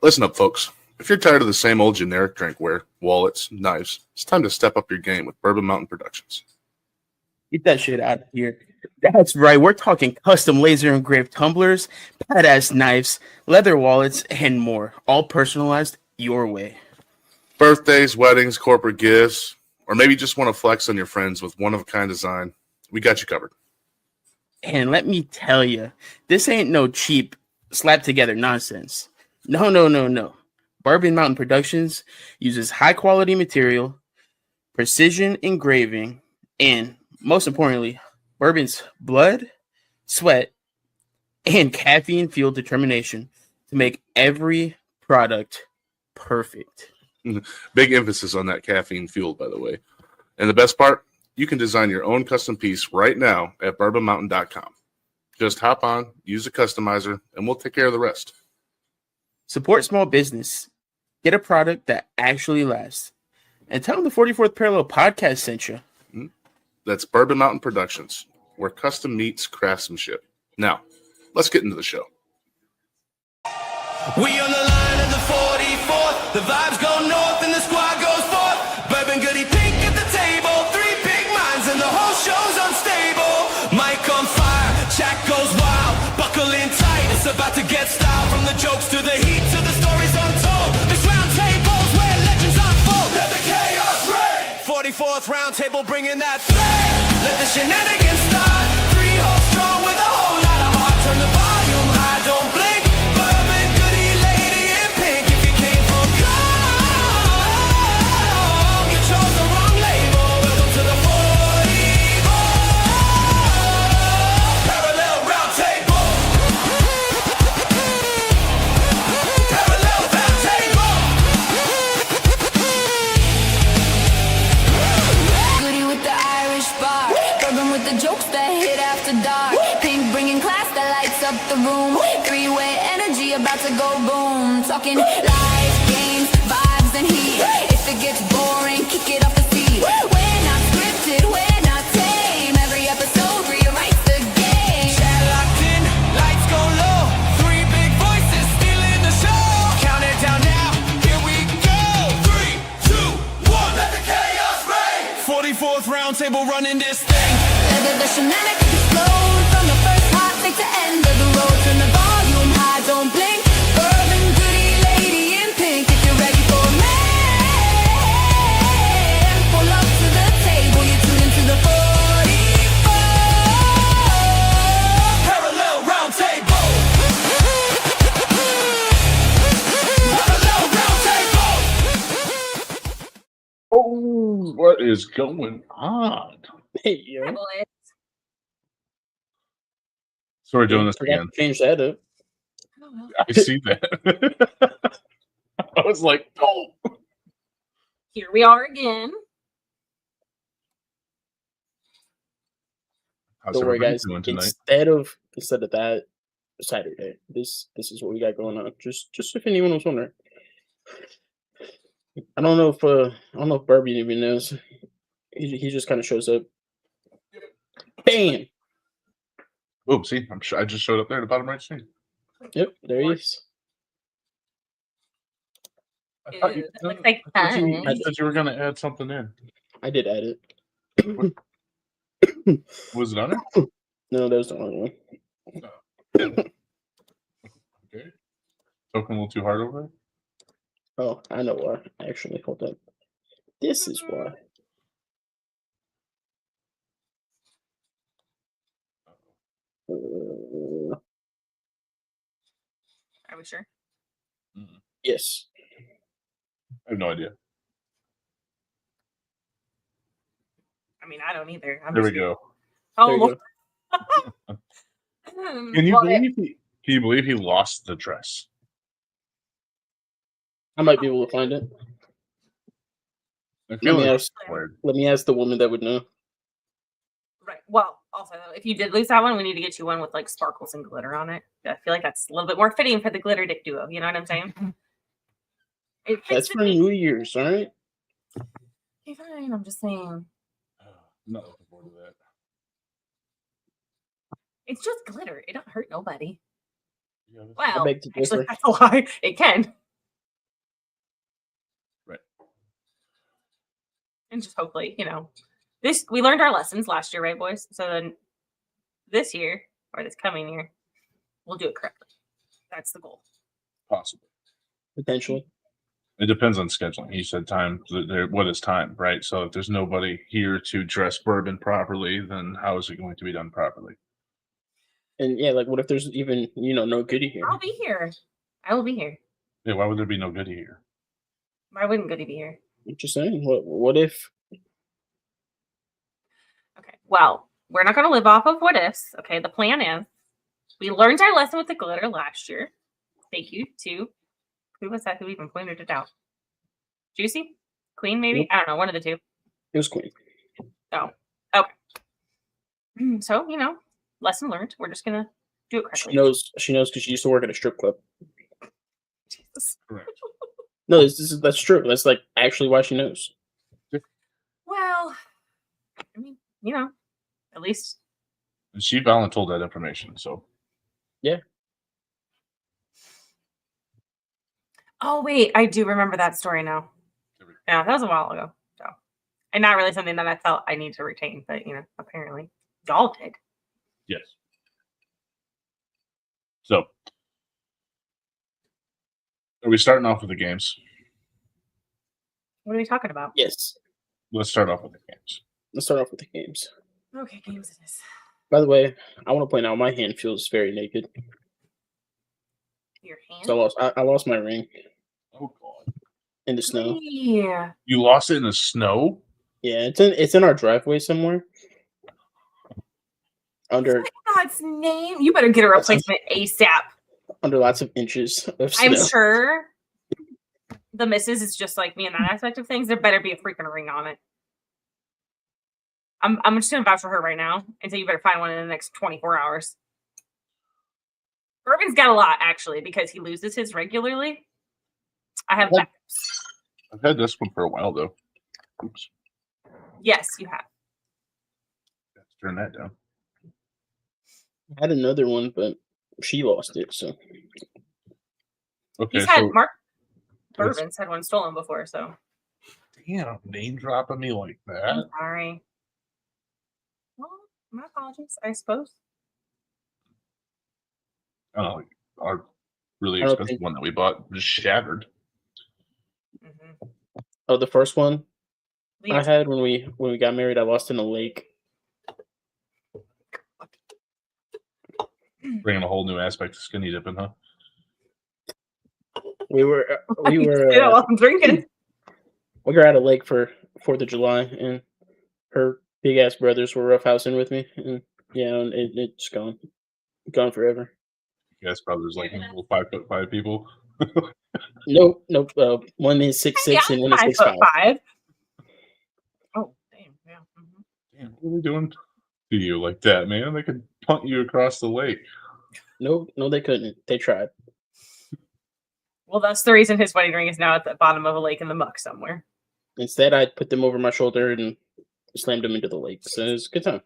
Listen up, folks. If you're tired of the same old generic drinkware, wallets, knives, it's time to step up your game with Bourbon Mountain Productions. Get that shit out of here. That's right. We're talking custom laser engraved tumblers, badass knives, leather wallets, and more. All personalized your way. Birthdays, weddings, corporate gifts, or maybe just want to flex on your friends with one-of-a-kind design. We got you covered. And let me tell you, this ain't no cheap, slapped-together nonsense. No. Bourbon Mountain Productions uses high-quality material, precision engraving, and, most importantly, Bourbon's blood, sweat, and caffeine-fueled determination to make every product perfect. Big emphasis on that caffeine fueled, by the way. And the best part, you can design your own custom piece right now at bourbonmountain.com. Just hop on, use a customizer, and we'll take care of the rest. Support small business. Get a product that actually lasts. And tell them the 44th Parallel Podcast sent you. That's Bourbon Mountain Productions, where custom meets craftsmanship. Now, let's get into the show. We on the line of the 44th. The vibes go north and the squad goes forth. Bourbon goody pink at the table. Three big minds and the whole show's unstable. Mic on fire, chat goes wild. Buckle in tight, it's about to get style. From the jokes to the heat to the stories untold. This round table's where legends unfold. Let the chaos reign. 44th round table bringing that flame. Let the shenanigans start. 3 hoes strong with a whole lot of heart. Turn the volume high, don't blink. Bourbon goody lady in pink. If you came from home, you chose the wrong label. Welcome to the 44th Parallel Round Table. Parallel Round Table. Goody with the Irish bar, Bourbon with the jokes that hit after dark. Pink bringing class that lights up the room. 3-way energy about to go boom. Talking life, games, vibes, and heat. If it gets boring, kick it off the seat. We're not scripted, we're not tame. Every episode rewrites the game. Chat locked in, lights go low. 3 big voices stealing the show. Count it down now, here we go. 3, 2, 1, let the chaos reign. 44th round table running this thing. Let the shenanigans explode. From the first hot take to end of the road. Turn the volume high, don't blink. Bourbon goody lady in pink. If you're ready for a man, pull up to the table. You tune into the 44th Parallel round table. Parallel round table. Oh, what is going on? Hey, yo. So we're doing this Forgot again. to change that up. I see that. I was like, oh. Here we are again. How's Don't worry, everybody guys. doing tonight? Instead of that Saturday, this is what we got going on. Just if anyone was wondering. I don't know if Barbie even knows. He just kind of shows up. Bam. Oh, see, I just showed up there at the bottom right screen. Yep, there he is. I thought That looks like fun. you said you were going to add something in. I did add it. Was it on it? No, that was the wrong one. Okay. Talking a little too hard over it? Oh, I know why. Actually, hold up. This is why. Are we sure? Yes. I have no idea. I mean, I don't either. There we go. There you Oh, go. Can you well, believe he lost the dress? I might be able to find it. I feel Let me like ask- it's weird. Let me ask the woman that would know. right. Well, also, if you did lose that one, we need to get you one with like sparkles and glitter on it. I feel like that's a little bit more fitting for the glitter dick duo. You know what I'm saying? It fits That's the for theme. New Year's, all right? Okay, fine. I'm just saying. I'm not looking forward to that. It's just glitter. It don't hurt nobody. Yeah, Well, beg to actually, differ. that's a lie. It can. And just hopefully, we learned our lessons last year, right, boys? So then this year or this coming year, we'll do it correctly. That's the goal. Possibly. Potentially. It depends on scheduling. He said time. What is time, right? So if there's nobody here to dress bourbon properly, then how is it going to be done properly? And yeah, like what if there's even no goodie here? I'll be here. I will be here. Yeah, why would there be no goodie here? Why wouldn't Goody be here? I'm just saying. What if? Okay. Well, we're not going to live off of what ifs. Okay. The plan is we learned our lesson with the glitter last year. Thank you to who was that who even pointed it out? Juicy? Queen, maybe? Yep. I don't know. One of the two. It was Queen. Oh, okay. So, lesson learned. We're just going to do it correctly. She knows because she used to work at a strip club. Jesus. Correct. No, that's true. That's like actually why she knows. Well, I mean, at least. And she voluntold that information, so. Yeah. Oh, wait. I do remember that story now. Yeah, that was a while ago. So, and not really something that I felt I need to retain, but, apparently y'all did. Yes. So, are we starting off with the games? What are we talking about? Yes. Let's start off with the games. Let's start off with the games. Okay, games it is. By the way, I want to point out my hand feels very naked. Your hand? So I lost my ring Oh God! in the snow. Yeah. You lost it in the snow? Yeah, it's in our driveway somewhere. Under God's name. You better get a replacement ASAP. under lots of inches of snow. I'm sure the missus is just like me in that aspect of things. There better be a freaking ring on it. I'm just gonna vouch for her right now and say you better find one in the next 24 hours. Bourbon's got a lot actually because he loses his regularly. I have backups. I've had this one for a while though. Oops. Yes, you have. Let's turn that down. I had another one, but she lost it. So Okay, He's had so Mark Bourbon's had one stolen before, so damn, name dropping me like I'm that. sorry. Well, my apologies, I suppose. Oh, our really I don't expensive think- one that we bought just shattered. oh, the first one I Yes. had when we got married, I lost in a lake. Bringing a whole new aspect to skinny dipping, huh? We were I'm drinking. we were at a lake for 4th of July, and her big ass brothers were roughhousing with me, and it's gone forever. You guys probably was like little 5'5" people. Nope. One is 6'6" and one is 6'5". 5'5". Oh, damn! Yeah. Damn, what are they doing to you like that, man? They could punt you across the lake. No, they couldn't. They tried. Well, that's the reason his wedding ring is now at the bottom of a lake in the muck somewhere. Instead, I put them over my shoulder and slammed them into the lake. So it was a good time.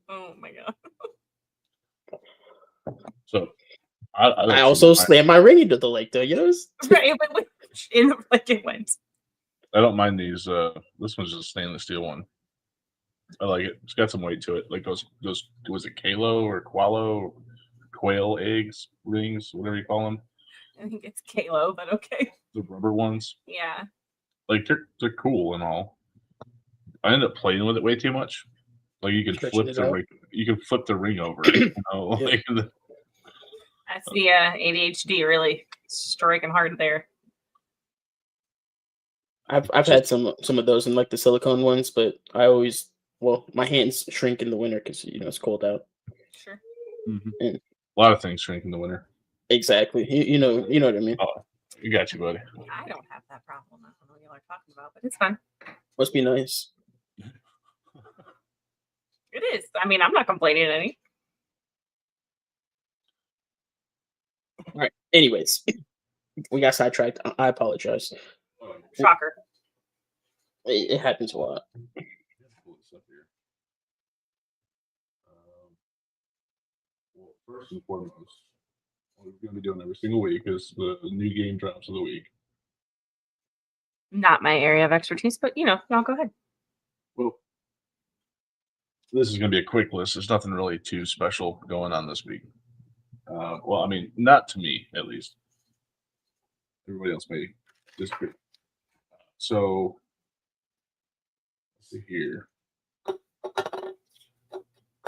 Oh my god! So I also slammed my ring into the lake, though. Right, it went in the like it went. I don't mind these. This one's just a stainless steel one. I like it. It's got some weight to it. Like those was it Kalo or Qualo, quail eggs, rings, whatever you call them. I think it's Kalo, but okay. The rubber ones. Yeah. Like they're cool and all. I ended up playing with it way too much. Like you can Stretching flip it the out. ring. You can flip the ring over. You know, Yeah. like That's the ADHD really striking hard there. I've had some of those in like the silicone ones, but my hands shrink in the winter because it's cold out. Sure. a lot of things shrink in the winter. Exactly. You know what I mean. Oh, you got you, buddy. I don't have that problem. I don't know what y'all are talking about, but it's fun. Must be nice. It is. I mean, I'm not complaining any. All right. Anyways, we got sidetracked. I apologize. Shocker. It happens a lot. Well, first and foremost, what we're going to be doing every single week is the new game drops of the week. Not my area of expertise, but y'all go ahead. Well, this is going to be a quick list. There's nothing really too special going on this week. Well, I mean, not to me, at least. Everybody else may disagree. So, let's see here.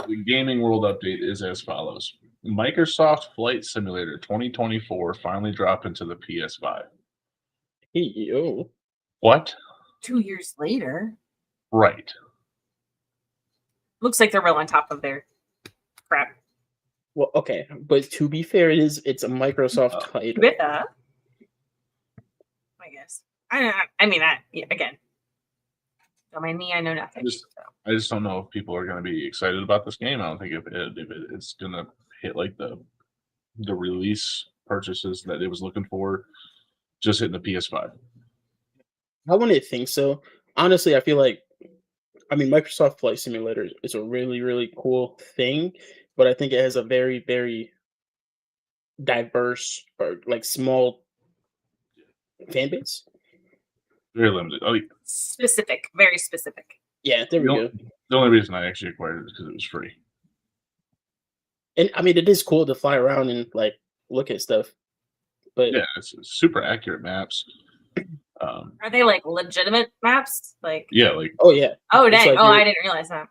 The gaming world update is as follows. Microsoft Flight Simulator 2024 finally dropped into the PS5. Hey, yo. What? 2 years later. Right. Looks like they're real on top of their crap. Well, okay, but to be fair, it's a Microsoft title. With that, I guess. Again, don't mind me. I know nothing. I just don't know if people are going to be excited about this game. I don't think if it's going to hit like the release purchases that it was looking for, just hitting the PS5. I wouldn't think so. Honestly, I feel like, Microsoft Flight Simulator is a really, really cool thing, but I think it has a very, very diverse or like small fan base. Very limited. Specific, very specific. Yeah, there we go. The only reason I actually acquired it is because it was free. And it is cool to fly around and like look at stuff. But yeah, it's super accurate maps. Are they like legitimate maps? Like yeah, like oh yeah. Oh dang! Like I didn't realize that.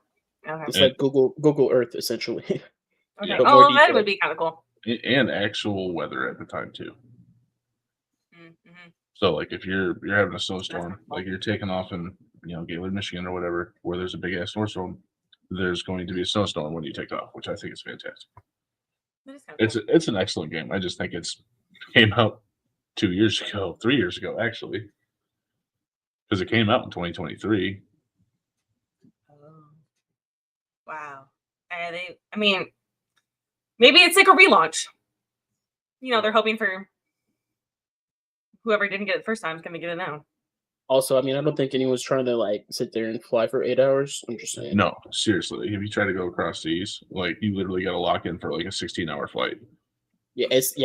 Okay. It's like Google Earth essentially. Okay. Yeah. But Oh, more well, that detailed. would be kind of cool. And actual weather at the time too. Mm-hmm. So like if you're having a snowstorm, like you're taking off in Gaylord, Michigan or whatever, where there's a big ass snowstorm, there's going to be a snowstorm when you take off, which I think is fantastic. That is kind of cool. It's an excellent game. I just think it's came out 3 years ago actually, because it came out in 2023. Oh. Wow. Maybe it's like a relaunch. They're hoping for whoever didn't get it the first time is going to get it now. Also, I don't think anyone's trying to like sit there and fly for 8 hours. I'm just saying. No, seriously. If you try to go across seas, like you literally got to lock in for like a 16-hour flight. Yeah, it's a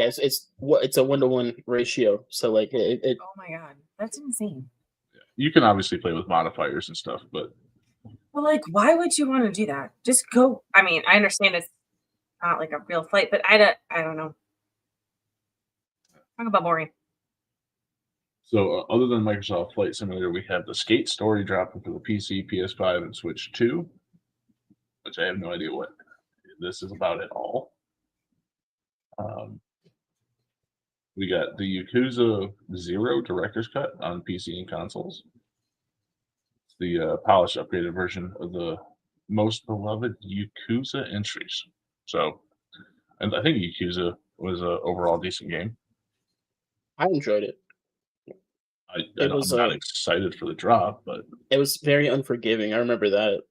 1-to-1 ratio. So like it Oh my god, that's insane. You can obviously play with modifiers and stuff, but Well, like, why would you want to do that? Just go. I understand it's not like a real flight, but I don't know. Talk about boring. so other than Microsoft Flight Simulator, we have the Skate Story dropping for the PC, PS5, and Switch 2, which I have no idea what this is about at all. We got the Yakuza 0 Director's Cut on PC and consoles. It's the polished, upgraded version of the most beloved Yakuza entries. So, and I think Yakuza was an overall decent game. I enjoyed it. I'm not excited for the drop, but it was very unforgiving. I remember that.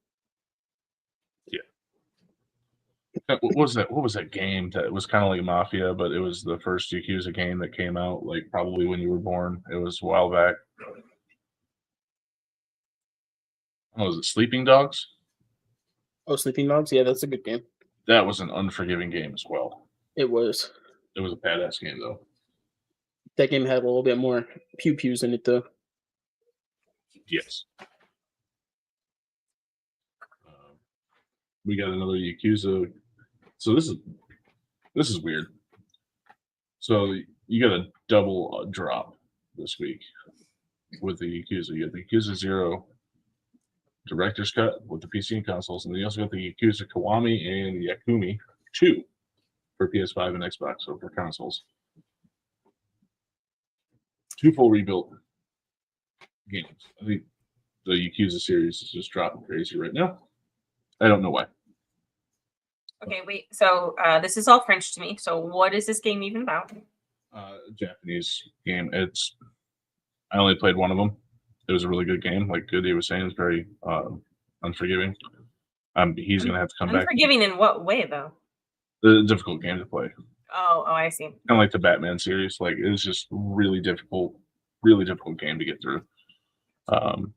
What was that game that was kind of like Mafia, but it was the first Yakuza game that came out, like probably when you were born. It was a while back. Oh, was it Sleeping Dogs? Oh, Sleeping Dogs? Yeah, that's a good game. That was an unforgiving game as well. It was. It was a badass game, though. That game had a little bit more pew-pews in it, though. Yes. We got another Yakuza. So this is weird. So you got a double drop this week with the Yakuza. You got the Yakuza 0 Director's Cut with the PC and consoles, and then you also got the Yakuza Kiwami and Yakumi 2 for PS5 and Xbox, so for consoles. 2 full rebuilt games. I think the Yakuza series is just dropping crazy right now. I don't know why. Okay, wait. So this is all French to me. So what is this game even about? Japanese game. I only played one of them. It was a really good game. Like Goody was saying, it's very unforgiving. He's gonna have to come back. Unforgiving in what way, though? The difficult game to play. Oh, I see. Kind of like the Batman series. Like it was just really difficult game to get through. I'm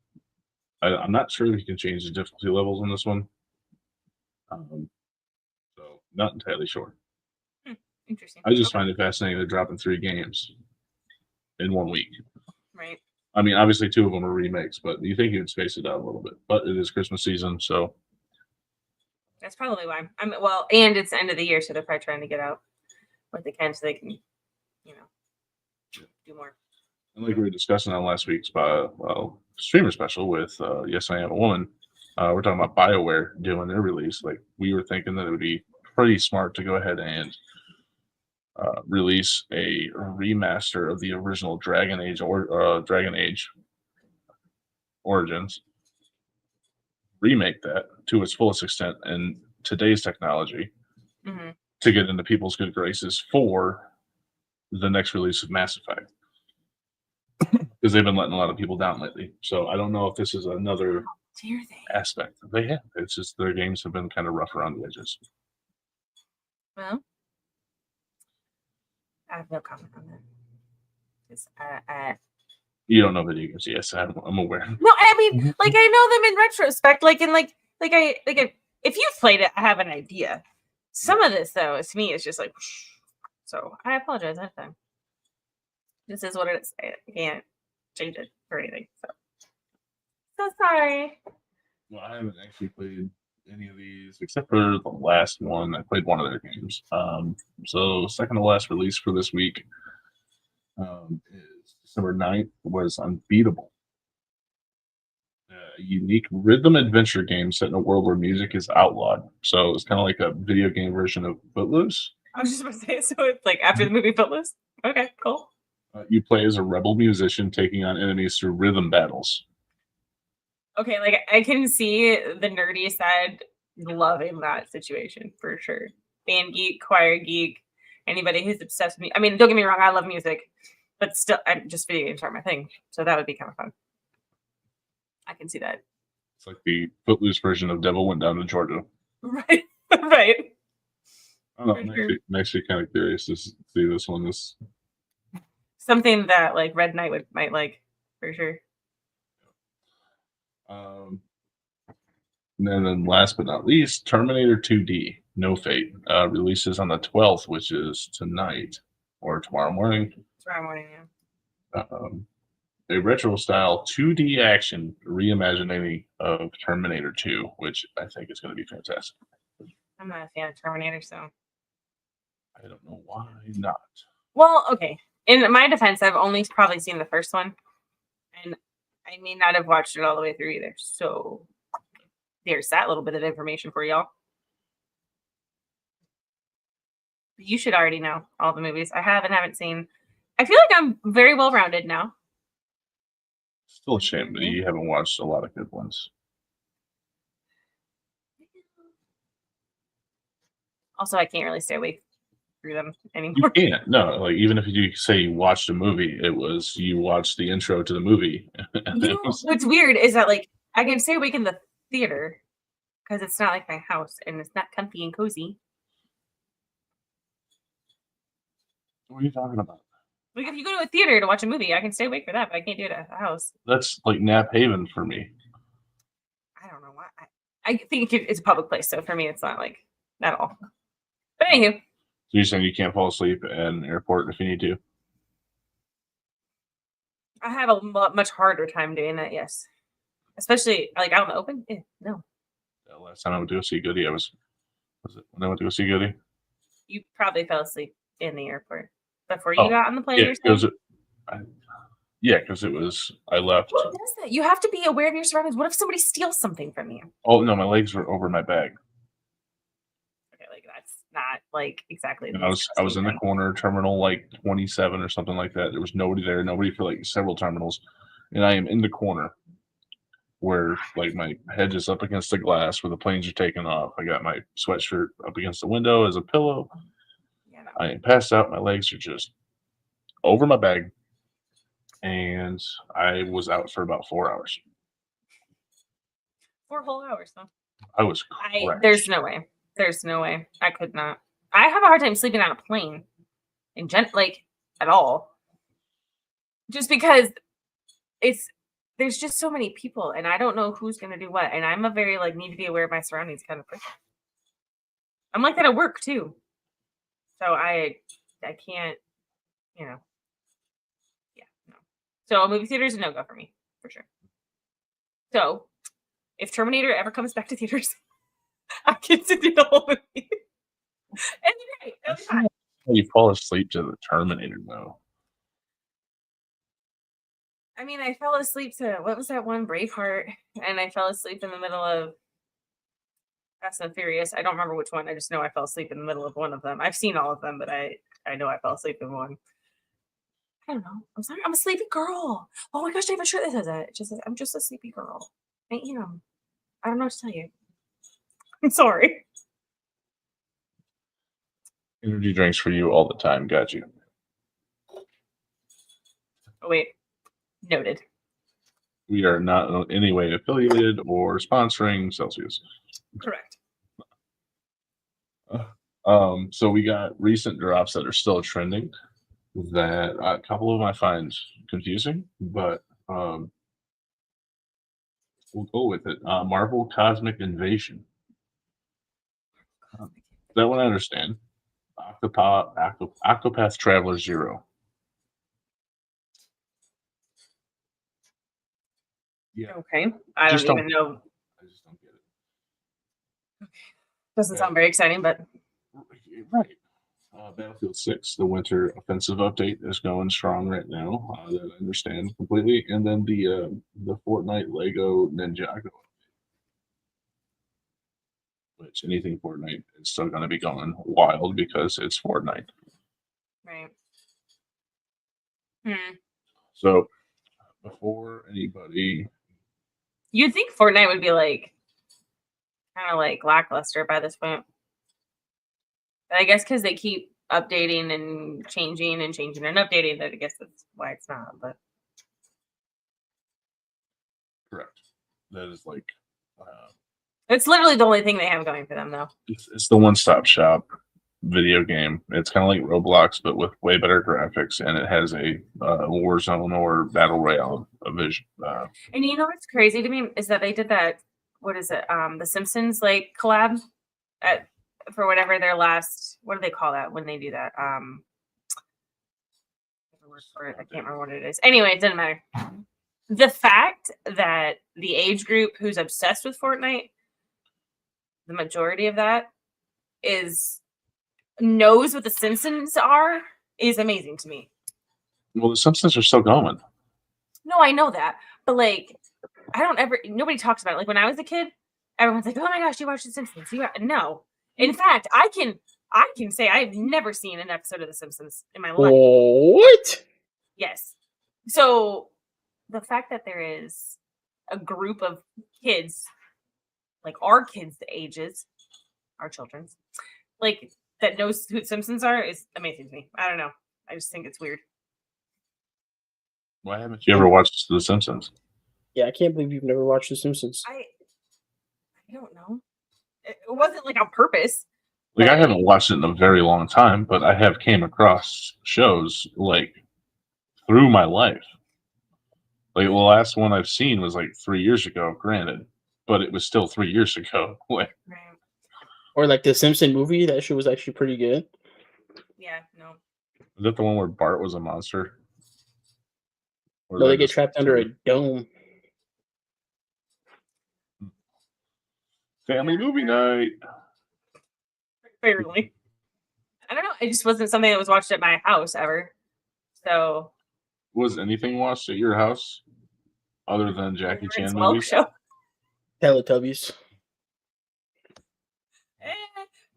not sure if you can change the difficulty levels on this one. So not entirely sure. Interesting. I just find it fascinating they're dropping 3 games in 1 week. Right. I mean, obviously 2 of them are remakes, but you think you'd space it out a little bit. But it is Christmas season, so That's probably why. Well, and it's the end of the year, so they're probably trying to get out what they can so they can, do more. and like we were discussing on last week's streamer special with Yes I Am a Woman, we're talking about BioWare doing their release. Like we were thinking that it would be pretty smart to go ahead and release a remaster of the original Dragon Age Origins, remake that to its fullest extent in today's technology Mhm. to get into people's good graces for the next release of Mass Effect. Because they've been letting a lot of people down lately. So I don't know if this is another Dear they. aspect. They have. It's just their games have been kind of rough around the edges. Well, I have no comment on that. 'Cause You don't know video games. Yes, I'm aware. No, I mean, like I know them in retrospect. Like if you've played it, I have an idea. Some of this though, to me, is just like. So I apologize ahead of time. This is what it is. I can't change it or anything. So sorry. Well, I haven't actually played any of these except for the last one. I played one of their games. So second to last release for this week is December 9th was Unbeatable. A unique rhythm adventure game set in a world where music is outlawed. So it's kind of like a video game version of Footloose. I was just about to say, so it's like after the movie Footloose. Okay, cool. You play as a rebel musician taking on enemies through rhythm battles. Okay, like I can see the nerdy side loving that situation for sure. Band geek, choir geek, anybody who's obsessed with me. I mean, don't get me wrong, I love music, but still, just video games aren't my thing. So that would be kind of fun. I can see that. It's like the Footloose version of Devil Went Down to Georgia. Right, right. I don't know. For sure. I'm actually kind of curious to see this one. This Something that like Red Knight might like for sure. and then last but not least, Terminator 2D, No Fate, releases on the 12th, which is tonight or tomorrow morning. Tomorrow morning, yeah. A retro style 2D action reimagining of Terminator 2, which I think is going to be fantastic. I'm not a fan of Terminator, so. I don't know why not. Well, okay. In my defense, I've only probably seen the first one, and I may not have watched it all the way through either. So there's that little bit of information for y'all. You should already know all the movies. I haven't seen. I feel like I'm very well rounded now. Still a shame that you haven't watched a lot of good ones. Also, I can't really stay awake through them You anymore. can't. No, like even if you say you watched a movie, it was you watched the intro to the movie. And it was- What's weird is that like I can stay awake in the theater because it's not like my house and it's not comfy and cozy. What are you talking about? Like if you go to a theater to watch a movie, I can stay awake for that, but I can't do it at the house. That's like Nap Haven for me. I don't know why. I think it's a public place, so for me, it's not like at all. But anywho, So you're saying you can't fall asleep at an airport if you need to? I have a much harder time doing that. Yes, especially like out in the open. No, The last time I went to go see Goody, was it when I went to go see Goody? you probably fell asleep in the airport before you Oh, got on the plane. Yeah, You're saying? because it was. I left. What does that? You have to be aware of your surroundings. What if somebody steals something from you? Oh no, my legs were over my bag. Okay, like that's not like exactly. And I was in the corner, terminal like 27 or something like that. There was nobody there, nobody for like several terminals, and I am in the corner where like my head is up against the glass where the planes are taking off. I got my sweatshirt up against the window as a pillow. Yeah, no. I am passed out. My legs are just over my bag, and I was out for about 4 hours. 4 whole hours, though. I was There's no way. There's no way. I could not. I have a hard time sleeping on a plane, like at all, just because there's just so many people, and I don't know who's gonna do what. And I'm a very like need to be aware of my surroundings kind of person. I'm like that at work too, so I can't, yeah, no. So a movie theater is a no-go for me, for sure. So if Terminator ever comes back to theaters, I can sit through the whole movie. And you're great. It'll be fine. You fall asleep to the Terminator, though. I mean, I fell asleep to, what was that one, Braveheart? And I fell asleep in the middle of Fast and Furious. I don't remember which one. I just know I fell asleep in the middle of one of them. I've seen all of them, but I know I fell asleep in one. I don't know. I'm sorry. I'm a sleepy girl. Oh my gosh, I have a shirt that says that. It just says, I'm just a sleepy girl. I am. I don't know what to tell you. I'm sorry. Energy drinks for you all the time. Got you. Oh, wait. Noted. We are not in any way affiliated or sponsoring Celsius. Correct. So we got recent drops that are still trending that a couple of them I find confusing, but we'll go with it. Marvel Cosmic Invasion. That one I understand. Octopath Traveler 0. Yeah, Okay. I Just don't even know. I just don't get it. Doesn't sound very exciting, but Right. Battlefield 6, the Winter Offensive update is going strong right now. That I understand completely. And then the Fortnite Lego Ninjago, which anything Fortnite is still going to be going wild because it's Fortnite. right. So before anybody, You'd think Fortnite would be like kind of like lackluster by this point. But I guess because they keep updating and changing and updating, that I guess that's why it's not. But correct, that is like it's literally the only thing they have going for them, though. it's the one-stop shop video game. It's kind of like Roblox, but with way better graphics, and it has a Warzone or Battle Royale vision. And you know what's crazy to me is that they did that. What is it? The Simpsons like collab for whatever their last. What do they call that when they do that? I can't remember what it is. Anyway, it doesn't matter. The fact that the age group who's obsessed with Fortnite, the majority of that knows what the Simpsons are, is amazing to me. Well, the Simpsons are still going. No, I know that, but like, nobody talks about it. Like when I was a kid, everyone's like, "Oh my gosh, you watch the Simpsons?" No, in fact, I can say I've never seen an episode of the Simpsons in my life. What? Yes. So the fact that there is a group of kids, like our kids' ages, our children's, like that knows who the Simpsons are is amazing to me. I don't know. I just think it's weird. Why haven't you ever watched The Simpsons? Yeah, I can't believe you've never watched The Simpsons. I don't know. It wasn't like on purpose. Like I haven't watched it in a very long time, but I have came across shows like through my life. Like the last one I've seen was like 3 years ago, granted, but it was still 3 years ago. Like, Right. Or like the Simpson movie, that shit was actually pretty good. Yeah, no. is that the one where Bart was a monster? Or No, is they that get just- trapped under a dome. Family movie night. Barely. I don't know. It just wasn't something that was watched at my house ever. So Was anything watched at your house other than Jackie It's Chan Smoke movies? Show. Teletubbies.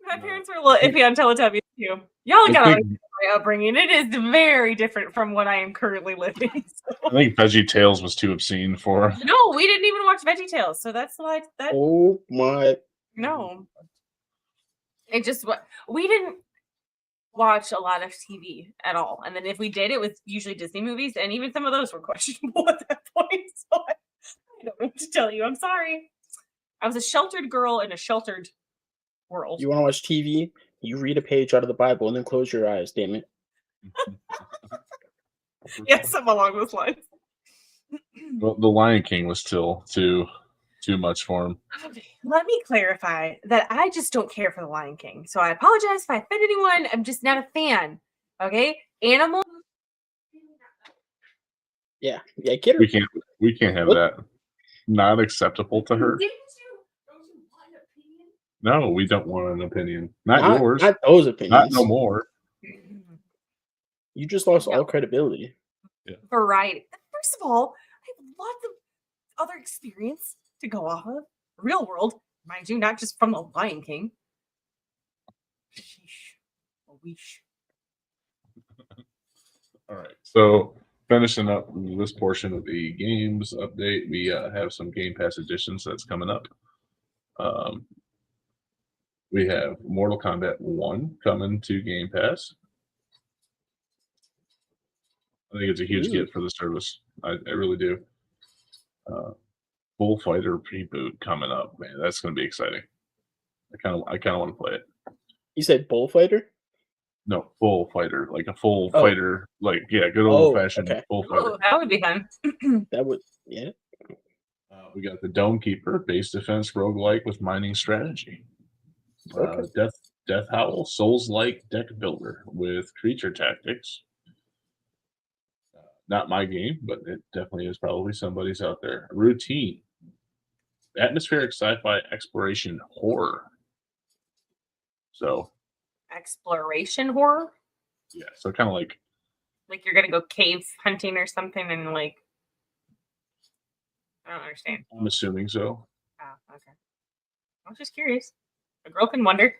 My parents were a little iffy on Teletubbies too. Y'all I got think, my upbringing. It is very different from what I am currently living. I think Veggie Tales was too obscene for. No, we didn't even watch VeggieTales, so that's like that. Oh my! No, it just what we didn't watch a lot of TV at all, and then if we did, it was usually Disney movies, and even some of those were questionable at that point. So I don't know what to tell you. I'm sorry. I was a sheltered girl in a sheltered world. You want to watch TV? You read a page out of the Bible and then close your eyes. Damn it! Yes, something along those lines. Well, The Lion King was still too much for him. Let me clarify that I just don't care for the Lion King. So I apologize if I offend anyone. I'm just not a fan. Okay? Animal. Yeah, get her. We can't have What? that. Not acceptable to her. Didn't you? Don't you want an opinion? No, we don't want an opinion. Not yours. Not those Not opinions. no more. You just lost No. all credibility. Variety. First of all, I have lots of other experience to go off of. Real world, mind you, not just from the Lion King. Sheesh. A weesh. All right. So finishing up this portion of the games update, we have some Game Pass editions that's coming up. We have Mortal Kombat 1 coming to Game Pass. I think it's a huge get for the service. I really do. Bullfighter reboot coming up, man. That's going to be exciting. I kind of want to play it. You said Bullfighter? No, Bullfighter, like a full Oh. fighter, like good old fashioned okay. bullfighter. Oh, that would be fun. That would, yeah. We got the Dome Keeper, base defense roguelike with mining strategy. Okay. Death Howl, Souls-like deck builder with creature tactics. Not my game, but it definitely is probably somebody's out there. Routine, atmospheric sci-fi exploration horror. So, Exploration horror? yeah, so kind of like Like you're gonna go cave hunting or something and like I don't understand. I'm assuming so. Oh, okay. I was just curious. A girl can wonder.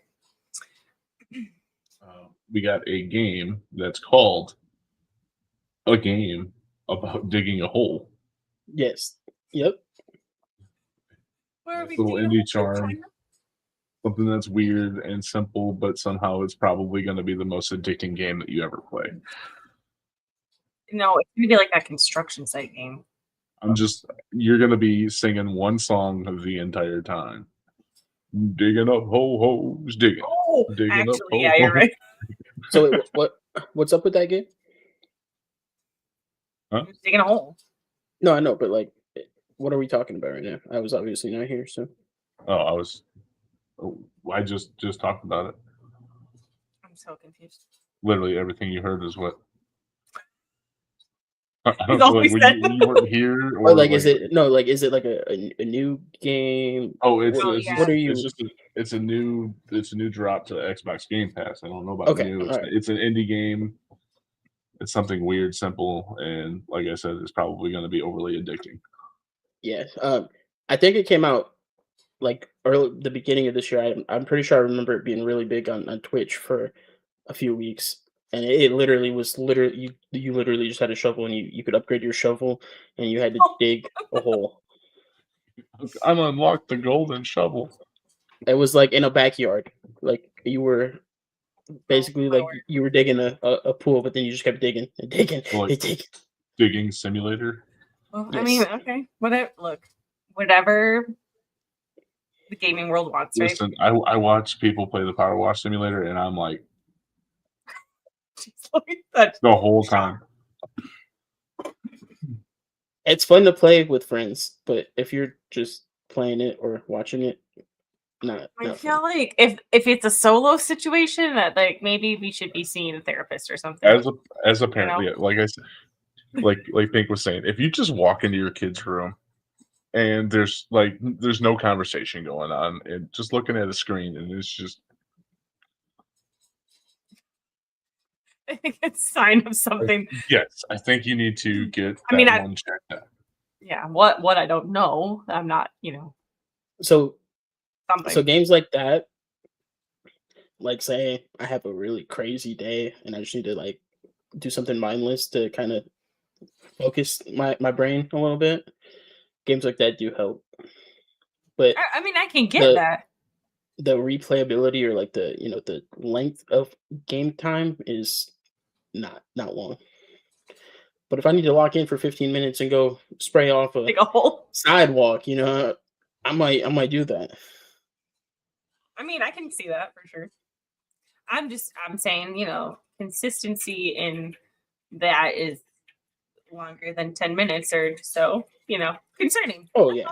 We got a game that's called a game about digging a hole. Yes. Yep. Where are Nice we little doing indie all the charm. time? Something that's weird and simple, but somehow it's probably going to be the most addicting game that you ever play. No, it's gonna be like that construction site game. You're going to be singing one song the entire time. Digging up holes, digging. Oh, Digging up actually, yeah, you're holes. right. So what's up with that game? Just digging a hole. No, I know, but like, what are we talking about right now? I was obviously not here, so. I just talked about it. I'm so confused. Literally everything you heard is what. I He's don't know, always like, said when you weren't here, Or like, is it like a new game? Oh, it's Oh, it's, yeah. just, What are you? it's a new drop to Xbox Game Pass. I don't know about Okay, new. alright. It's an indie game. It's something weird, simple, and like I said, it's probably going to be overly addicting. Yeah. I think it came out like the beginning of this year. I'm pretty sure I remember it being really big on Twitch for a few weeks. And it literally was you literally just had a shovel and you could upgrade your shovel and you had to dig a hole. I'm unlocked the golden shovel. It was like in a backyard. Like you were basically my like word. you were digging a pool, but then you just kept digging and digging Like- and digging. Digging simulator. Well, Yes. I mean, okay. Whatever the gaming world wants, right? Listen, I watch people play the Power Wash Simulator, and I'm like That's the whole time. It's fun to play with friends, but if you're just playing it or watching it, not I fun. feel like if it's a solo situation, that like maybe we should be seeing a therapist or something. As a parent, yeah, like I said, like Pink was saying, if you just walk into your kid's room and there's no conversation going on and just looking at a screen and it's just I think it's a sign of something. yes, I think you need to get I mean, one checked out. Yeah, what I don't know. I'm not, So something. games like that, like say I have a really crazy day and I just need to like do something mindless to kind of focus my brain a little bit. Games like that do help. But I mean, I can get that. the replayability or like the length of game time is not long. But if I need to lock in for 15 minutes and go spray off a Dig a hole. sidewalk, I might do that. I mean, I can see that for sure. I'm saying, consistency in that is longer than 10 minutes or so, concerning. Oh yeah.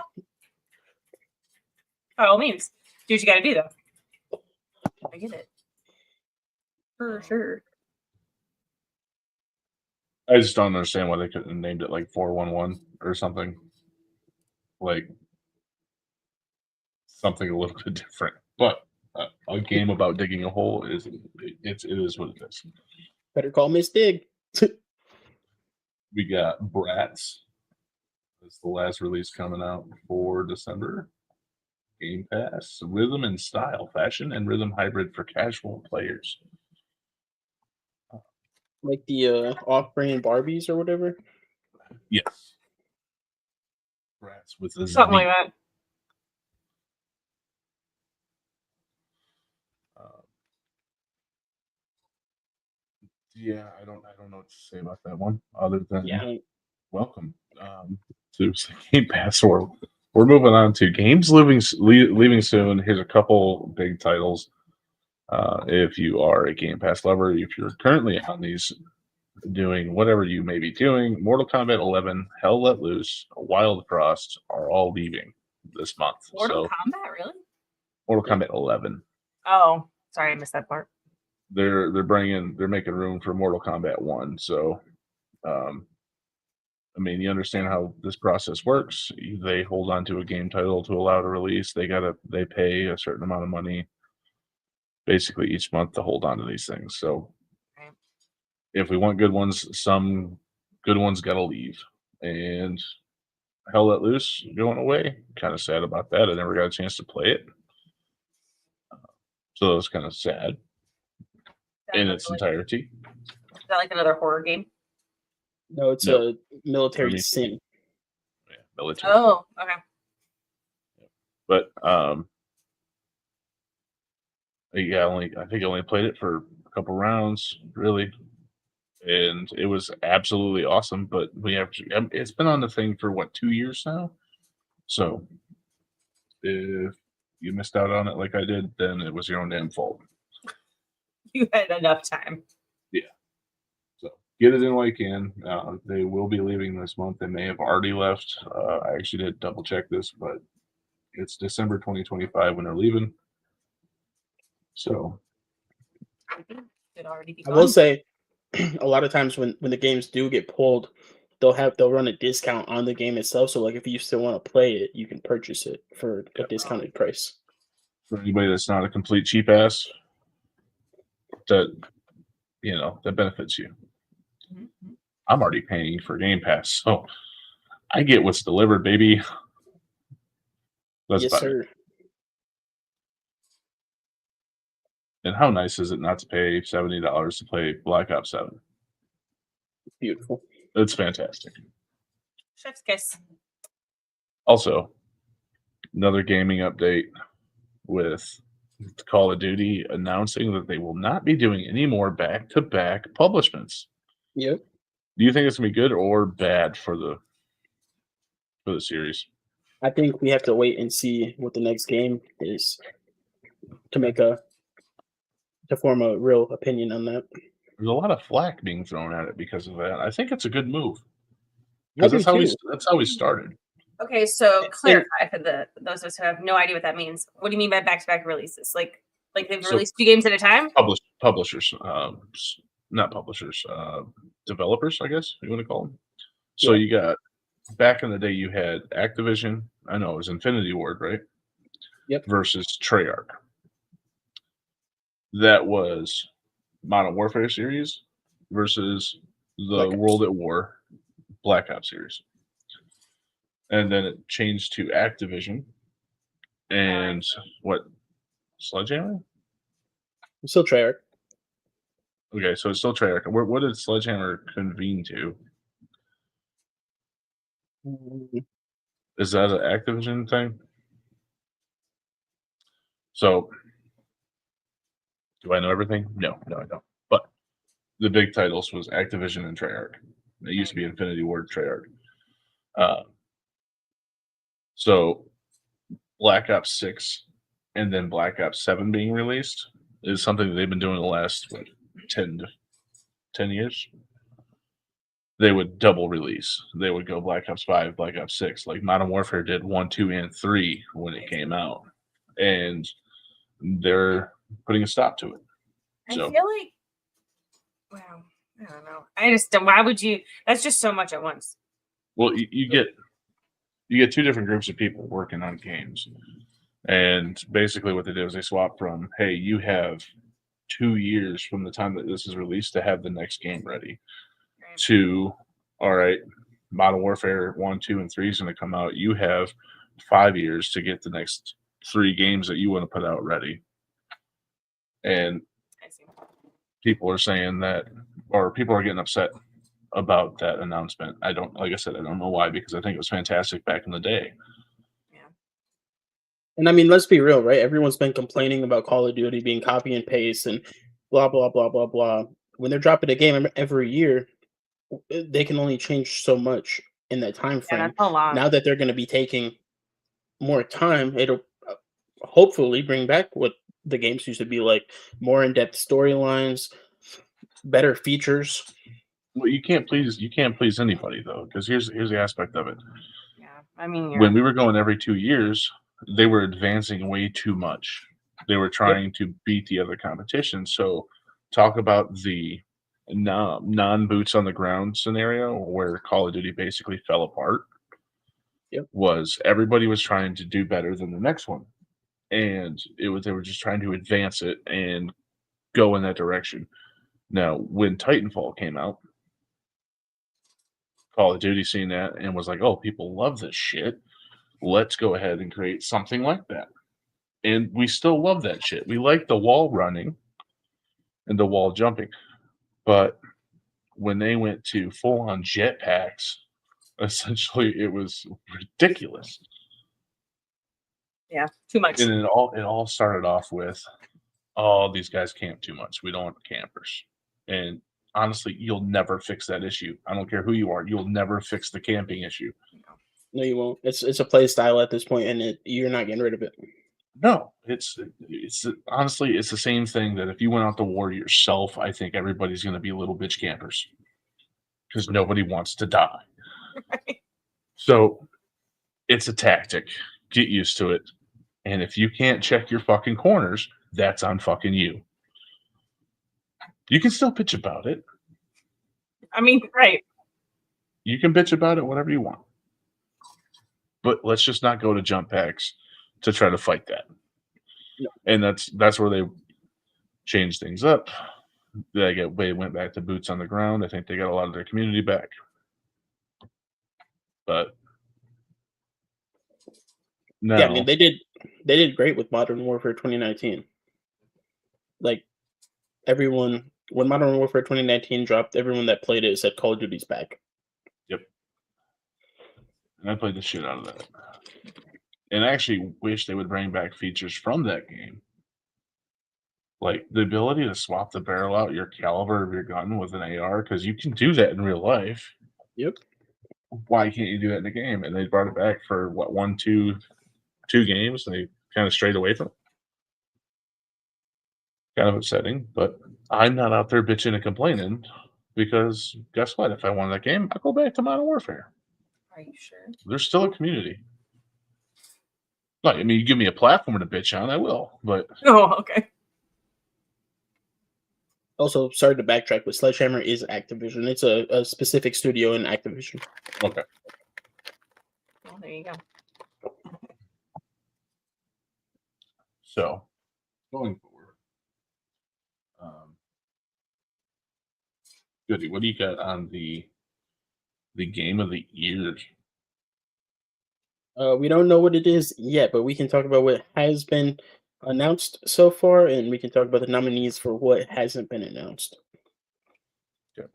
By all means, do what you got to do, though. I get it. For sure. I just don't understand why they couldn't have named it like 411 or something. Like something a little bit different. But a game about digging a hole it is what it is. Better call Miss Dig. We got Brats. That's the last release coming out for December. Game Pass, rhythm and style, fashion and rhythm hybrid for casual players. Like the off-brand Barbies or whatever. Yes. Brats with the Something like that. Yeah, I don't know what to say about that one other than Yeah. welcome to Game Pass. We're moving on to games leaving soon. Here's a couple big titles. If you are a Game Pass lover, if you're currently on these doing whatever you may be doing, Mortal Kombat 11, Hell Let Loose, Wild Frost are all leaving this month. Mortal So Kombat, really? Mortal Kombat 11. Oh, sorry, I missed that part. They're making room for Mortal Kombat 1. So I mean, you understand how this process works. They hold on to a game title to allow to release. They pay a certain amount of money basically each month to hold on to these things. So Right. if we want good ones, some good ones gotta leave. And Hell Let Loose going away. Kind of sad about that. I never got a chance to play it. So that was kind of sad in its entirety. Is that like another horror game? No, it's No. a military I mean- sim. Yeah, military. Oh, okay. But yeah, I think I only played it for a couple rounds, really, and it was absolutely awesome. But it's been on the thing for what 2 years now. So if you missed out on it like I did, then it was your own damn fault. You had enough time. So get it in while you can. They will be leaving this month. They may have already left. I actually did double check this, but it's December 2025 when they're leaving. So Could already be I will gone. say, a lot of times when the games do get pulled, they'll run a discount on the game itself. So like if you still want to play it, you can purchase it for a discounted price. for anybody that's not a complete cheap ass, that that benefits you. Mhm. I'm already paying for Game Pass, so I get what's delivered, baby. That's Yes, about it. sir. And how nice is it not to pay $70 to play Black Ops 7? Beautiful. It's fantastic. Chef's kiss. Also, another gaming update with Call of Duty announcing that they will not be doing any more back-to-back publishments. Yep. Do you think it's gonna be good or bad for the series? I think we have to wait and see what the next game is to form a real opinion on that. There's a lot of flack being thrown at it because of that. I think it's a good move I because do too. that's how we started. Okay, so And- clarify for those of us who have no idea what that means. What do you mean by back-to-back releases? Like they've So- released 2 games at a time? Publishers, not publishers, developers, I guess you want to call them. So Yeah. you got back in the day, you had Activision. I know it was Infinity Ward, right? Yep. Versus Treyarch. That was Modern Warfare series versus the Black Ops. World at War Black Ops series. And then it changed to Activision and what? Sledgehammer? Still Treyarch. Okay, so it's still Treyarch. What did Sledgehammer convene to? Is that an Activision thing? So, do I know everything? No, I don't. But the big titles was Activision and Treyarch. It used to be Infinity Ward Treyarch. So, Black Ops 6 and then Black Ops 7 being released is something that they've been doing the last 10 years. They would double release. They would go Black Ops 5, Black Ops 6, like Modern Warfare did 1, 2, and 3 when it came out. And they're putting a stop to it. I So- feel like, wow. I don't know. I just don't. Why would you? That's just so much at once. Well, you get two different groups of people working on games, and basically what they do is they swap from, hey, you have 2 years from the time that this is released to have the next game ready, Right. to, all right, Modern Warfare 1, 2, and 3 is going to come out. You have 5 years to get the next 3 games that you want to put out ready. And I see. people are saying that, or people are getting upset about that announcement. Like I said, I don't know why, because I think it was fantastic back in the day. And I mean, let's be real, right? Everyone's been complaining about Call of Duty being copy and paste and blah blah blah blah blah. When they're dropping a game every year, they can only change so much in that time Yeah, frame. that's a lot. Now that they're going to be taking more time, it'll hopefully bring back what the games used to be like: more in-depth storylines, better features. Well, you can't please anybody though, because here's the aspect of it. Yeah, I mean, When we were going every 2 years, they were advancing way too much. They were trying to beat the other competition. So talk about the non boots on the ground scenario where Call of Duty basically fell apart. Yep. Was everybody was trying to do better than the next one, and they were just trying to advance it and go in that direction. Now, when Titanfall came out, Call of Duty seen that and was like, "Oh, people love this shit. Let's go ahead and create something like that." And we still love that shit. We like the wall running and the wall jumping. But when they went to full on jetpacks, essentially it was ridiculous. yeah, too much. And it all started off with, oh, these guys camp too much. We don't want campers. And honestly, you'll never fix that issue. I don't care who you are. You'll never fix the camping issue. No, you won't. It's a play style at this point, and you're not getting rid of it. No, it's honestly, it's the same thing that if you went out to war yourself, I think everybody's going to be little bitch campers because nobody wants to die. So it's a tactic. Get used to it. And if you can't check your fucking corners, that's on fucking you. You can still bitch about it. I mean, right. You can bitch about it whatever you want. But let's just not go to jump packs to try to fight that. No. And that's where they changed things up. They went back to boots on the ground. I think they got a lot of their community back. But no. Yeah, I mean they did great with Modern Warfare 2019. Like everyone, when Modern Warfare 2019 dropped, everyone that played it said Call of Duty's back. Yep. And I played the shit out of that. And I actually wish they would bring back features from that game. Like the ability to swap the barrel out your caliber of your gun with an AR, because you can do that in real life. Yep. Why can't you do that in the game? And they brought it back for what, 2 games, and they kind of strayed away from it. Kind of upsetting, but I'm not out there bitching and complaining because guess what? If I want that game, I'll go back to Modern Warfare. Are you sure? There's still a community. Like, I mean, you give me a platform to bitch on, I will. But Oh, okay. Also, sorry to backtrack, but Sledgehammer is Activision. It's a specific studio in Activision. okay. Well, there you go. So going forward. Goody, what do you got on the game of the year? We don't know what it is yet, but we can talk about what has been announced so far, and we can talk about the nominees for what hasn't been announced. Okay.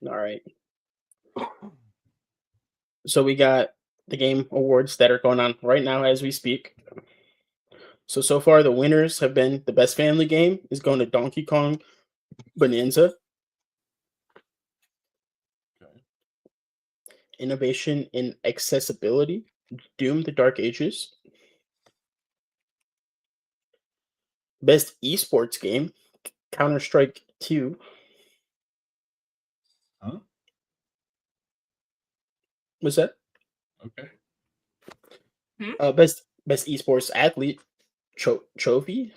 All right. So we got the game awards that are going on right now as we speak. So far, the winners have been the best family game is going to Donkey Kong Bonanza. Okay. Innovation in accessibility, Doom: The Dark Ages. Best esports game, Counter-Strike 2. Huh? What's that? Okay. Best esports athlete, Chovy.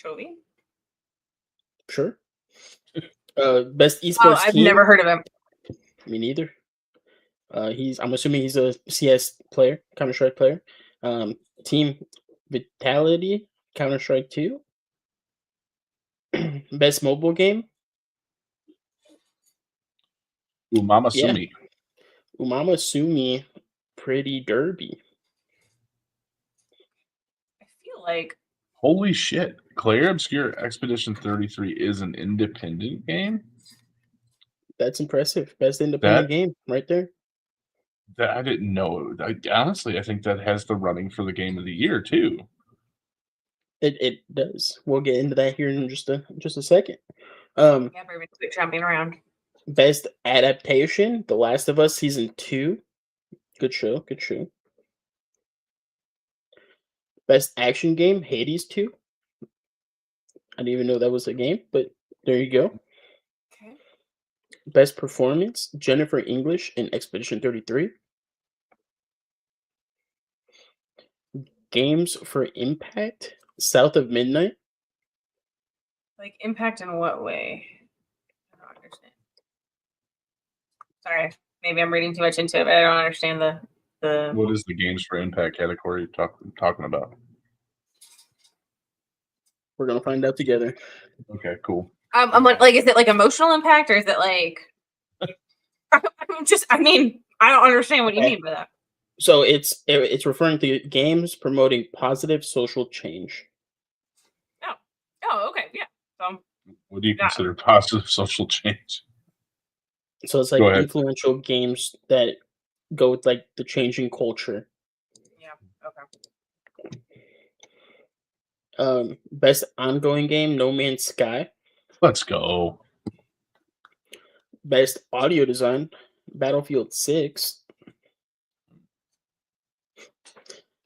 Chovy? Sure. Best Oh, esports I've team. never heard of him. Me neither. I'm assuming he's a CS player, Counter Strike player. Team Vitality, Counter Strike 2. Best mobile game. Umama Yeah. Sumi. Umama Sumi, Pretty Derby. I feel like Holy shit. Claire Obscure Expedition 33 is an independent game? That's impressive. Best independent game right there. That I didn't know. Honestly, I think that has the running for the game of the year too. It does. We'll get into that here in just a second. yeah, Bourbon, quit jumping around. Best adaptation, The Last of Us season 2. Good show. Good show. Best action game, Hades 2. I didn't even know that was a game, but there you go. Okay. Best performance, Jennifer English in Expedition 33. Games for Impact, South of Midnight. Like impact in what way? I don't understand. Sorry, maybe I'm reading too much into it, but I don't understand the. What is the games for impact category you're talking about? We're gonna find out together. Okay, cool. I'm like, is it like emotional impact or is it like? I don't understand what you Okay. mean by that. So it's referring to games promoting positive social change. Oh, okay, yeah. So What do you Yeah. consider positive social change? So it's like Go ahead. influential games that go with like the changing culture. yeah, okay. Best ongoing game, No Man's Sky. Let's go. Best audio design, Battlefield 6.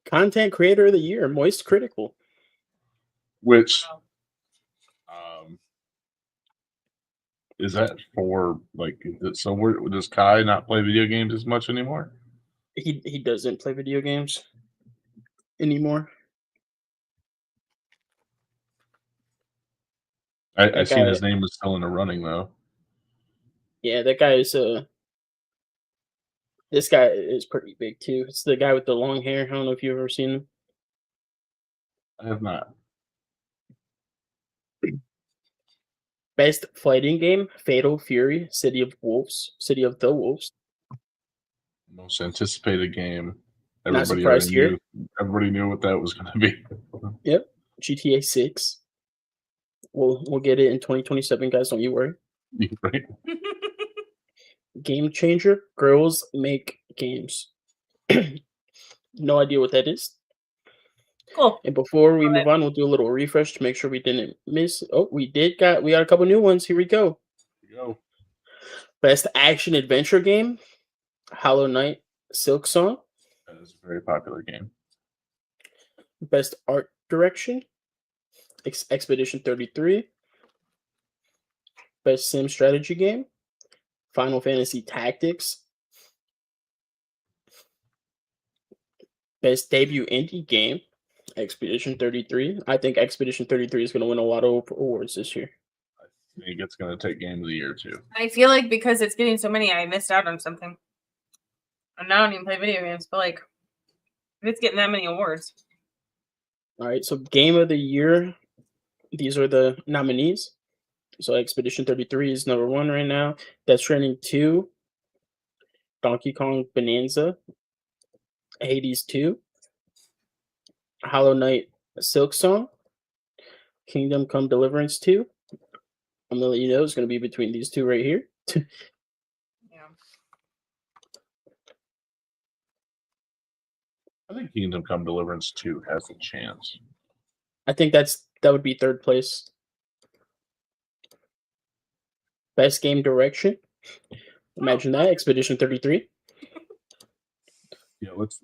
Content creator of the year, Moist Critical. Which Wow. is that for like? So does Kai not play video games as much anymore? He doesn't play video games anymore. I That seen guy- his name was still in the running though. Yeah, that guy is this guy is pretty big too. It's the guy with the long hair. I don't know if you've ever seen him. I have not. Best fighting game, Fatal Fury, City of the Wolves. Most anticipated game. Not Everybody surprised already here. knew. Everybody knew what that was going to be. Yep. GTA 6. We'll get it in 2027, guys. Don't you worry. Right? Game Changer, Girls Make Games. No idea what that is. Cool. And before we Love move on, we'll do a little refresh to make sure we didn't miss. Oh, we got a couple new ones. Here we go. There you go. Best action adventure game, Hollow Knight, Silk Song. That is a very popular game. Best art direction, Expedition 33. Best sim strategy game, Final Fantasy Tactics. Best debut indie game, Expedition 33. I think Expedition 33 is going to win a lot of awards this year. I think it's going to take game of the year too. I feel like because it's getting so many, I missed out on something. And I don't even play video games, but like, if it's getting that many awards. All right, so game of the year, these are the nominees. So Expedition 33 is number 1 right now. Death Stranding 2, Donkey Kong Bonanza, Hades 2, Hollow Knight Silk Song, Kingdom Come Deliverance 2. I'm gonna let you know it's gonna be between these two right here. Yeah. I think Kingdom Come Deliverance 2 has a chance. I think that would be third place. Best game direction. Imagine that, Expedition 33. Yeah, let's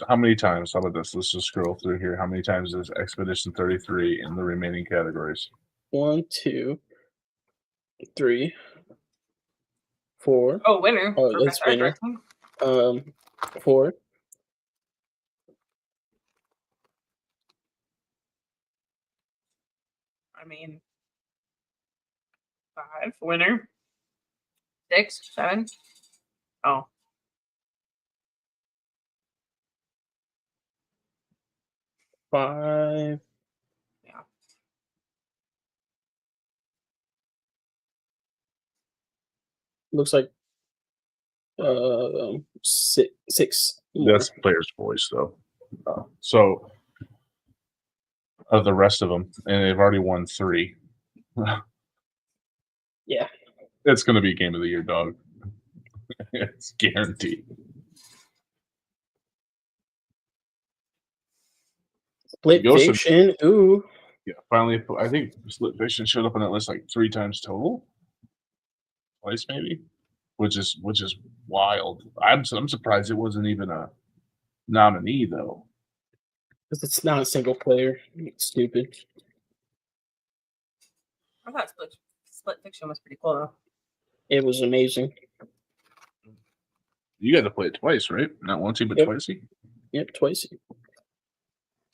how many times? How about this? Let's just scroll through here. How many times is Expedition 33 in the remaining categories? 1, 2, 3, 4. Oh, winner. Oh, for it's best art winner. direction. 4. I mean, 5 winner. 6, 7. Oh, 5. yeah. Looks like 6 more. That's player's voice, though. So, of the rest of them, and they've already won 3. Yeah. It's going to be game of the year, dog. It's guaranteed. Split Ghost of- Fiction. Ooh. Yeah, finally, I think Split Fiction showed up on that list like 3 times total, twice maybe, which is wild. I'm surprised it wasn't even a nominee though. Because it's not a single player. It's stupid. I thought Split Fiction was pretty cool, though. It was amazing. You got to play it twice, right? Not once, but Yep. twice. Yep, twice.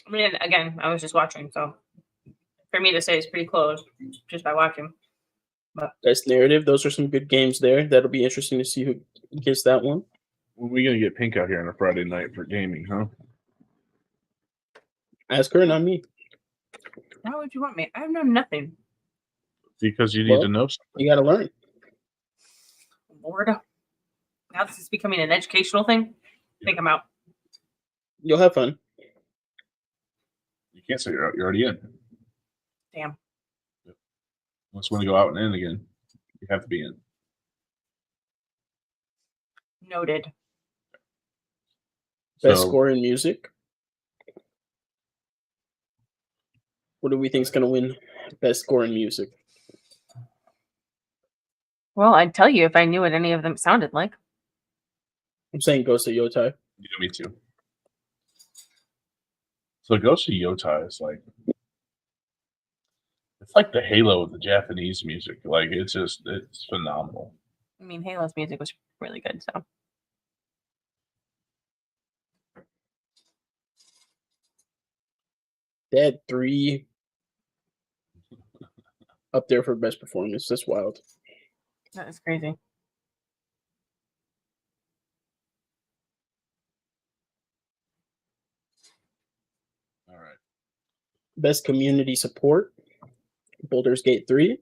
I mean, again, I was just watching, so for me to say it's pretty close just by watching. Best narrative. Those are some good games there. That'll be interesting to see who gets that one. When are we going to get Pink out here on a Friday night for gaming, huh? Ask her, not me. How would you want me? I know nothing. Because you need Well, to know something. You got to learn. Lord. Now this is becoming an educational thing. I think I'm out. You'll have fun. You can't say you're out. You're already in. Damn. Unless you want to go out and in again, you have to be in. Noted. Best So- score in music. What do we think is going to win best score in music? Well, I'd tell you if I knew what any of them sounded like. I'm saying Ghost of Yotai. Yeah, me too. So Ghost of Yotai is like, it's like the Halo of the Japanese music. Like it's phenomenal. I mean, Halo's music was really good, so. They had 3 up there for best performance. That's wild. That is crazy. All right. Best community support. Baldur's Gate 3.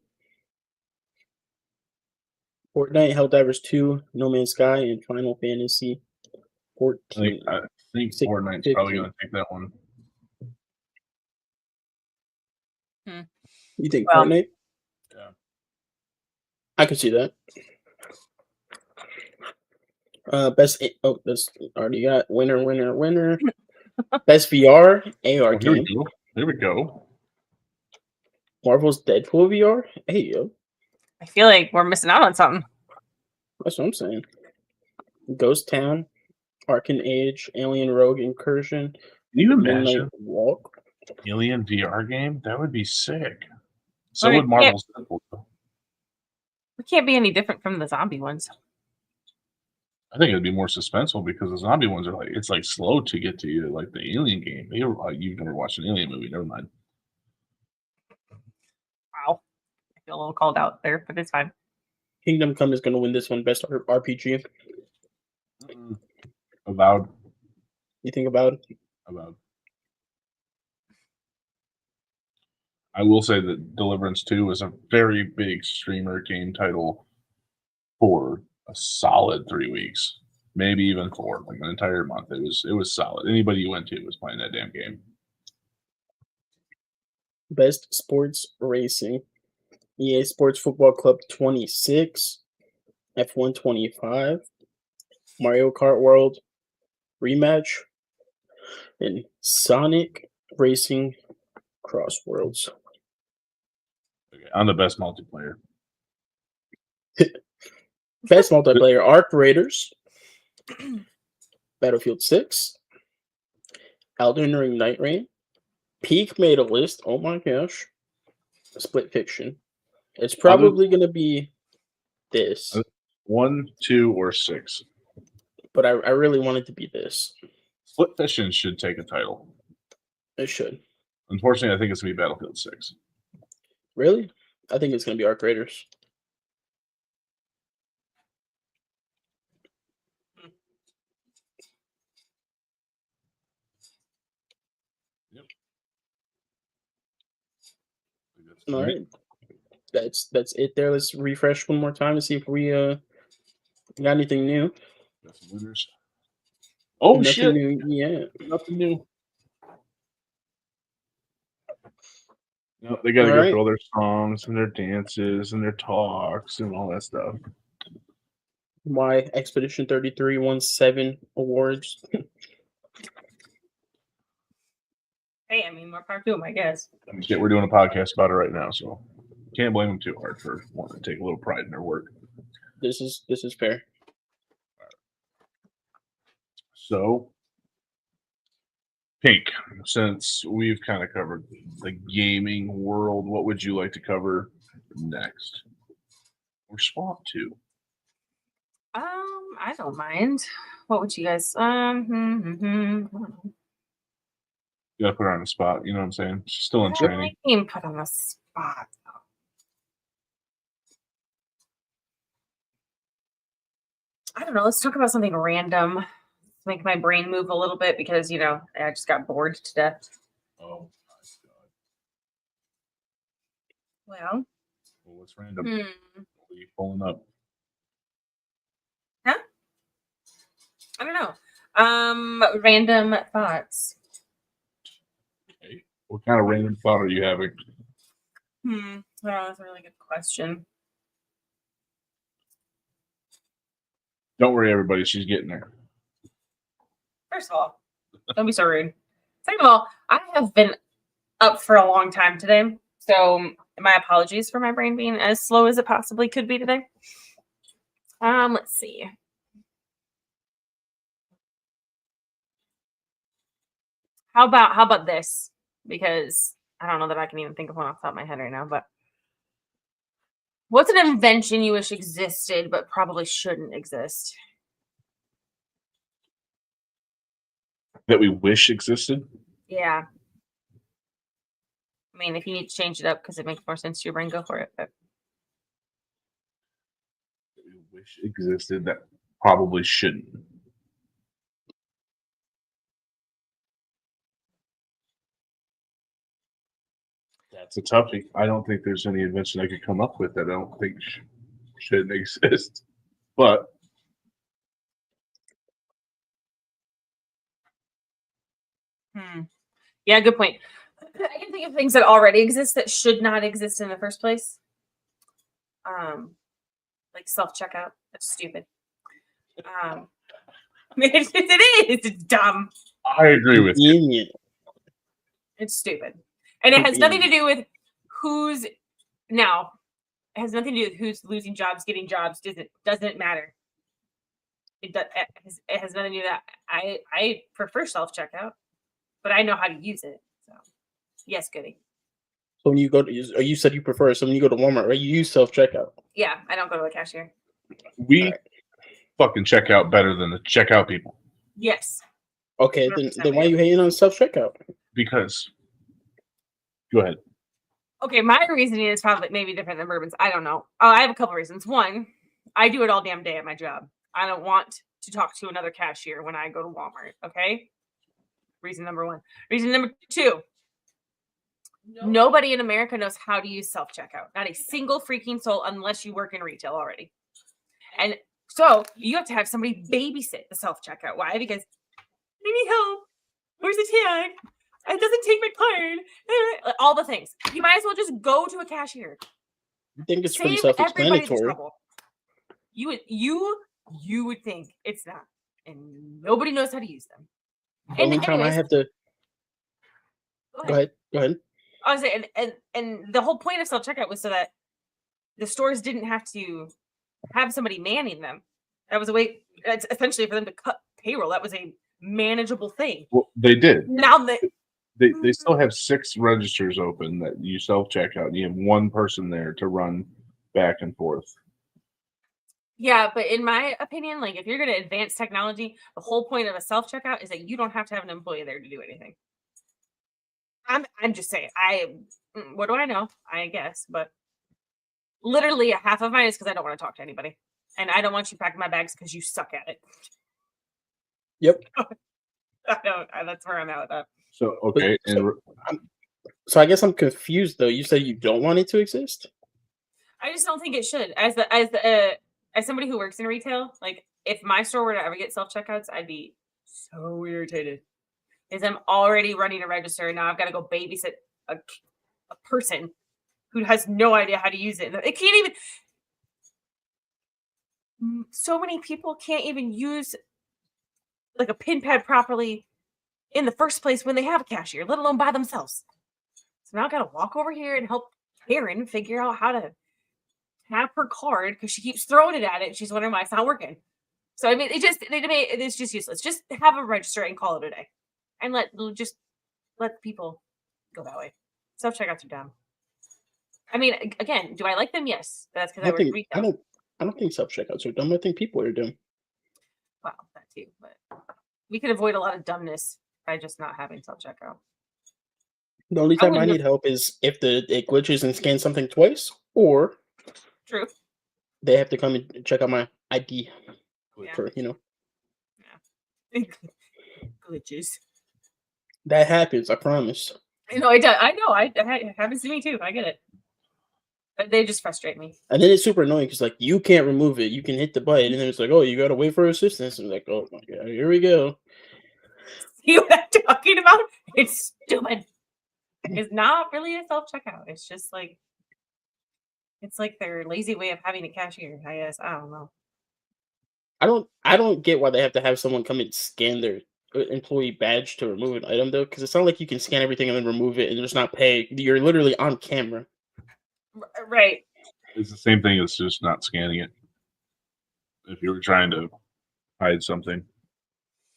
Fortnite, Helldivers 2, No Man's Sky, and Final Fantasy 14. I think Six- Fortnite's probably 15. going to take that one. You think Well- Fortnite? Yeah. I could see that. That's already got winner. Best VR AR Oh, here we game. go. There we go. Marvel's Deadpool VR. Hey yo, I feel like we're missing out on something. that's what I'm saying. Ghost Town, Arcane Age, Alien Rogue Incursion, Can you Midnight imagine Walk. Alien VR game? That would be sick. So Well, would it Marvel's Deadpool, though. It can't be any different from the zombie ones. I think it'd be more suspenseful because the zombie ones are like it's like slow to get to you, like the Alien game. You've never watched an Alien movie, never mind. Wow. I feel a little called out there, but it's fine. Kingdom Come is going to win this one. Best RPG. Avowed. You think about it? Avowed. I will say that Deliverance 2 is a very big streamer game title for a solid 3 weeks, maybe even 4, like an entire month. It was solid. Anybody you went to was playing that damn game. Best Sports Racing. EA Sports Football Club 26, F1 25, Mario Kart World Rematch, and Sonic Racing Cross Worlds. Okay, on the best multiplayer. Best multiplayer Arc Raiders, Battlefield 6, Elden Ring Night Rain, Peak made a list. Oh my gosh. Split Fiction. It's probably going to be this, 1, 2, or 6. but I really want it to be this. Split Fiction should take a title. It should. Unfortunately, I think it's gonna be Battlefield 6. Really? I think it's gonna be Arc Raiders. All right. That's it there. Let's refresh one more time to see if we got anything new. Got some winners. Oh Nothing shit! new. Yeah. Nothing new. No, they got to All go right. through all their songs and their dances and their talks and all that stuff. Why Expedition 33 won 7 awards. Hey, I mean, more power to them, I guess. Shit, we're doing a podcast about it right now, so can't blame them too hard for wanting to take a little pride in their work. This is fair. So, Pink, since we've kind of covered the gaming world, what would you like to cover next? Or swap to? I don't mind. What would you guys? You gotta put her on the spot. You know what I'm saying? She's still in I don't training. like being put on the spot. I don't know. Let's talk about something random. Make my brain move a little bit because I just got bored to death. Oh my Well, god. Well, what's random? What are you pulling up? huh? I don't know. Random thoughts. Okay. What kind of random thought are you having? Oh, that's a really good question. Don't worry, everybody. She's getting there. First of all, don't be so rude. Second of all, I have been up for a long time today, so my apologies for my brain being as slow as it possibly could be today. Let's see. How about this? Because I don't know that I can even think of one off the top of my head right now, but what's an invention you wish existed but probably shouldn't exist? That we wish existed? Yeah. I mean, if you need to change it up because it makes more sense to your brain, go for it. But That we wish existed that probably shouldn't. That's a toughie. I don't think there's any invention I could come up with that I don't think shouldn't exist. But yeah, good point. I can think of things that already exist that should not exist in the first place. Like self-checkout. That's stupid. It is. It's dumb. I agree with you. Convenient. It's stupid. And it has nothing to do with who's now. It has nothing to do with who's losing jobs, getting jobs. Doesn't matter. It has nothing to do with that. I prefer self-checkout, but I know how to use it. So yes, goody. So when you go to, you said you prefer. So when you go to Walmart, right? You use self checkout. Yeah, I don't go to the cashier. We fucking check out better than the checkout people. Yes. Okay, 100% then why are you hating on self checkout? Because go ahead. Okay, my reasoning is probably maybe different than Bourbon's. I don't know. Oh, I have a couple reasons. One, I do it all damn day at my job. I don't want to talk to another cashier when I go to Walmart. Okay. Reason number one. Reason number two. Nobody in America knows how to use self-checkout. Not a single freaking soul unless you work in retail already. And so you have to have somebody babysit the self-checkout. Why? Because I need help. Where's the tag? It doesn't take my card. All the things. You might as well just go to a cashier. I think it's pretty Save self everybody the explanatory. trouble. You would think it's not. And nobody knows how to use them. Only time I anyways, have to go ahead. I was saying, and the whole point of self-checkout was so that the stores didn't have to have somebody manning them. That was a way, it's essentially for them to cut payroll. That was a manageable thing. Well, they did. Now They still have 6 registers open that you self-checkout. You have one person there to run back and forth. yeah, but in my opinion, like if you're going to advance technology, the whole point of a self-checkout is that you don't have to have an employee there to do anything. I'm just saying, What do I know? I guess, but literally half of mine is because I don't want to talk to anybody, and I don't want you packing my bags because you suck at it. Yep. I don't. That's where I'm at with that. So okay, and So I guess I'm confused though. You said you don't want it to exist? I just don't think it should. As somebody who works in retail, like if my store were to ever get self checkouts, I'd be so irritated. Because I'm already running a register, and now I've got to go babysit a person who has no idea how to use it. It can't even. So many people can't even use like a pin pad properly in the first place when they have a cashier, let alone by themselves. So now I've got to walk over here and help Karen figure out how to tap her card because she keeps throwing it at it. She's wondering why it's not working. So I mean, it's just useless. Just have a register and call it a day, and let people go that way. Self checkouts are dumb. I mean, again, do I like them? Yes, that's because I work retail. I don't think self checkouts are dumb. I think people are dumb. Well, that too, but we could avoid a lot of dumbness by just not having self checkout. The only time I need help is if it glitches and scans something twice, or True. They have to come and check out my ID for Yeah. Glitches. That happens, I promise. You know, it happens to me too. I get it. But they just frustrate me. And then it's super annoying because like you can't remove it. You can hit the button, and then it's like, oh, you gotta wait for assistance. And like, oh my god, here we go. See what I'm talking about? It's stupid. It's not really a self checkout. It's just like their lazy way of having a cashier. I guess I don't know. I don't get why they have to have someone come and scan their employee badge to remove an item though, because it's not like you can scan everything and then remove it and just not pay. You're literally on camera. Right. It's the same thing as just not scanning it. If you were trying to hide something,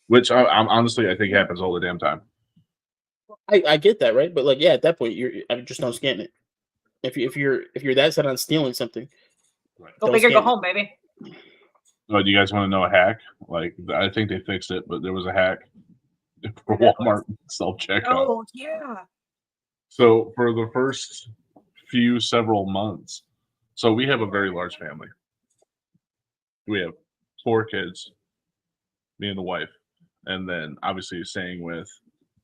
which I'm honestly I think happens all the damn time. I get that, right? But like, yeah, at that point, I just don't scan it. If you're that set on stealing something, Right. Go big or go home, baby. Oh, do you guys want to know a hack? Like, I think they fixed it, but there was a hack for Walmart self-checkout. Oh, yeah. So for the first several months, so we have a very large family. We have 4 kids, me and the wife, and then obviously staying with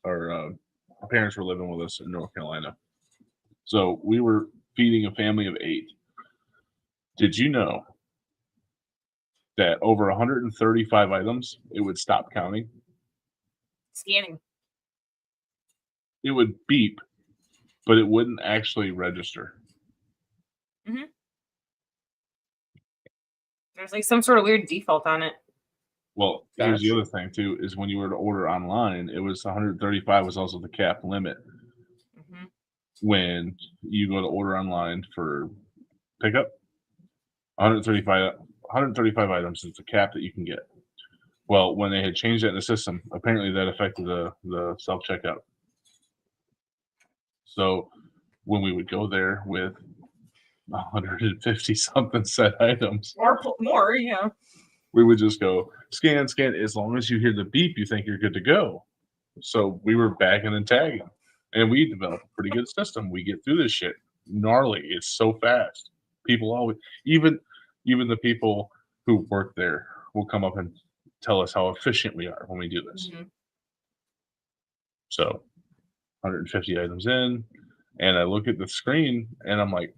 our parents were living with us in North Carolina. So we were feeding a family of 8. Did you know that over 135 items, it would stop counting? Scanning. It would beep, but it wouldn't actually register. Mm-hmm. There's like some sort of weird default on it. Well, here's the other thing too: is when you were to order online, it was 135 was also the cap limit. Mm-hmm. When you go to order online for pickup, 135 items is the cap that you can get. Well, when they had changed that in the system, apparently that affected the self-checkout. So when we would go there with 150 something set items, Or more, yeah. we would just go scan. As long as you hear the beep, you think you're good to go. So we were backing and tagging, and we developed a pretty good system. We get through this shit gnarly. It's so fast. People always, even the people who work there, will come up and tell us how efficient we are when we do this. Mm-hmm. So 150 items in, and I look at the screen and I'm like,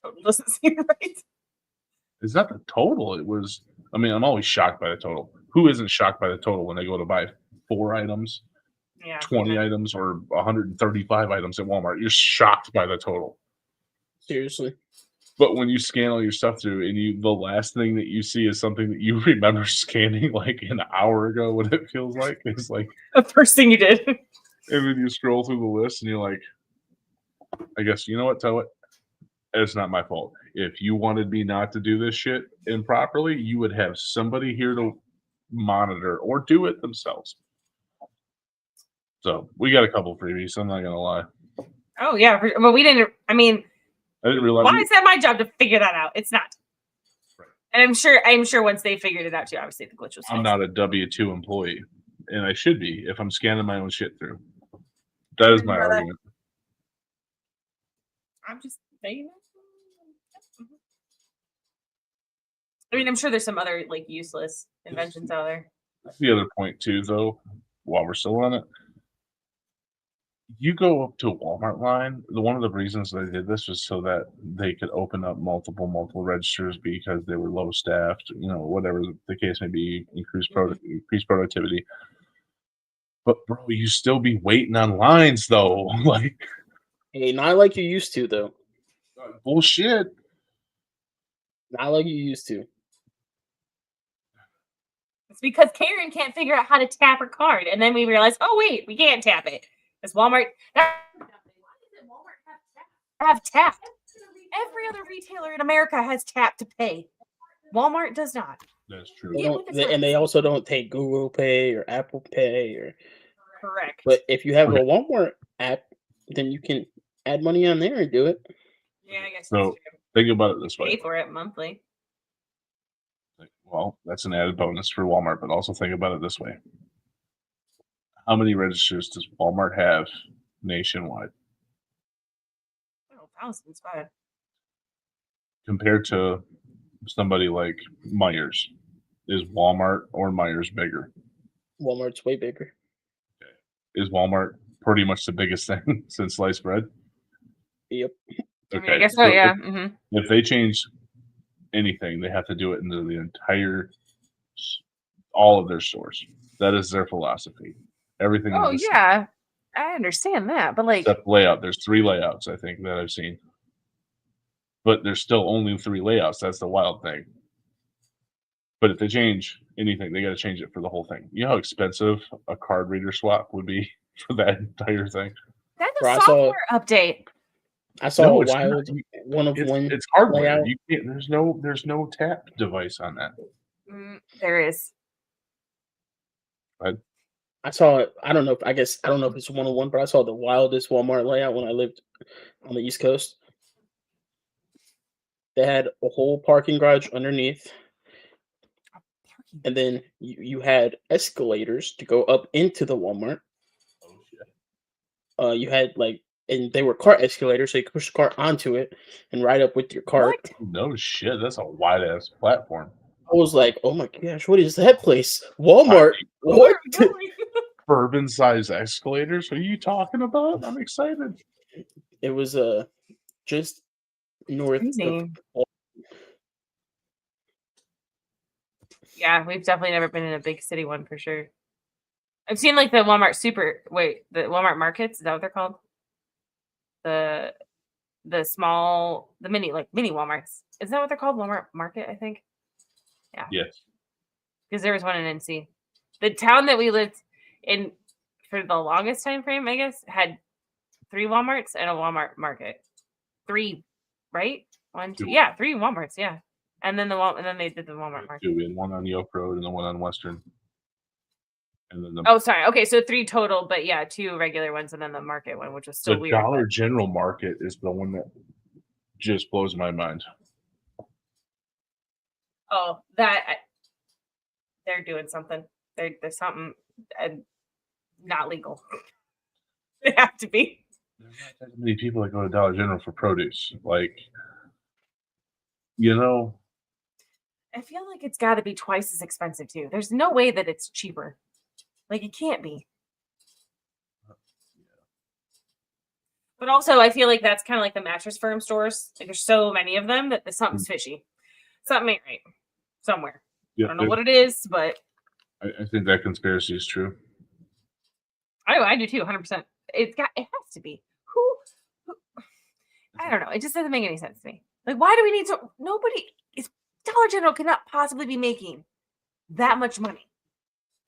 Total doesn't seem right. it's not the total. It was, I mean, I'm always shocked by the total. Who isn't shocked by the total when they go to buy 4 items, 20 items, or 135 items at Walmart? You're shocked by the total. Seriously. But when you scan all your stuff through and the last thing that you see is something that you remember scanning like an hour ago, what it feels like is like the first thing you did. And then you scroll through the list and you're like, I guess, you know what, tell it. It's not my fault. If you wanted me not to do this shit improperly, you would have somebody here to monitor or do it themselves. So we got a couple freebies. I'm not gonna lie. Oh yeah, but we didn't. I mean, I didn't realize. Why is that my job to figure that out? It's not. Right. And I'm sure once they figured it out too, obviously the glitch was fixed. I'm not a W-2 employee, and I should be if I'm scanning my own shit through. That is my argument. I'm just saying. I mean, I'm sure there's some other like useless inventions out there. That's the other point too, though. While we're still on it, you go up to a Walmart line. One of the reasons they did this was so that they could open up multiple registers because they were low staffed. You know, whatever the case may be, increase productivity. But bro, you still be waiting on lines though. Like Hey, not like you used to though. bullshit. Not like you used to. It's because Karen can't figure out how to tap her card, and then we realize, oh wait, we can't tap it. It's Walmart. Why does Walmart have tap? Every other retailer in America has tap to pay. Walmart does not. That's true. They Yeah, don't, with the and they times. also don't take Google Pay or Apple Pay or. Correct. But if you have Okay. a Walmart app, then you can add money on there and do it. Yeah, I guess So that's true. think about it this Pay way. for it monthly. Well, that's an added bonus for Walmart, but also think about it this way. How many registers does Walmart have nationwide Oh, thousands, but compared to somebody like Myers? Is Walmart or Myers bigger? Walmart's way bigger. Is Walmart pretty much the biggest thing since sliced bread? Yep. I mean, I guess so. Yeah. If they change anything, they have to do it into the entire, all of their stores. That is their philosophy. Everything. Oh is the same, yeah, I understand that, but like, except layout. There's 3 layouts I think that I've seen, but there's still only 3 layouts. That's the wild thing. But if they change anything, they got to change it for the whole thing. You know how expensive a card reader swap would be for that entire thing? that's a Bro, I saw- software update. I saw No, a it's not. wild one of one. It's hardware. layout. You can't. There's no tap device on that. There is. I saw it. I don't know. I don't know if it's 101, but I saw the wildest Walmart layout when I lived on the East Coast. They had a whole parking garage underneath, and then you had escalators to go up into the Walmart. Oh shit. You had and they were cart escalators, so you could push the cart onto it and ride up with your cart. What? No shit. That's a wide ass platform. I was like, "Oh my gosh, what is that place? Walmart? What?" Bourbon size escalators? What are you talking about? I'm excited. It was just north Crazy. of. Yeah, we've definitely never been in a big city one for sure. I've seen like the Walmart the Walmart markets. Is that what they're called? The small, the mini Walmarts. Is that what they're called? Walmart Market, I think. Yeah. Yes. Because there was one in NC. The town that we lived in for the longest time frame, I guess, had 3 Walmarts and a Walmart Market. 3, right? 1, 2. 2. Yeah, 3 Walmarts. Yeah, and then they did the Walmart Market. 2, and 1 on Yoke Road and the 1 on Western. And then Oh, sorry. Okay, so 3 total, but yeah, 2 regular ones and then the market one, which was still the weird. Dollar General Market is the one that just blows my mind. Oh, they're doing something. There's something not legal. They have to be. There's not that many people that go to Dollar General for produce. Like, you know, I feel like it's got to be twice as expensive too. There's no way that it's cheaper. Like it can't be. But also, I feel like that's kind of like the Mattress Firm stores. Like there's so many of them that something's fishy. Something ain't right somewhere. yeah, I don't know what it is, but I think that conspiracy is true. I do too, 100%. It has to be. Who? I don't know. It just doesn't make any sense to me. Like, why do we need to? Dollar General cannot possibly be making that much money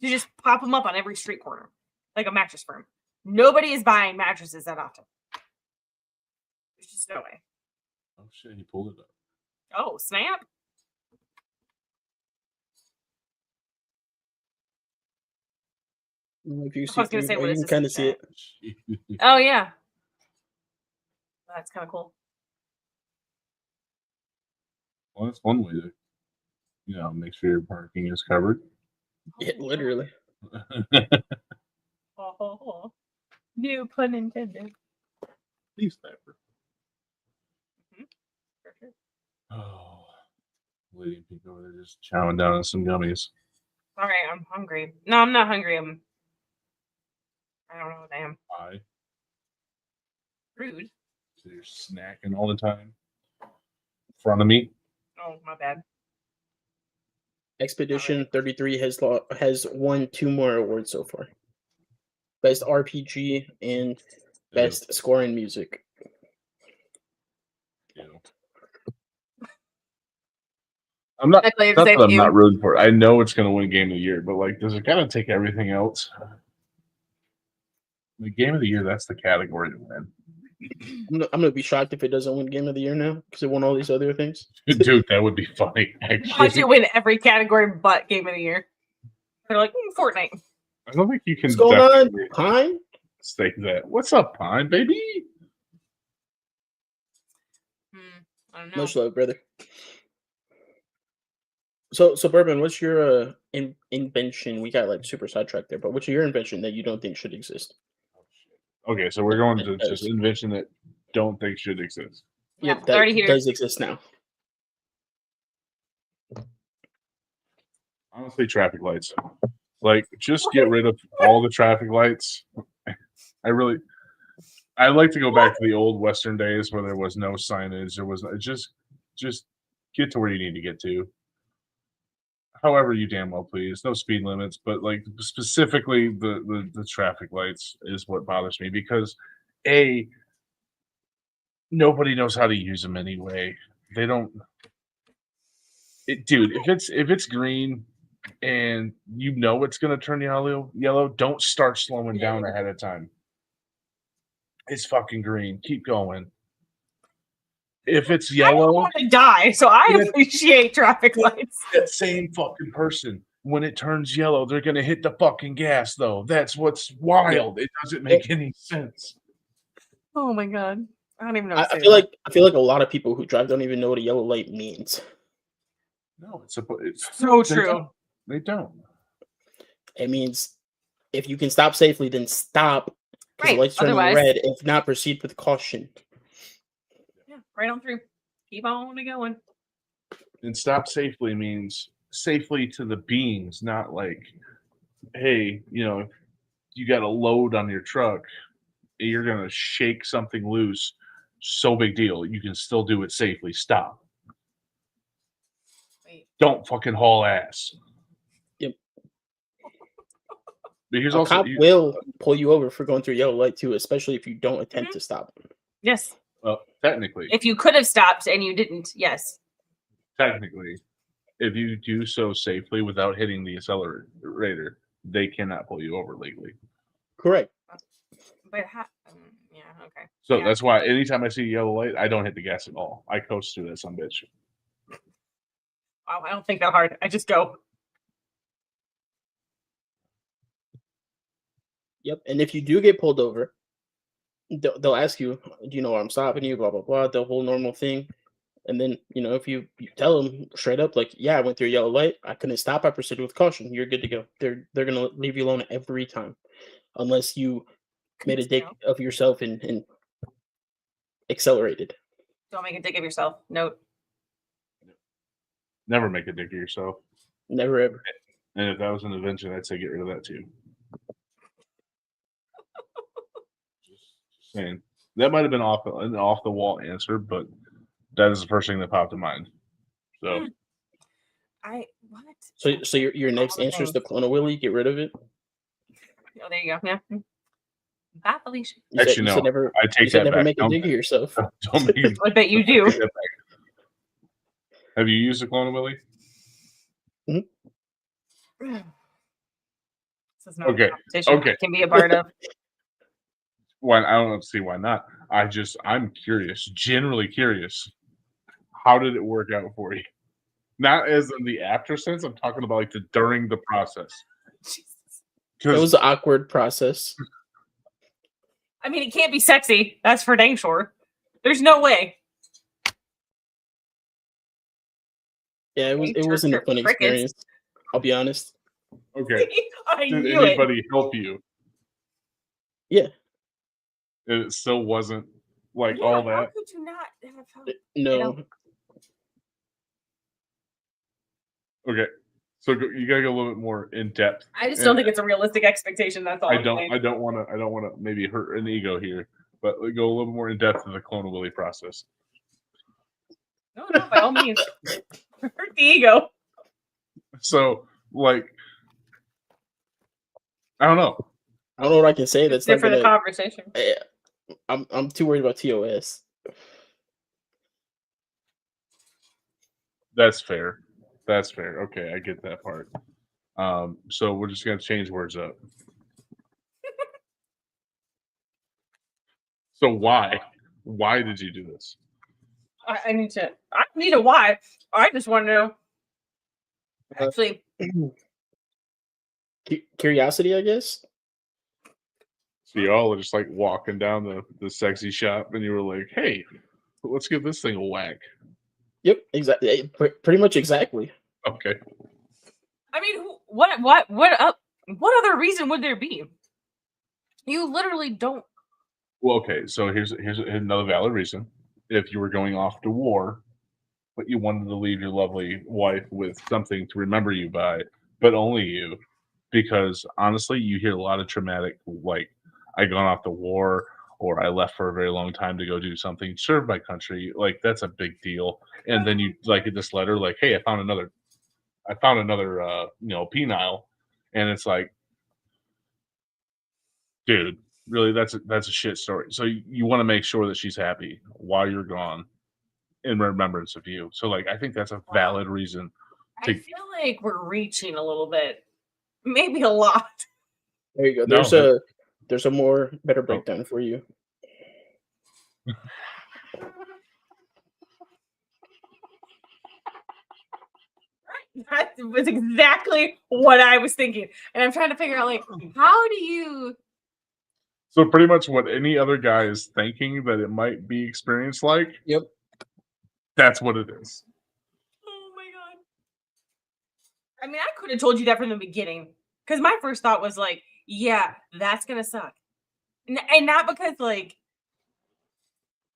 to just pop them up on every street corner like a Mattress Firm. Nobody is buying mattresses that often. There's just no way. Oh shit, he pulled it up. Oh, snap. If you I was gonna say, what you is can this kind of see it. Oh, yeah. That's kind of cool. Well, that's one way to, make sure your parking is covered. Yeah, literally. New pun intended. Please, Snapper. Oh, Lady Pink over there just chowing down on some gummies. Sorry, I'm hungry. No, I'm not hungry. I don't know what I am. Why? Rude. So you're snacking all the time in front of me. Oh, my bad. Expedition 33 has won 2 more awards so far. Best RPG and best score in music. Ew. I'm not. I thought you Not were that saying I'm not ew. rooting for it. I know it's going to win Game of the Year, but like, does it kind of take everything else? The Game of the Year, that's the category to win. I'm gonna be shocked if it doesn't win Game of the Year now because it won all these other things. Dude, that would be funny. Watch Actually, it win every category but Game of the Year. They're like, Fortnite. I don't think you can What's going on, definitely Pine? say that. What's up, Pine, baby? I don't know. Much love, brother. So Bourbon, what's your invention? We got like super sidetracked there, but what's your invention that you don't think should exist? Okay, so we're going to That just does. invention that don't think should exist. Yeah, Yep, it's already here. does exist now. Honestly, traffic lights. Like, just get rid of all the traffic lights. I like to go back to the old Western days where there was no signage. There was just get to where you need to get to. However you damn well please. No speed limits, but like specifically the traffic lights is what bothers me because nobody knows how to use them anyway. They don't. Dude, if it's green and you know it's gonna turn yellow, don't start slowing down ahead of time. It's fucking green. Keep going. If it's I don't yellow, want to die, so I Yeah. appreciate traffic lights. that same fucking person, when it turns yellow, they're gonna hit the fucking gas though. That's what's wild. It doesn't make any sense. Oh my god. I don't even know. I What to say feel to that. like a lot of people who drive don't even know what a yellow light means. No, it's So they true. don't. They don't. It means if you can stop safely, then stop. Because Right, the light's turning otherwise- red. If not, proceed with caution. Yeah, right on through. Keep on going. And stop safely means safely to the beams, not like, hey, you got a load on your truck, you're gonna shake something loose. So big deal. You can still do it safely. Stop. Wait. Don't fucking haul ass. Yep. But here's A also cop will pull you over for going through a yellow light too, especially if you don't attempt to stop. Yes. well, technically, If you could have stopped and you didn't, yes. if you do so safely without hitting the accelerator, they cannot pull you over legally. Correct. But yeah, okay. So Yeah. that's why anytime I see a yellow light, I don't hit the gas at all. I coast through that some bitch. Wow, I don't think that hard. I just go. Yep. And if you do get pulled over, they'll ask you, "Do you know why I'm stopping you?" Blah blah blah. The whole normal thing. And then if you tell them straight up, like, "Yeah, I went through a yellow light. I couldn't stop. I proceeded with caution." You're good to go. They're gonna leave you alone every time, unless you made a dick of yourself and accelerated. Don't make a dick of yourself. Note. Never make a dick of yourself. Never ever. And if that was an invention, I'd say get rid of that too. Just saying. That might have been an off the wall answer, but that is the first thing that popped in mind. So What? So your next All the answer is things. the clone of Willy. Get rid of it. Oh, there you go. Yeah. Bye, Felicia. You Actually, said, no. you said never. I You take said that never back. make a dig of yourself. Don't make it. I bet you do. Take that back. Have you used the clone of Willy? This is not Okay, a competition okay. I can be a part of. Why? I don't see why not. I'm curious, generally curious. How did it work out for you? Not as in the after sense. I'm talking about like the during the process. Jesus. It was an awkward process. I mean, it can't be sexy. That's for dang sure. There's no way. Yeah, it wasn't a fun Crickets. experience. I'll be honest. Okay. I Did knew it. anybody help you? Yeah. It still wasn't like Yeah, all how that. could you not have help? No. Okay, so you gotta go a little bit more in depth. I just don't think it's a realistic expectation. That's all. I don't want to maybe hurt an ego here, but go a little more in depth in the Clone Willy process. No, by all means, hurt the ego. So, like, I don't know. I don't know what I can say. That's There not for the gonna. conversation. I'm too worried about TOS. That's fair. That's fair. Okay, I get that part. So we're just gonna change words up. So why? Why did you do this? I need a why. I just want to know. Actually, Curiosity, I guess. So y'all are just like walking down the sexy shop, and you were like, "Hey, let's give this thing a whack." Yep, exactly. Pretty much exactly. Okay. I mean, what other reason would there be? You literally don't. Well, okay. So here's another valid reason. If you were going off to war, but you wanted to leave your lovely wife with something to remember you by, but only you, because honestly, you hear a lot of traumatic, like, I gone off to war, or I left for a very long time to go do something, serve my country. Like, that's a big deal. And then you like get this letter, like, hey, I found another penile, and it's like, dude, really, that's a shit story. So you want to make sure that she's happy while you're gone, in remembrance of you. So, like, I think that's a valid reason. I feel like we're reaching a little bit, maybe a lot. There you go. No, There's a more better breakdown for you. That was exactly what I was thinking, and I'm trying to figure out, like, how do you? So pretty much what any other guy is thinking that it might be experienced like. Yep. That's what it is. Oh my god! I mean, I could have told you that from the beginning, because my first thought was like, yeah, that's gonna suck, and not because like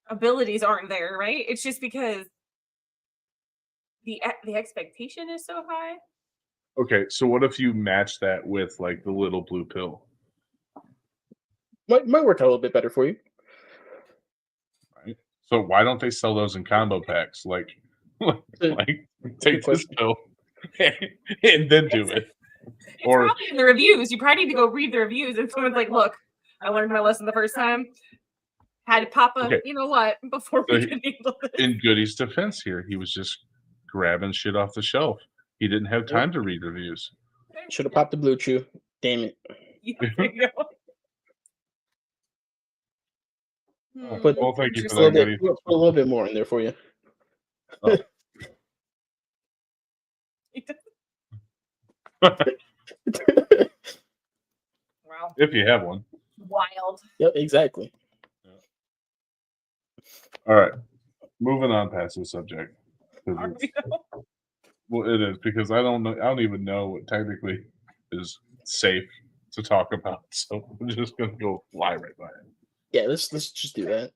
abilities aren't there, right? It's just because the expectation is so high. Okay, so what if you match that with like the little blue pill? Might work out a little bit better for you. Right. So why don't they sell those in combo packs? Like take this pill and then do it. It's probably in the reviews. You probably need to go read the reviews. And someone's like, "Look, I learned my lesson the first time. Had to pop a, you know what, before we could handle this." In Goody's defense here, he was just grabbing shit off the shelf. He didn't have time to read reviews. Should have popped the blue chew. Damn it. There you go. Well, thank you for that, Goody. Put a little bit more in there for you. Oh. Wow. If you have one. Wild. Yep, exactly. All right. Moving on past this subject. Well, it is because I don't even know what technically is safe to talk about. So I'm just gonna go fly right by it. Yeah, let's just do that.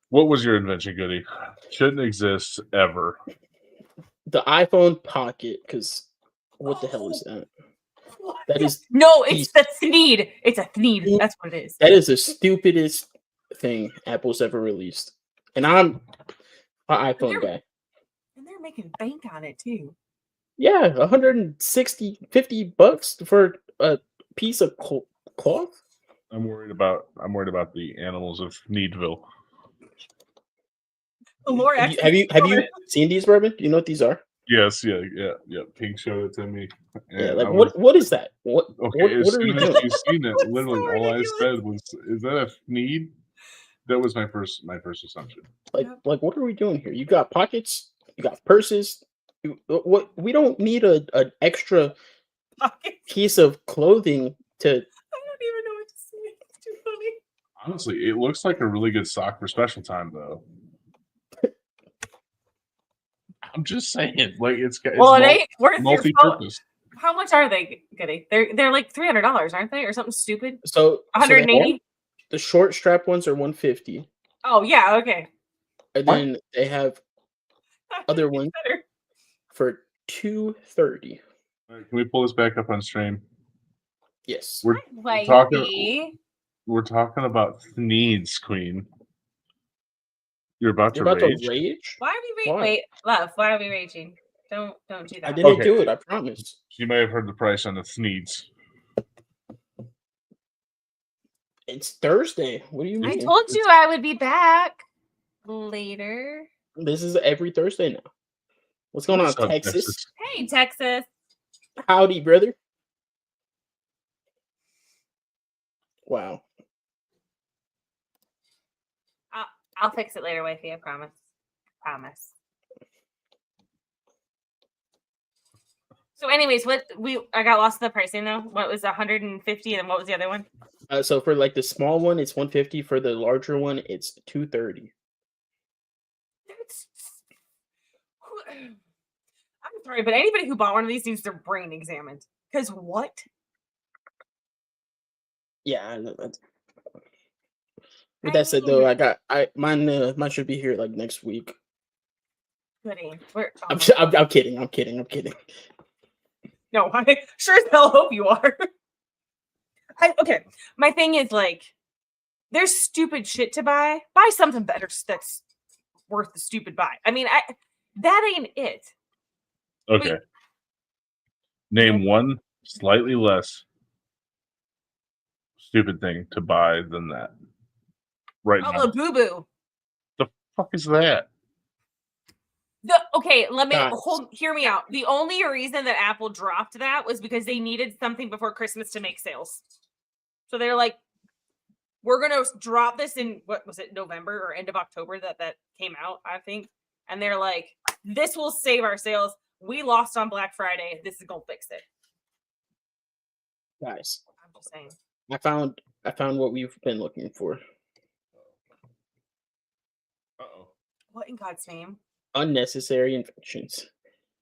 What was your invention, Goody? Shouldn't exist ever. The iPhone Pocket, because what the hell is that? That is no, it's the Thneed. It's a Thneed. That's what it is. That is the stupidest thing Apple's ever released. And I'm an iPhone guy. And they're making bank on it too. Yeah, 160, $50 for a piece of cloth. I'm worried about the animals of Needville. Have you seen these, Bourbon? Do you know what these are? Yes, yeah. Pink showed it to me. Yeah, like what is that? What as are we soon doing? as you seen it, literally all I said was, "Is that a Thneed?" That was my first assumption. Like what are we doing here? You got pockets, you got purses. What we don't need an extra piece of clothing to. I don't even know what to say. It's too funny. Honestly, it looks like a really good sock for special time, though. I'm just saying, like it's multi-purpose. How much are they, Goody? They're like $300, aren't they, or something stupid? So 180. The short strap ones are $150. Oh yeah, okay. And then they have other ones for 2:30. All right, can we pull this back up on stream? Yes. We're talking about needs, Queen. You're about You're to about rage. to rage? Why are we Why? Wait, love. Why are we raging? Don't do that. I didn't Okay. do it. I promise. You may have heard the price on the needs. It's Thursday. What do you I mean? told you I would be back later. This is every Thursday now. What's going on, What's up, Texas? Hey, Texas. Howdy, brother. Wow. I'll fix it later, wifey. I promise. Promise. So, anyways, I got lost in the pricing though. What was 150, and what was the other one? So for like the small one, it's 150. For the larger one, it's 230. I'm sorry, but anybody who bought one of these needs their brain examined. Because what? Yeah, I know that. With that said, though, mine should be here like next week. Goody. I'm kidding. I'm kidding. No, I sure as hell hope you are. Okay, my thing is like, there's stupid shit to buy. Buy something better that's worth the stupid buy. I mean, that ain't it. Okay. Name one slightly less stupid thing to buy than that. Right now. A boo boo. The fuck is that? Okay, hear me out. The only reason that Apple dropped that was because they needed something before Christmas to make sales. So they're like, we're gonna drop this in, what was it, November or end of October that came out, I think. And they're like, this will save our sales. We lost on Black Friday. This is gonna fix it. Guys, I'm just saying. I found what we've been looking for. Uh-oh. What in God's name? Unnecessary infections.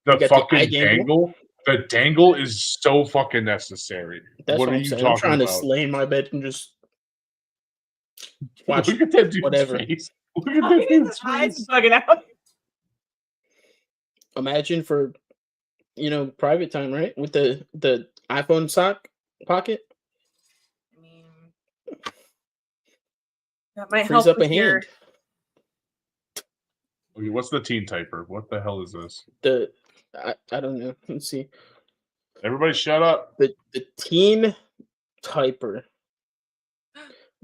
The fucking dangle. dangle? The dangle is so fucking necessary. That's what are I'm you saying. talking I'm trying about? to slay in my bed and just watch Look at that dude's whatever. face. Look at that dude's Eyes face. bugging out. Imagine for private time, right? With the iPhone sock pocket. I mean, that might Frees help up a with your hand. Okay, what's the teen typer? What the hell is this? I don't know. Let's see. Everybody shut up. The teen typer.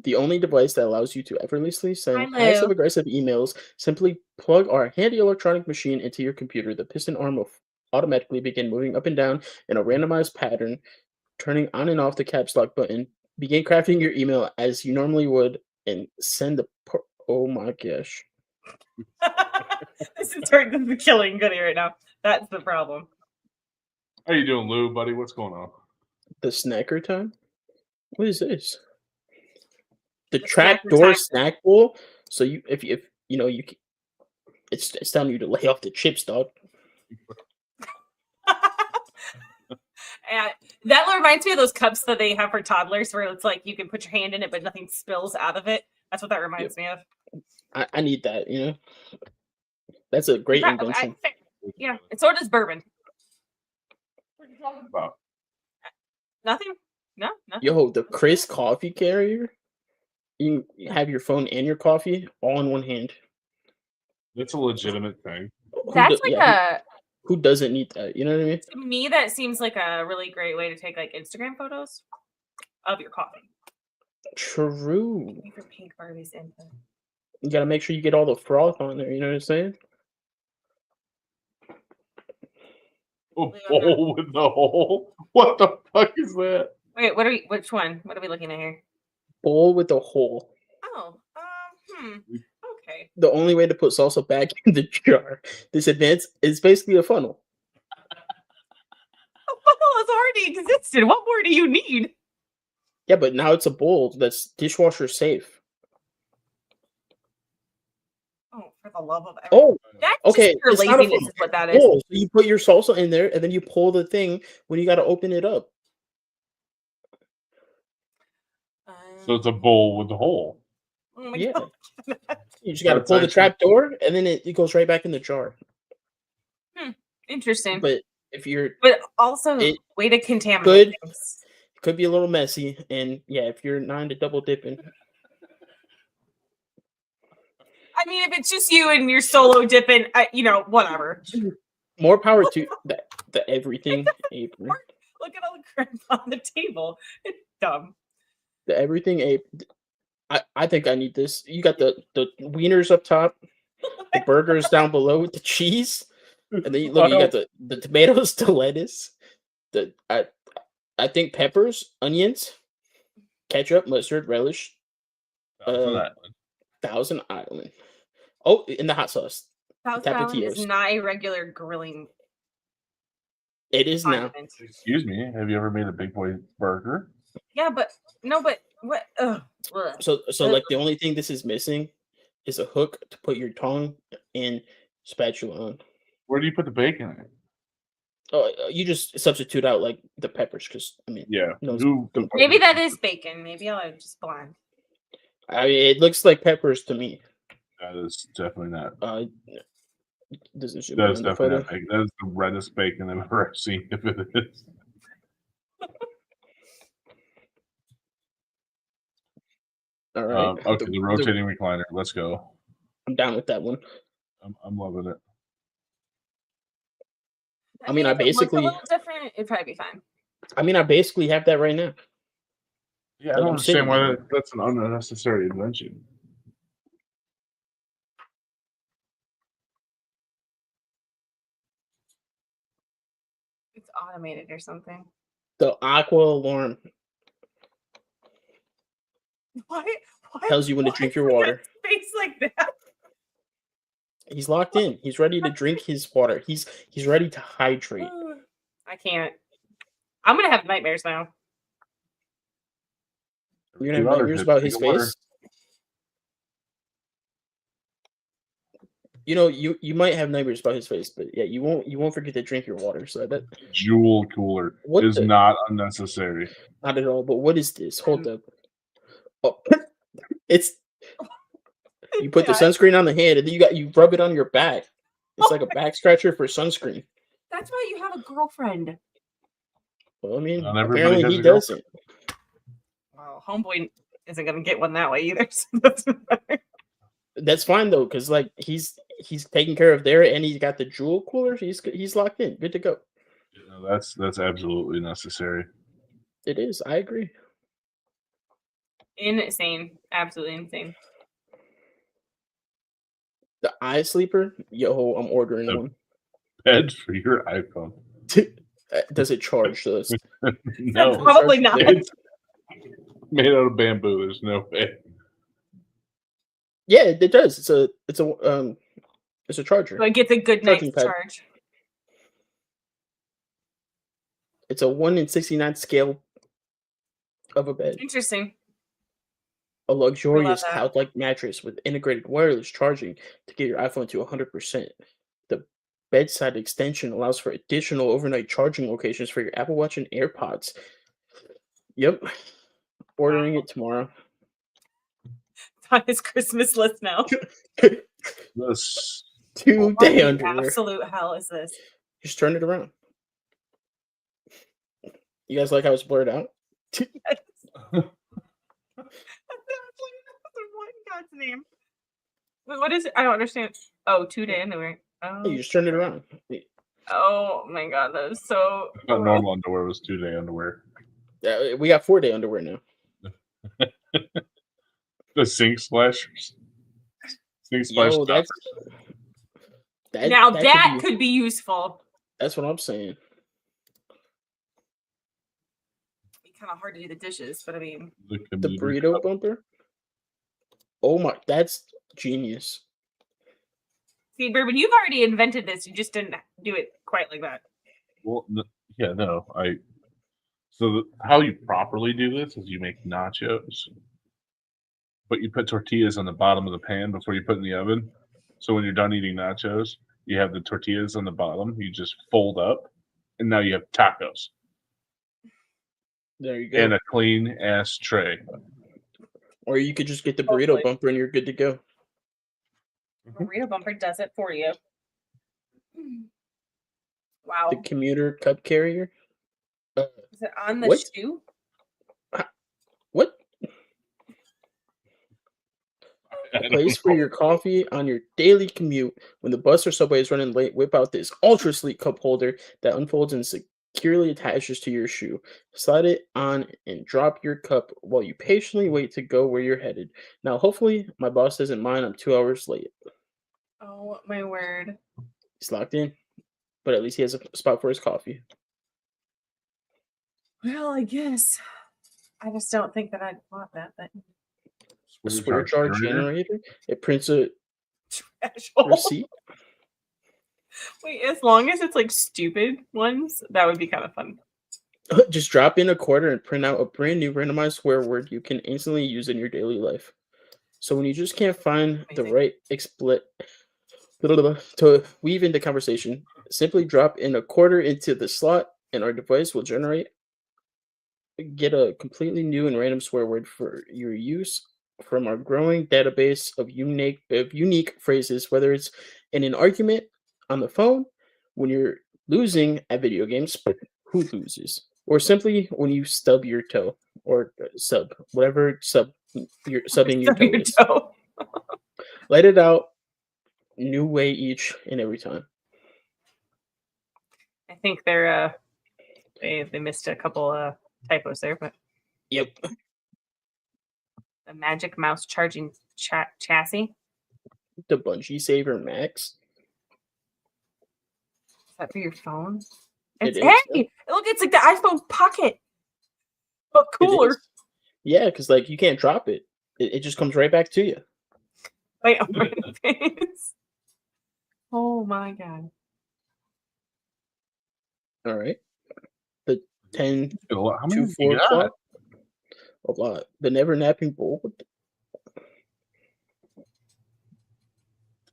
The only device that allows you to effortlessly send passive-aggressive emails. Simply plug our handy electronic machine into your computer. The piston arm will automatically begin moving up and down in a randomized pattern, turning on and off the caps lock button. Begin crafting your email as you normally would, and send the. Oh my gosh! This is turning into killing Goody right now. That's the problem. How you doing, Lou, buddy? What's going on? The snacker time. What is this? The The trapdoor snacker time. snack bowl. So if it's telling you to lay off the chips, dog. And that reminds me of those cups that they have for toddlers, where it's like you can put your hand in it, but nothing spills out of it. That's what that reminds me of. I need that. That's a great invention. Yeah, and so does bourbon. What are you talking about? Nothing. No, nothing. Yo, the Chris coffee carrier. You can have your phone and your coffee all in one hand. That's a legitimate thing. That's who doesn't need that? You know what I mean? To me, that seems like a really great way to take like Instagram photos of your coffee. True. For pink Barbies input. You gotta make sure you get all the froth on there. You know what I'm saying? A bowl with the hole? What the fuck is that? Wait, which one? What are we looking at here? Bowl with a hole. Oh, okay. The only way to put salsa back in the jar. This advance is basically a funnel. A funnel has already existed. What more do you need? Yeah, but now it's a bowl that's dishwasher safe. Oh, for the love of everything. Oh, that's okay. Just your it's not a laziness funnel. is what that is. So you put your salsa in there, and then you pull the thing when you got to open it up. So it's a bowl with a hole. Oh my Yeah. God. You just got to pull the trap door, and then it goes right back in the jar. Interesting. But if you're But also, It way to contaminate could things. could be a little messy, and yeah, if you're not into double dipping, I mean, if it's just you and you're solo dipping, whatever. more power to the everything apron. Look at all the crap on the table. It's dumb. The everything apron. I think I need this. You got the wieners up top, the burgers down below with the cheese, and then you got the tomatoes, the lettuce, I think peppers, onions, ketchup, mustard, relish, Thousand Island. Oh, in the hot sauce. Thousand Island is Tapatios. not a regular grilling It is now. condiment. Excuse me, have you ever made a Big Boy burger? Yeah, but what? Ugh. So like the only thing this is missing is a hook to put your tongue and spatula on. Where do you put the bacon in? Oh, you just substitute out like the peppers, because I mean, Yeah. no, Maybe that is bacon. Maybe I'm just blind. I mean, it looks like peppers to me. That is definitely not. Doesn't show That is on the definitely photo. not bacon. That is the reddest bacon I've ever seen. If it is. All right. Okay, the rotating recliner. Let's go. I'm down with that one. I'm loving it. I mean, I if it was basically- a little different. It'd probably be fine. I mean, I basically have that right now. Yeah, I Like, don't I'm sitting understand why here. that's an unnecessary invention. It's automated or something. The aqua alarm Why tells you when to why drink your is it water. Face like that. He's locked in. He's ready to drink his water. He's ready to hydrate. I can't. I'm gonna have nightmares now. You're gonna have nightmares about his face. You know, you might have nightmares about his face, but yeah, you won't forget to drink your water. So that Jewel cooler What is the- not unnecessary. not at all. But what is this? Hold up. Oh, it's you put the God. sunscreen on the hand, and then you rub it on your back. It's like a back scratcher for sunscreen. That's why you have a girlfriend. Well, I mean, Not everybody apparently has he a girlfriend. doesn't. Well, homeboy isn't gonna get one that way either. So it doesn't matter. That's fine though, because like he's taking care of there, and he's got the jewel cooler. He's locked in, good to go. No, that's absolutely necessary. It is. I agree. Insane. Absolutely insane. The eye sleeper, yo, I'm ordering Yep. one. Bed for your iPhone. Does it charge those? No, Probably not. it's made out of bamboo. There's no way. Yeah, it does. It's a charger. So it gets a good night's Charging pad. charge. It's a 1 in 69 scale of a bed. Interesting. A luxurious that. cloud-like mattress with integrated wireless charging to get your iPhone to 100%. The bedside extension allows for additional overnight charging locations for your Apple Watch and AirPods. Yep. Ordering it tomorrow. It's on his Christmas list now. This 2 What day the underwear. absolute hell is this? Just turn it around. You guys like how it's blurred out? What in God's name? Wait, what is it? I don't understand. Oh, 2 day underwear. Oh, You just turn it around. oh my God, that is so. I thought normal underwear was 2-day underwear. We got 4 day underwear now. The sink splashers. Sink splash. Yo, toppers. Now that be- could be useful. That's what I'm saying. Be kind of hard to do the dishes, but I mean, The commuter burrito cup. bumper. Oh my, that's genius. see, Bourbon, you've already invented this. You just didn't do it quite like that. Well, yeah, no. How you properly do this is you make nachos, but you put tortillas on the bottom of the pan before you put in the oven. So when you're done eating nachos, you have the tortillas on the bottom. You just fold up, and now you have tacos There you go. and a clean ass tray. Or you could just get the burrito Hopefully. bumper and you're good to go. Burrito bumper does it for you. Wow. The commuter cup carrier. Is it on the What? shoe? What? I A don't place for know. your coffee on your daily commute. When the bus or subway is running late, whip out this ultra sleek cup holder that unfolds and securely attaches to your shoe. Slide it on and drop your cup while you patiently wait to go where you're headed. Now, hopefully, my boss doesn't mind I'm 2 hours late. Oh my word. He's locked in, but at least he has a spot for his coffee. Well, I guess. I just don't think that I'd want that. But A swear jar generator. It prints a special. receipt. Wait, as long as it's like stupid ones, that would be kind of fun. Just drop in a quarter and print out a brand new randomized swear word you can instantly use in your daily life. So when you just can't find the Amazing. right to weave into conversation, simply drop in a quarter into the slot and our device will get a completely new and random swear word for your use from our growing database of unique phrases, whether it's in an argument, on the phone, when you're losing at video games, who loses, or simply when you stub your toe or whatever you're subbing your toe is. toe. Let it out, new way each and every time. I think they missed a couple typos there, but Yep. the Magic Mouse charging chassis. The Bungee Saver Max. Is that for your phone? It It's is, hey, look, it's like the iPhone Pocket, but It cooler. is. Yeah, because like you can't drop it. It just comes right back to you. Right on my face. Oh my god. All right. The 10 How many to have you 4 got? o'clock. A lot. The never napping bull.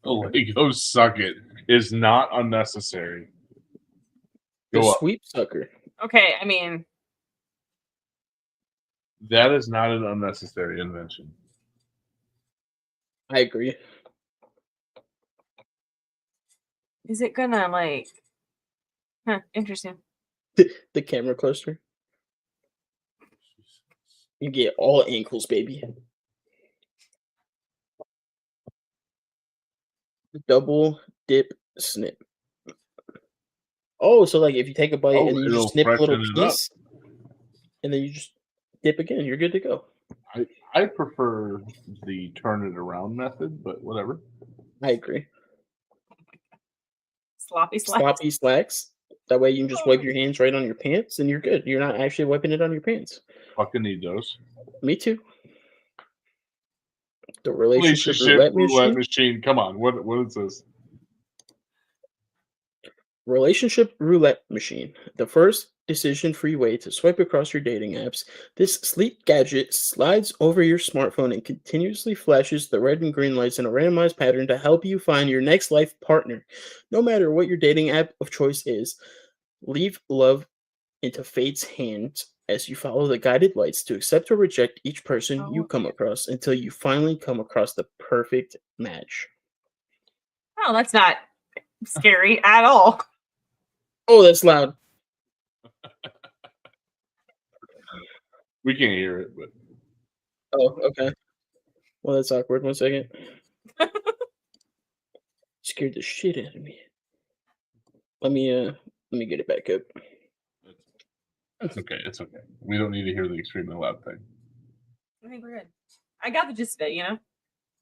The Lego suck it is not unnecessary. The Go up. sweep sucker. Okay, I mean, That is not an unnecessary invention. I agree. is it gonna like? Huh, interesting. The camera cluster. You get all ankles, baby. Double dip snip. Oh, so like if you take a bite Oh, and then you it'll just snip a little freshen it up. piece, and then you just dip again, you're good to go. I prefer the turn it around method, but whatever. I agree. Sloppy slacks. Sloppy slacks. That way you can just wipe your hands right on your pants and you're good. You're not actually wiping it on your pants. Fucking need those. Me too. The relationship roulette machine. Come on, what is this? Relationship roulette machine. The first decision-free way to swipe across your dating apps. This sleek gadget slides over your smartphone and continuously flashes the red and green lights in a randomized pattern to help you find your next life partner. No matter what your dating app of choice is, leave love into fate's hands as you follow the guided lights to accept or reject each person you come across until you finally come across the perfect match. Oh, that's not scary at all. Oh, that's loud. We can't hear it, but Oh, okay. Well, that's awkward. 1 second. Scared the shit out of me. Let me get it back up. it's okay. It's okay. We don't need to hear the extremely loud thing. I think we're good. I got the gist of it, you know?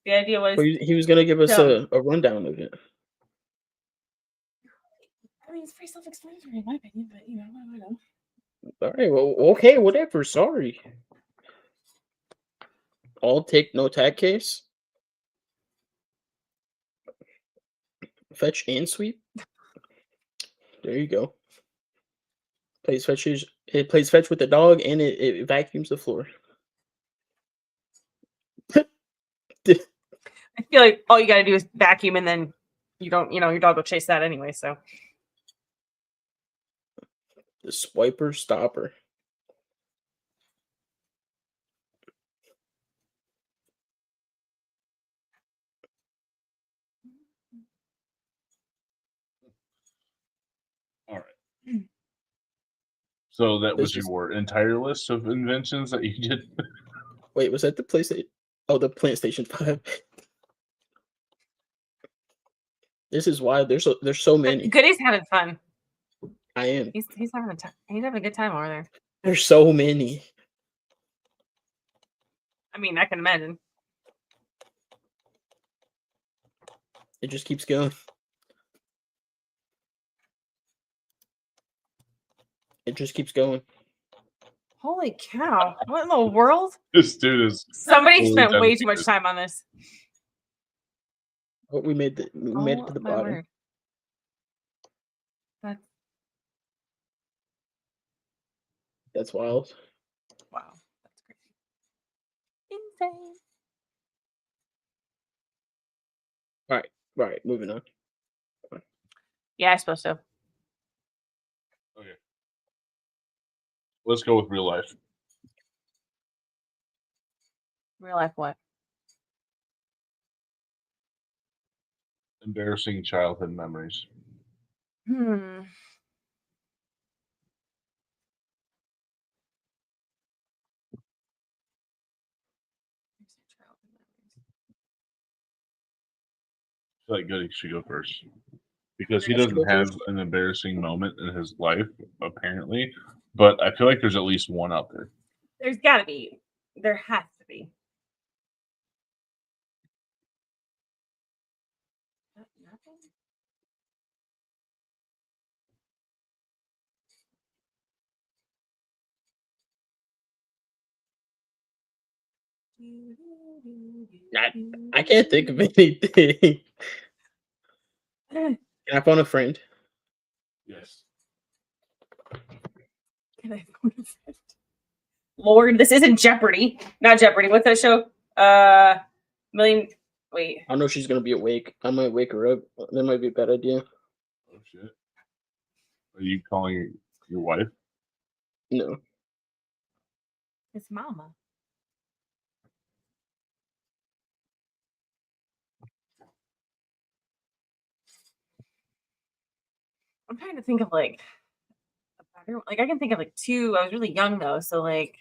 The idea was Well, he was gonna give us So- a rundown of it. I mean it's pretty self-explanatory in my opinion, but you know, I don't know. All right. Well, okay. Whatever. Sorry. All take no tag case. Fetch and sweep. There you go. Plays fetches. It plays fetch with the dog, and it vacuums the floor. I feel like all you gotta do is vacuum and then you don't, you know, your dog will chase that anyway, so The swiper stopper. All right. So that was This is- your entire list of inventions that you did? Wait, was that the PlayStation? Oh, the PlayStation 5. This is wild. There's so many. Goody's having fun. I am. He's having he's having a good time over there. There's so many. I mean, I can imagine. It just keeps going. It just keeps going. Holy cow! What in the world? This dude is Somebody Holy spent way too much dedicated. time on this. Oh, we made it to the my bottom. word. That's That's wild. wow. That's crazy. Insane. Right. Moving on. Yeah, I suppose so. okay. Let's go with real life. Real life what? Embarrassing childhood memories. Hmm. I feel like Goody should go first because he I should doesn't go have first? an embarrassing moment in his life, apparently. But I feel like there's at least one out there. There's got to be. There has to be. Nothing. I can't think of anything. Can I phone a friend? Yes. Can I phone a friend? Lord, this isn't Jeopardy. Not Jeopardy. What's that show? Million. Wait. I know she's gonna be awake. I might wake her up. That might be a bad idea. Oh shit. Are you calling your wife? No. It's Mama. I'm trying to think of like a better. Like I can think of like two. I was really young though, so like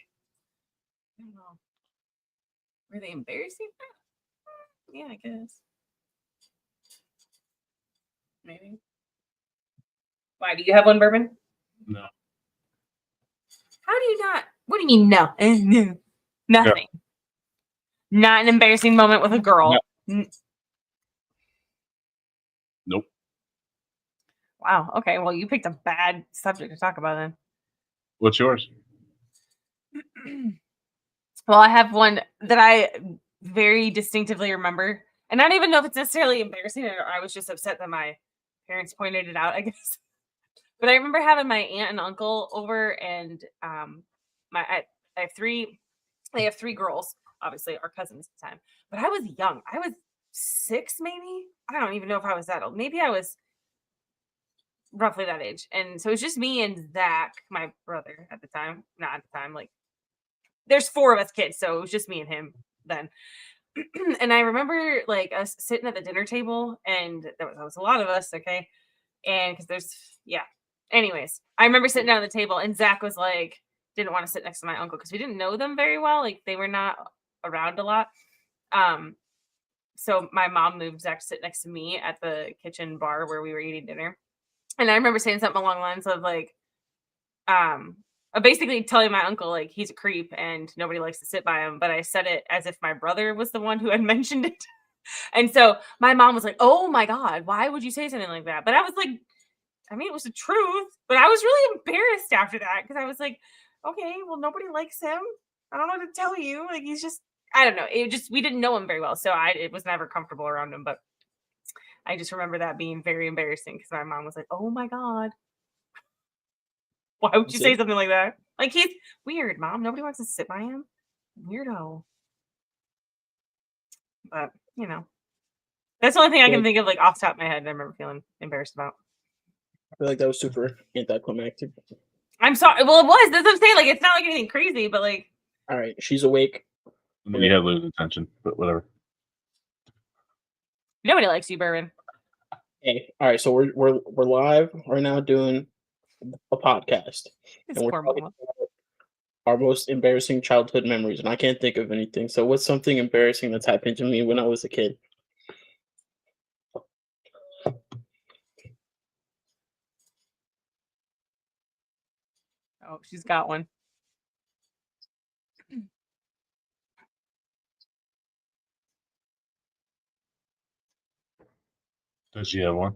I don't know. Were they embarrassing? Yeah, I guess. Maybe. Why? Do you have one, Bourbon? No. How do you not? What do you mean no? No. Nothing. Not an embarrassing moment with a girl. Nope. Wow. Okay. Well, you picked a bad subject to talk about What's yours? then. Well, I have one that I very distinctively remember, and I don't even know if it's necessarily embarrassing or I was just upset that my parents pointed it out, I guess. But I remember having my aunt and uncle over, and I have three. They have three girls, obviously our cousins at the time. But I was young. I was 6, maybe. I don't even know if I was that old. Maybe I was roughly that age. And so it was just me and Zach, my brother at the time. Not at the time. Like, there's 4 of us kids, so it was just me and him then. And I remember like us sitting at the dinner table, and there was a lot of us, okay. And because anyways, I remember sitting down at the table, and Zach was like, didn't want to sit next to my uncle because we didn't know them very well. Like they were not around a lot. So my mom moved Zach to sit next to me at the kitchen bar where we were eating dinner. And I remember saying something along the lines of like, basically telling my uncle like he's a creep and nobody likes to sit by him. But I said it as if my brother was the one who had mentioned it. And so my mom was like, oh my God, why would you say something like that? But I was like, I mean, it was the truth, but I was really embarrassed after that because I was like, okay, well, nobody likes him. I don't know what to tell you. Like, he's just, I don't know. We didn't know him very well. So it was never comfortable around him. But I just remember that being very embarrassing because my mom was like, oh my God. Why would you say something like that? Like, he's weird, Mom. Nobody wants to sit by him. Weirdo. But, that's the only thing I can think of, like, off the top of my head. I remember feeling embarrassed about. I feel like that was super anticlimactic. I'm sorry. Well, it was. That's what I'm saying. Like, it's not like anything crazy, but like. All right, she's awake. And then you have lose attention, but whatever. Nobody likes you, Bourbon. Hey, all right. So we're live right now doing a podcast, His and we're poor talking mama. about our most embarrassing childhood memories, and I can't think of anything. So, what's something embarrassing that's happened to me when I was a kid? Oh, she's got one. Does she have one?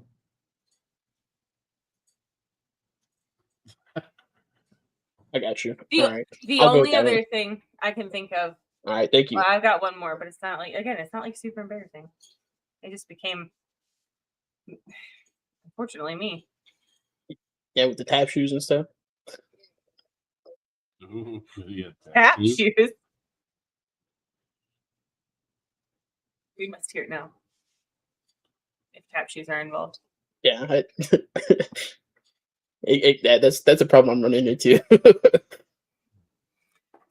I got you. The, All right. the I'll go with only that other one. thing I can think of, All right. Thank you. well, I've got one more, but it's not like, again, it's not like super embarrassing. It just became, unfortunately, me. Yeah, with the tap shoes and stuff. Ooh, yeah, Tap you- shoes. We must hear it now. If tap shoes are involved. Yeah. That's a problem I'm running into.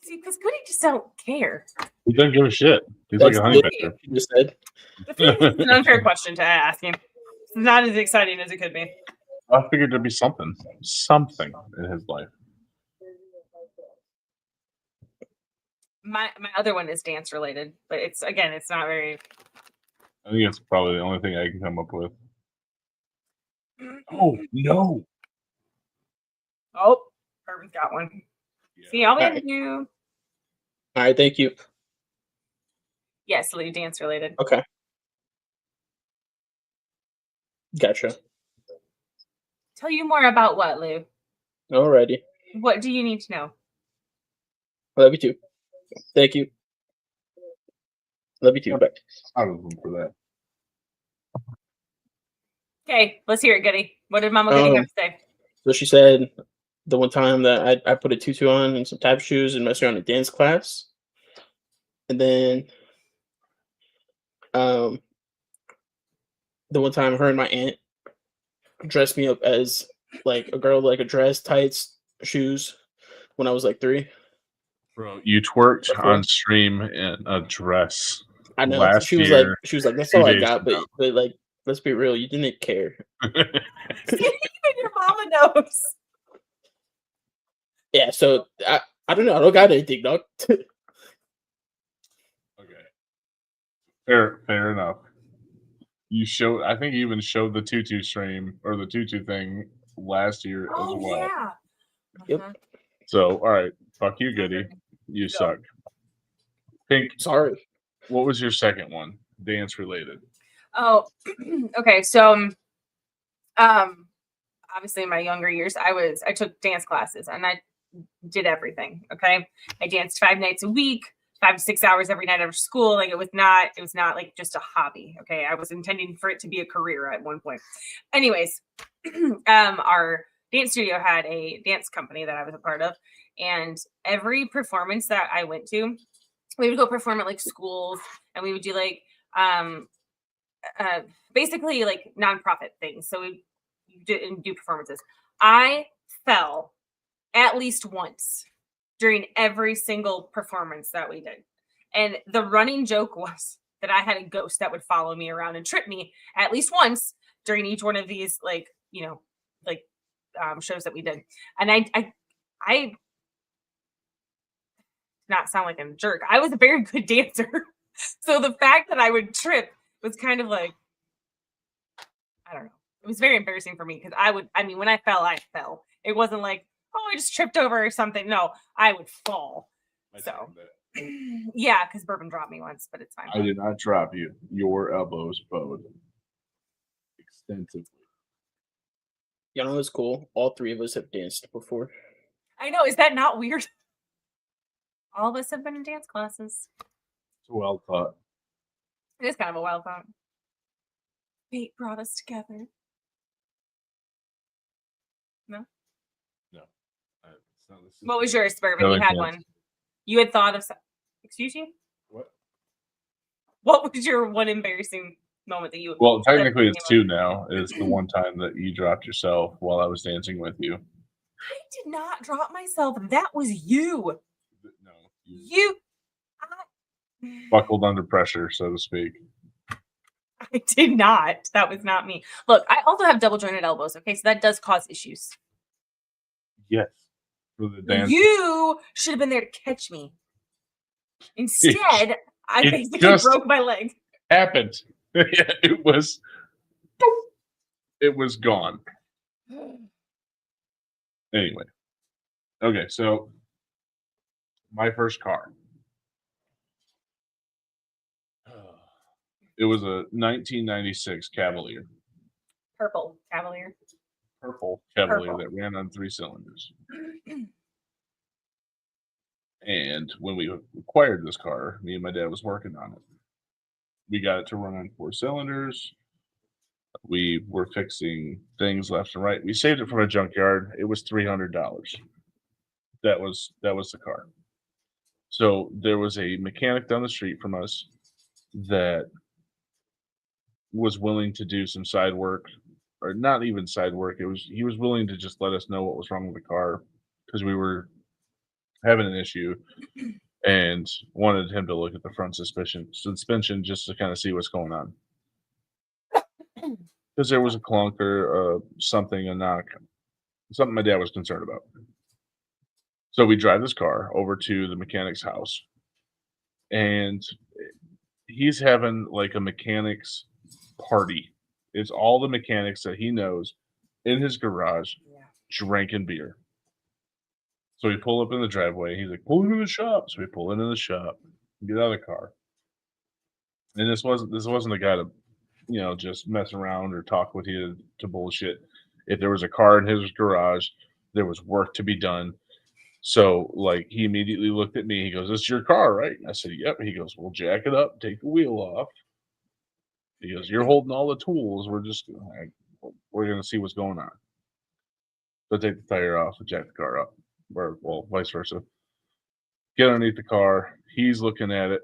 See, because Goody just don't care. He doesn't give a shit. He's like That's a honey literally badger. what you just said. I feel like it's an unfair question to ask him. It's not as exciting as it could be. I figured there'd be something in his life. My other one is dance related, but it's not very. I think it's probably the only thing I can come up with. Oh no! Oh, Bourbon's got one. Yeah. See, all we had to Alright. do. All right. Thank you. Yes, Lou, dance related. Okay. Gotcha. Tell you more about what, Lou? Alrighty. What do you need to know? I love you too. Thank you. Love you too. Bye. I was looking for that. Okay, let's hear it, Goody. What did Mama Goody have to say? So she said the one time that I put a tutu on and some tap shoes and messed around in dance class. And then the one time her and my aunt dressed me up as like a girl, like a dress, tights, shoes when I was like 3. Bro, you twerked Before. on stream in a dress. I know. Last she was year, like, that's 2 all I days got, ago. but like, let's be real, you didn't care. See, even your mama knows. Yeah, so I don't know, I don't got anything, dog. Okay. Fair enough. I think you even showed the tutu stream or the tutu thing last year as Oh well. yeah. Yep. Uh-huh. So, all right, fuck you, Goody. You suck. Pink, Sorry. what was your second one? Dance related. Oh, okay. So, obviously in my younger years, I took dance classes and I did everything. Okay. I danced 5 nights a week, 5 to 6 hours every night after school. Like it was not like just a hobby. Okay. I was intending for it to be a career at one point. Anyways, our dance studio had a dance company that I was a part of. And every performance that I went to, we would go perform at like schools and we would do like, basically like nonprofit things. So we do performances. I fell at least once during every single performance that we did. And the running joke was that I had a ghost that would follow me around and trip me at least once during each one of these, like, shows that we did. And I not sound like a jerk. I was a very good dancer. So the fact that I would trip was kind of like, I don't know. It was very embarrassing for me because when I fell. It wasn't like, oh, I just tripped over or something. No, I would fall. So, yeah, because Bourbon dropped me once, but it's fine. I did not drop you. Your elbows bowed extensively. You know, it's cool. All 3 of us have danced before. I know. Is that not weird? All of us have been in dance classes. It's well thought. It is kind of a wild thought. Fate brought us together. No? What was yours, Bourbon? You had one. You had thought of excuse you? What? What was your one embarrassing moment that you Well, technically it's 2 now. It's the one time that you dropped yourself while I was dancing with you. I did not drop myself. That was you. No. You Buckled under pressure, so to speak. I did not. That was not me. Look, I also have double jointed elbows. Okay, so that does cause issues. Yes. For the dance. You should have been there to catch me. Instead, I it basically just- broke my leg. Happened. It was gone. Anyway. Okay, so my first car. It was a 1996 Cavalier. Purple Cavalier. Purple Cavalier Purple. that ran on 3 cylinders. And when we acquired this car, me and my dad was working on it. We got it to run on 4 cylinders. We were fixing things left and right. We saved it from a junkyard. It was $300. That was the car. So there was a mechanic down the street from us that was willing to do some side work, or not even side work. He was willing to just let us know what was wrong with the car because we were having an issue and wanted him to look at the front suspension just to kind of see what's going on. Because there was a clunk or something, a knock, something my dad was concerned about. So we drive this car over to the mechanic's house, and he's having like a mechanic's party. It's all the mechanics that he knows in his garage drinking beer. So we pull up in the driveway. He's like, pull into the shop. So we pull into the shop, get out of the car. And this wasn't a guy to, just mess around or talk with you to bullshit. If there was a car in his garage, there was work to be done. So, like, he immediately looked at me. He goes, "This is your car, right?" I said, "Yep." He goes, "Well, jack it up, take the wheel off." He goes, "You're holding all the tools. We're going to see what's going on." So take the tire off and jack the car up, or vice versa. Get underneath the car. He's looking at it,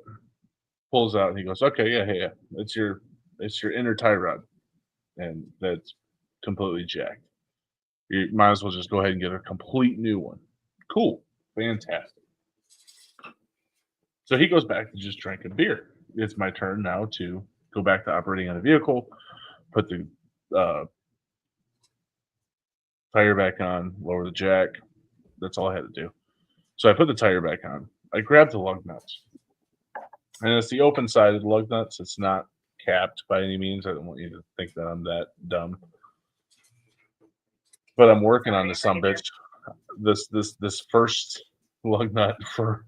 pulls out, and he goes, "Okay, yeah. It's your inner tie rod, and that's completely jacked. You might as well just go ahead and get a complete new one." Cool, fantastic. So he goes back to just drinking beer. It's my turn now to go back to operating on a vehicle, put the tire back on, lower the jack. That's all I had to do. So I put the tire back on. I grabbed the lug nuts. And it's the open-sided lug nuts. It's not capped by any means. I don't want you to think that I'm that dumb. But I'm working on this sumbitch. This first lug nut for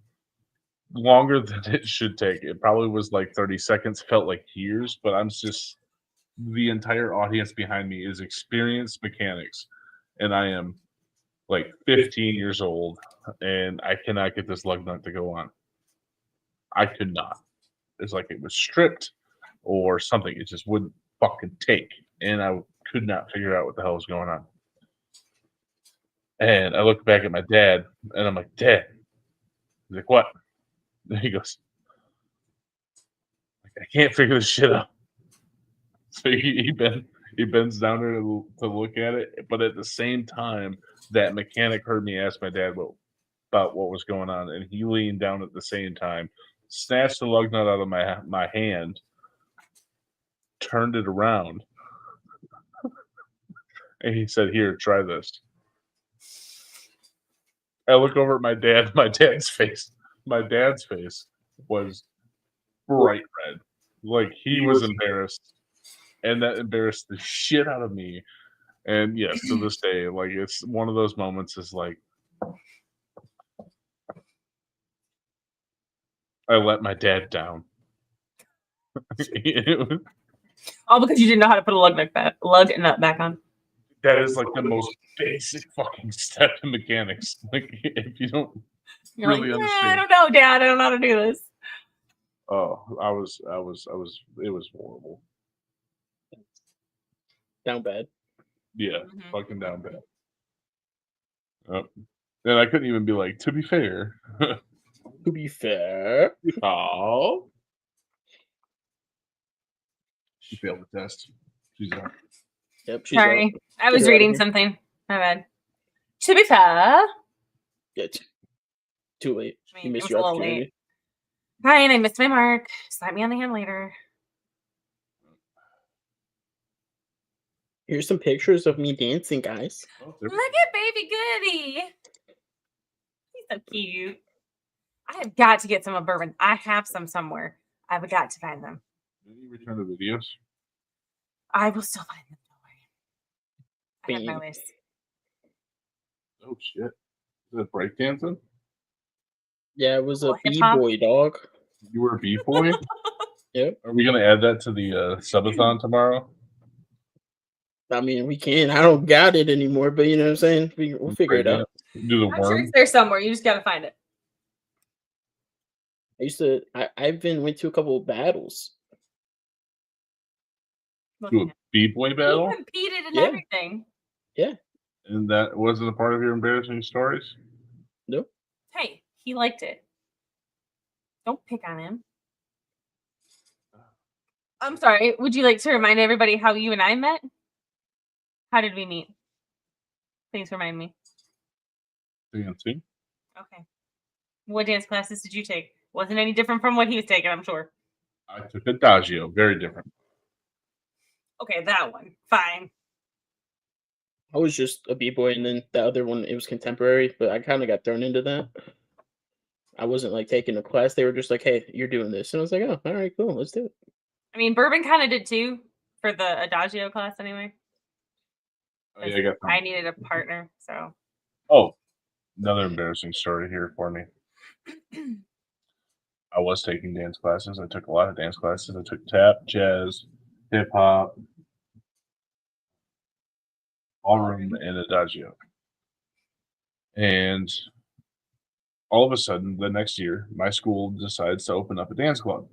longer than it should take. It probably was like 30 seconds, felt like years, but the entire audience behind me is experienced mechanics, and I am like 15 years old, and I cannot get this lug nut to go on. I could not. It's like it was stripped or something. It just wouldn't fucking take, and I could not figure out what the hell was going on. And I look back at my dad, and I'm like, "Dad." He's like, "What?" And he goes, "I can't figure this shit out." So he bends down there to look at it, but at the same time, that mechanic heard me ask my dad about what was going on, and he leaned down at the same time, snatched the lug nut out of my hand, turned it around, and he said, "Here, try this." I look over at my dad. My dad's face was bright red. Like he was embarrassed. And that embarrassed the shit out of me. And yes, to this day, like it's one of those moments is like I let my dad down. All because you didn't know how to put a lug nut back on. That is like the most basic fucking step in mechanics. Like if you don't You're really like, understand. I don't know, Dad. I don't know how to do this. Oh, it was horrible. Down bad. Yeah, Mhm. fucking down bad. And I couldn't even be like, to be fair. To be fair, Oh. She failed the test. She's out. yep, she's Sorry, out. I was Get her out of reading here. something. My bad. To be fair, Yeah, too late. I mean, You it missed was your a little opportunity. late. Fine, I missed my mark. Slap me on the hand later. Here's some pictures of me dancing, guys. Oh, Look at baby Goody. He's so cute. I have got to get some of Bourbon. I have some somewhere. I've got to find them. Did you return the videos? I will still find them. Don't worry. I have my Bing. ways. Oh shit! Is that breakdancing? Yeah, it was a Little hip-hop. b-boy, dog. You were a beef boy. Yep. Are we gonna add that to the subathon tomorrow? I mean, we can. I don't got it anymore, but you know what I'm saying? We'll figure it out. Do the I'm sure worm. it's there somewhere. You just got to find it. I used to. I even went to a couple of battles. Do a b-boy He battle, competed in Yeah. everything. Yeah. and that wasn't a part of your embarrassing stories. Nope. Hey, he liked it. Don't pick on him. I'm sorry. Would you like to remind everybody how you and I met? How did we meet? Please remind me. Dancing. Okay. What dance classes did you take? Wasn't any different from what he was taking, I'm sure. I took adagio. Very different. Okay, that one. Fine. I was just a b-boy, and then the other one, it was contemporary, but I kind of got thrown into that. I wasn't like taking a class. They were just like, "Hey, you're doing this," and I was like, "Oh, all right, cool, let's do it." I mean, Bourbon kind of did too for the adagio class anyway. Oh, yeah, I got I needed a partner, so. Oh, another embarrassing story here for me. I was taking dance classes. I took a lot of dance classes. I took tap, jazz, hip hop, ballroom, and adagio. And all of a sudden, the next year, my school decides to open up a dance club.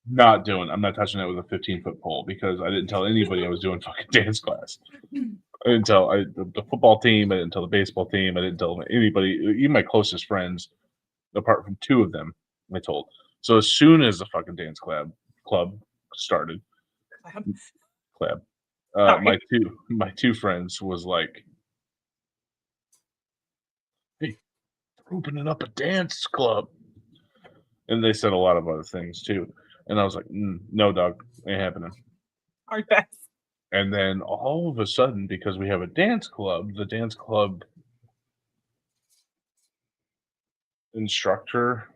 I'm not touching it with a 15-foot pole because I didn't tell anybody I was doing fucking dance class. I didn't tell the football team. I didn't tell the baseball team. I didn't tell anybody, even my closest friends, apart from two of them, I told. So as soon as the fucking dance club started, Sorry. my two friends was like, "Hey, we're opening up a dance club," and they said a lot of other things too. And I was like, "No, dog, ain't happening." Our best. And then all of a sudden, because we have a dance club, the dance club instructor,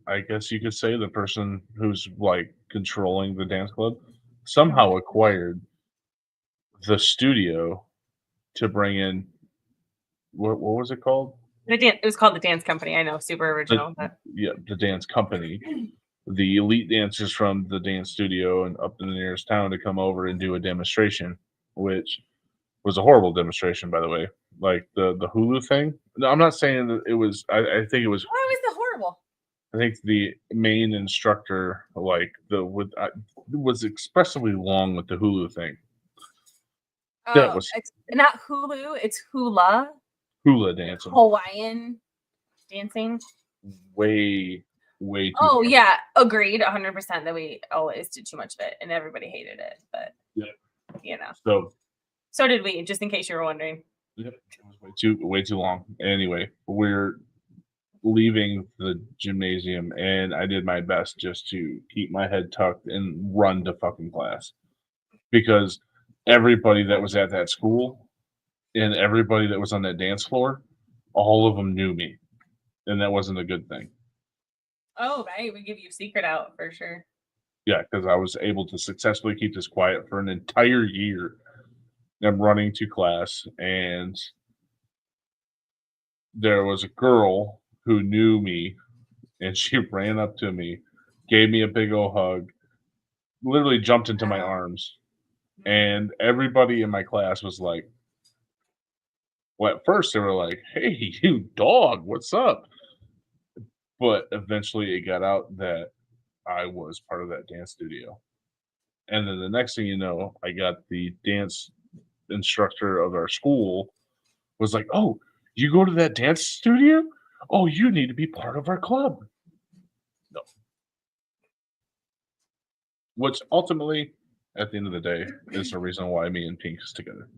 I guess you could say, the person who's like controlling the dance club, somehow acquired the studio to bring in what was it called? It was called the Dance Company. I know, super original. But The dance company, the elite dancers from the dance studio and up in the nearest town to come over and do a demonstration, which was a horrible demonstration, by the way. Like the Hulu thing. No, I'm not saying that it was. I think it was. why was the horrible? I think the main instructor, like was expressively long with the Hulu thing. That was It's not Hulu. It's hula. hula dancing. Hawaiian dancing. Way too. Oh much. yeah, agreed, 100% that we always did too much of it, and everybody hated it. But Yeah. you know, So did we. Just in case you were wondering. yep, it was way too long. Anyway, we're leaving the gymnasium, and I did my best just to keep my head tucked and run to fucking class because everybody that was at that school and everybody that was on that dance floor, all of them knew me, and that wasn't a good thing. Oh right, we give you secret out for sure. Yeah, because I was able to successfully keep this quiet for an entire year. I'm running to class, and there was a girl who knew me, and she ran up to me, gave me a big old hug, literally jumped into my arms, and everybody in my class was like, well, at first they were like, "Hey, you dog, what's up?" But eventually it got out that I was part of that dance studio. And then the next thing you know, I got the dance instructor of our school was like, "Oh, you go to that dance studio? Oh, you need to be part of our club." No. Which ultimately, at the end of the day, is the reason why me and Pink is together.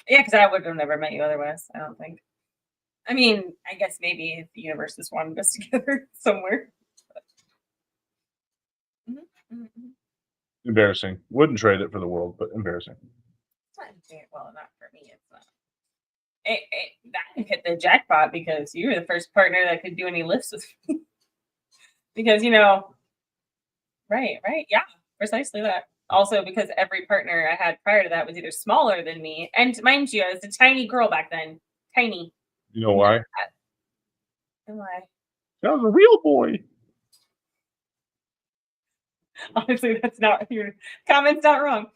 Yeah, because I would have never met you otherwise. I don't think. I mean, I guess maybe if the universe just wanted us together somewhere. Embarrassing. Wouldn't trade it for the world, but embarrassing. It's not well, not for me. It's not. That hit the jackpot because you were the first partner that could do any lifts with me. Because right, yeah, precisely that. Also, because every partner I had prior to that was either smaller than me, and mind you, I was a tiny girl back then, tiny. You know why? Why? That was a real boy. Honestly, that's not your comment's not wrong.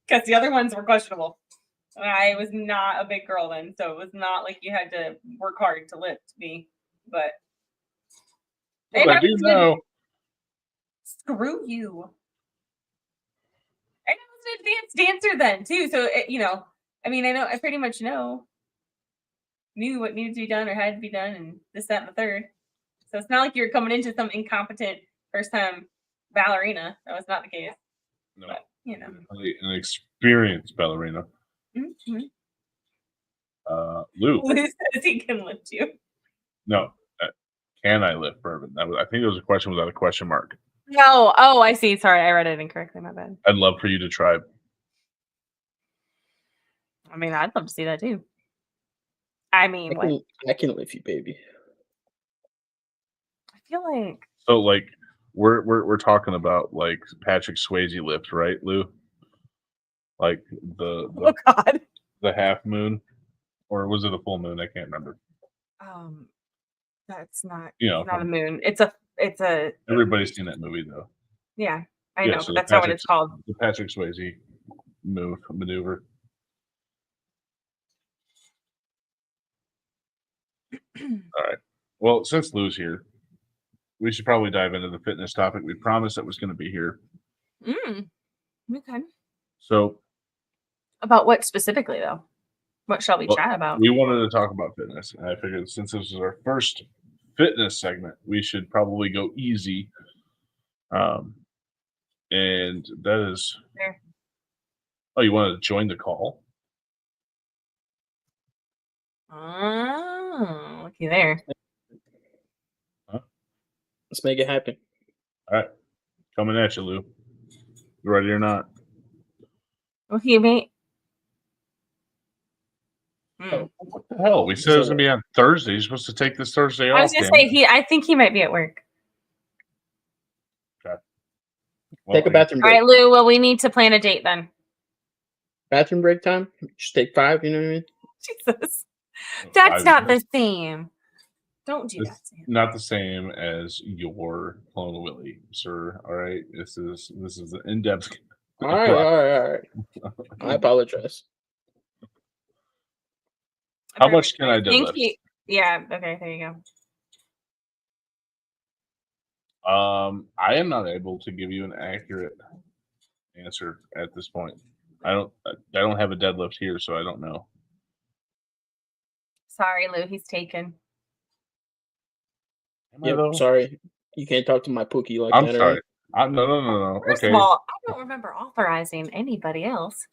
Because the other ones were questionable. I was not a big girl then, so it was not like you had to work hard to lift me. But Well, I do know. Screw you. I was an advanced dancer then too, so I pretty much knew what needed to be done or had to be done, and this, that, and the third. So it's not like you're coming into some incompetent first time ballerina. That was not the case. No. But, An experienced ballerina. Mm-hmm. Lou. Lou says he can lift you. No. Can I lift Bourbon? I think it was a question without a question mark. No. Oh, I see. Sorry, I read it incorrectly. My bad. I'd love for you to try. I mean, I'd love to see that too. I mean, I can lift you, baby. I feel like so. Like we're talking about like Patrick Swayze lift, right, Lou? Like the oh god, the half moon, or was it a full moon? I can't remember. That's not. You know, it's not a moon. It's a. Everybody's seen that movie though. Yeah, I know, So but that's not what it's called. The Patrick Swayze maneuver. All right. Well, since Lou's here, we should probably dive into the fitness topic. We promised that was going to be here. Okay. So, about what specifically, though? What shall we chat about? We wanted to talk about fitness, and I figured since this is our first fitness segment, we should probably go easy. And that is. There. Oh, you want to join the call? Oh, looky there. Huh? Let's make it happen. All right. Coming at you, Lou. You ready or not? Okay, mate. Oh, what the hell? We said it was going to be on Thursday. You're supposed to take this Thursday off. I was going to say, I think he might be at work. Okay. Well, Take a bathroom break. All right, Lou. Well, we need to plan a date then. Bathroom break time? Just take 5, you know what I mean? Jesus. That's not the same. Don't do that, Sam. Not the same as your Clone Willie, sir. All right. This is an in-depth. All right. I apologize. How much can I deadlift? Yeah. Okay. There you go. I am not able to give you an accurate answer at this point. I don't have a deadlift here, so I don't know. Sorry, Lou. He's taken. Yep, sorry. You can't talk to my Pookie like I'm that. sorry. No. First of all, I don't remember authorizing anybody else.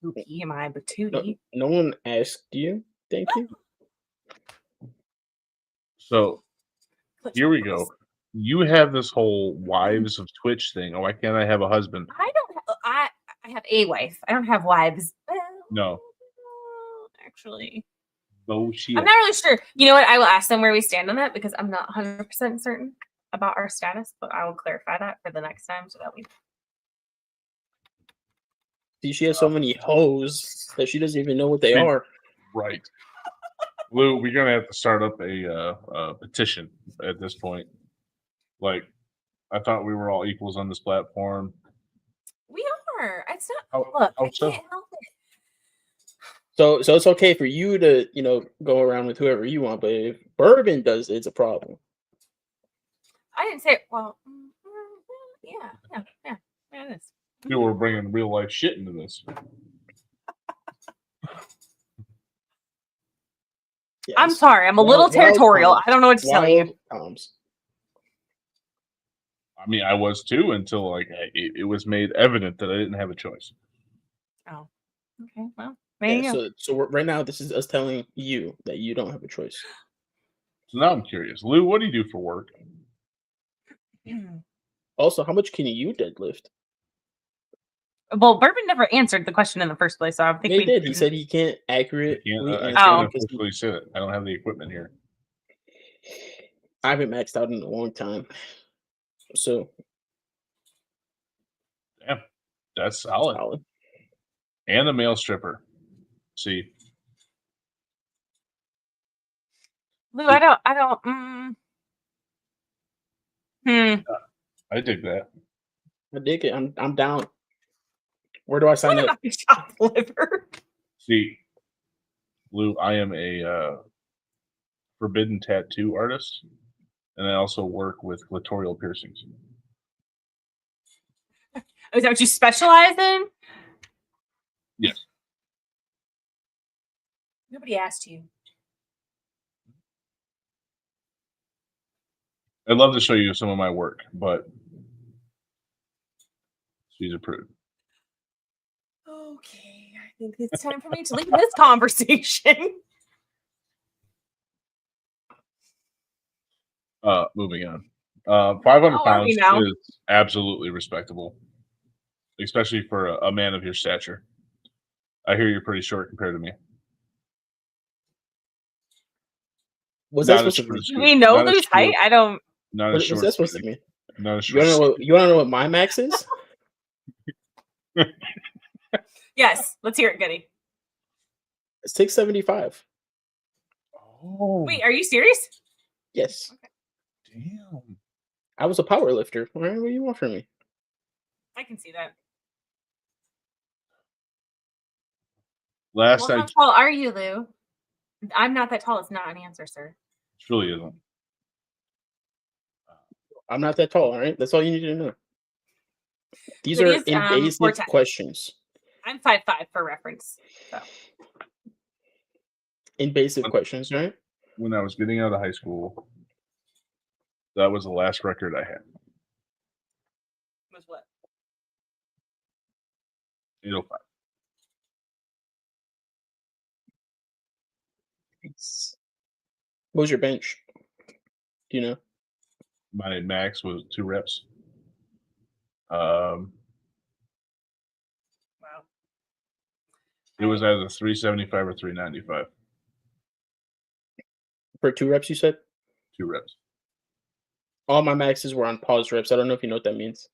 Pookie, my Batootie. No one asked you. Thank you. So here we go. You have this whole wives of Twitch thing. Oh, why can't I have a husband? I have a wife. I don't have wives. No. Actually. Bullshit. I'm not really sure. You know what? I will ask them where we stand on that because I'm not 100% certain about our status, but I will clarify that for the next time so that we. See, she has so many hoes that she doesn't even know what they are. Right. Lou, we're going to have to start up a petition at this point. Like, I thought we were all equals on this platform. We are. It's not. Look, I can't help it. So it's okay for you to, go around with whoever you want, but if Bourbon does it, it's a problem. I didn't say it. Well, yeah, it is. People are bringing real life shit into this. Yes. I'm sorry. I'm a little territorial. I don't know what to tell you. I mean, I was too until it was made evident that I didn't have a choice. Oh, okay. Well, there you go. So right now, this is us telling you that you don't have a choice. So now I'm curious, Lou. What do you do for work? Also, how much can you deadlift? Well, Bourbon never answered the question in the first place, so I think He we did. He said he can't I accurately can't answer because officially say it. I don't have the equipment here. I haven't maxed out in a long time. So Damn, that's solid. solid. And a male stripper. See, Lou, I don't. I dig that. I dig it. I'm down. Where do I sign What up? about the chopped liver? See, Lou, I am a forbidden tattoo artist, and I also work with clitoral piercings. Oh, is that what you specialize in? Yes. Nobody asked you. I'd love to show you some of my work, but she's a prude. Okay, I think it's time for me to leave this conversation. Moving on. 500 How are we pounds now? is absolutely respectable, especially for a man of your stature. I hear you're pretty short compared to me. What's that Not as supposed to short mean? as Do Scoot. we know Not as Lou's height? short- I don't. Not as What's short. that as supposed to Scoot. mean? Not as You short. wanna as know what you wanna know what my max is? Yes, let's hear it, Goody. 675. Oh, Wait, are you serious? Yes. damn. I was a power lifter. All right, what do you want from me? I can see that. Last Well, I how tall are you, Lou? I'm not that tall. It's not an answer, sir. it really isn't. I'm not that tall, all right? That's all you need to know. These It are is, invasive 4'10". questions. I'm 5'5" for reference. So Invasive questions, right? When I was getting out of high school, that was the last record I had. was what? 805. What was your bench? Do you know? My max was 2 reps. Um, Wow. it was either 375 or 395. For 2 reps, you said? 2 reps. All my maxes were on pause reps. I don't know if you know what that means.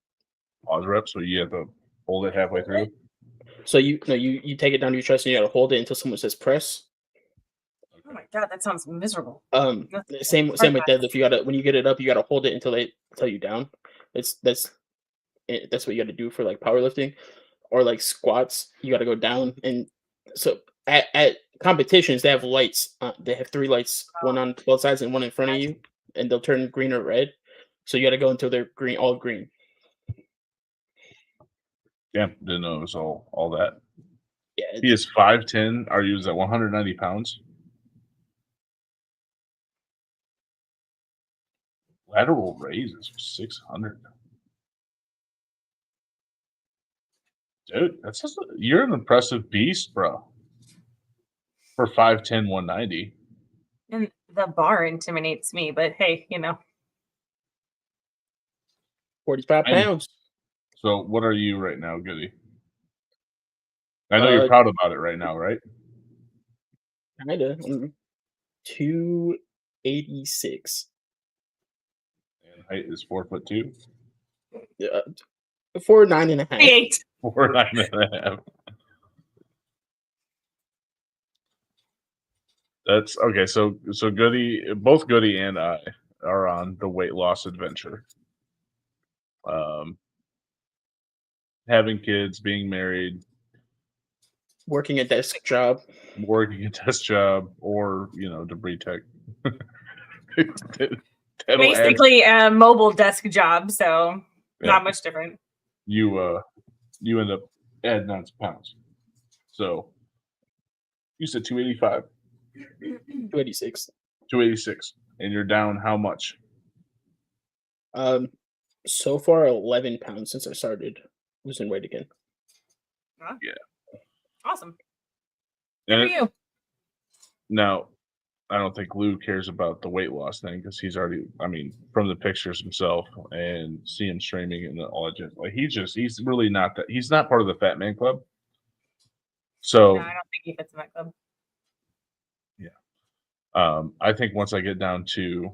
Pause reps, so you have to hold it halfway through. So you take it down to your chest and you gotta hold it until someone says press. Oh my god, that sounds miserable. Same with deadlift. You gotta when you get it up, you gotta hold it until they tell you down. That's what you gotta do for like powerlifting, or like squats. You gotta go down, and so at competitions they have lights. They have 3 lights, one on both sides and one in front of you, and they'll turn green or red. So you gotta go until they're green, all green. Yeah, didn't know it was all that. Yeah, He is 5'10". Are you at 190 pounds? Lateral raises 600. Dude, you're an impressive beast, bro. For 5'10", 190. And the bar intimidates me, but hey, 45 pounds. So what are you right now, Goody? I know you're proud about it right now, right? Kinda. I'm 286. And height is 4'2". 4'9.5". 8. 4'9.5". That's okay. So Goody, both Goody and I are on the weight loss adventure. Having kids, being married, Working a desk job. working a desk job, or debris tech. Basically a mobile desk job, so not much different. You end up adding on some pounds. So you said 285. 286. 286, and you're down how much? So far 11 pounds since I started losing weight again. Huh? Yeah. Awesome. And Good for you. now, I don't think Lou cares about the weight loss thing because he's already, I mean, from the pictures himself and see him streaming and all that. Like he's really not that. He's not part of the Fat Man Club. So No, I don't think he fits in that club. I think once I get down to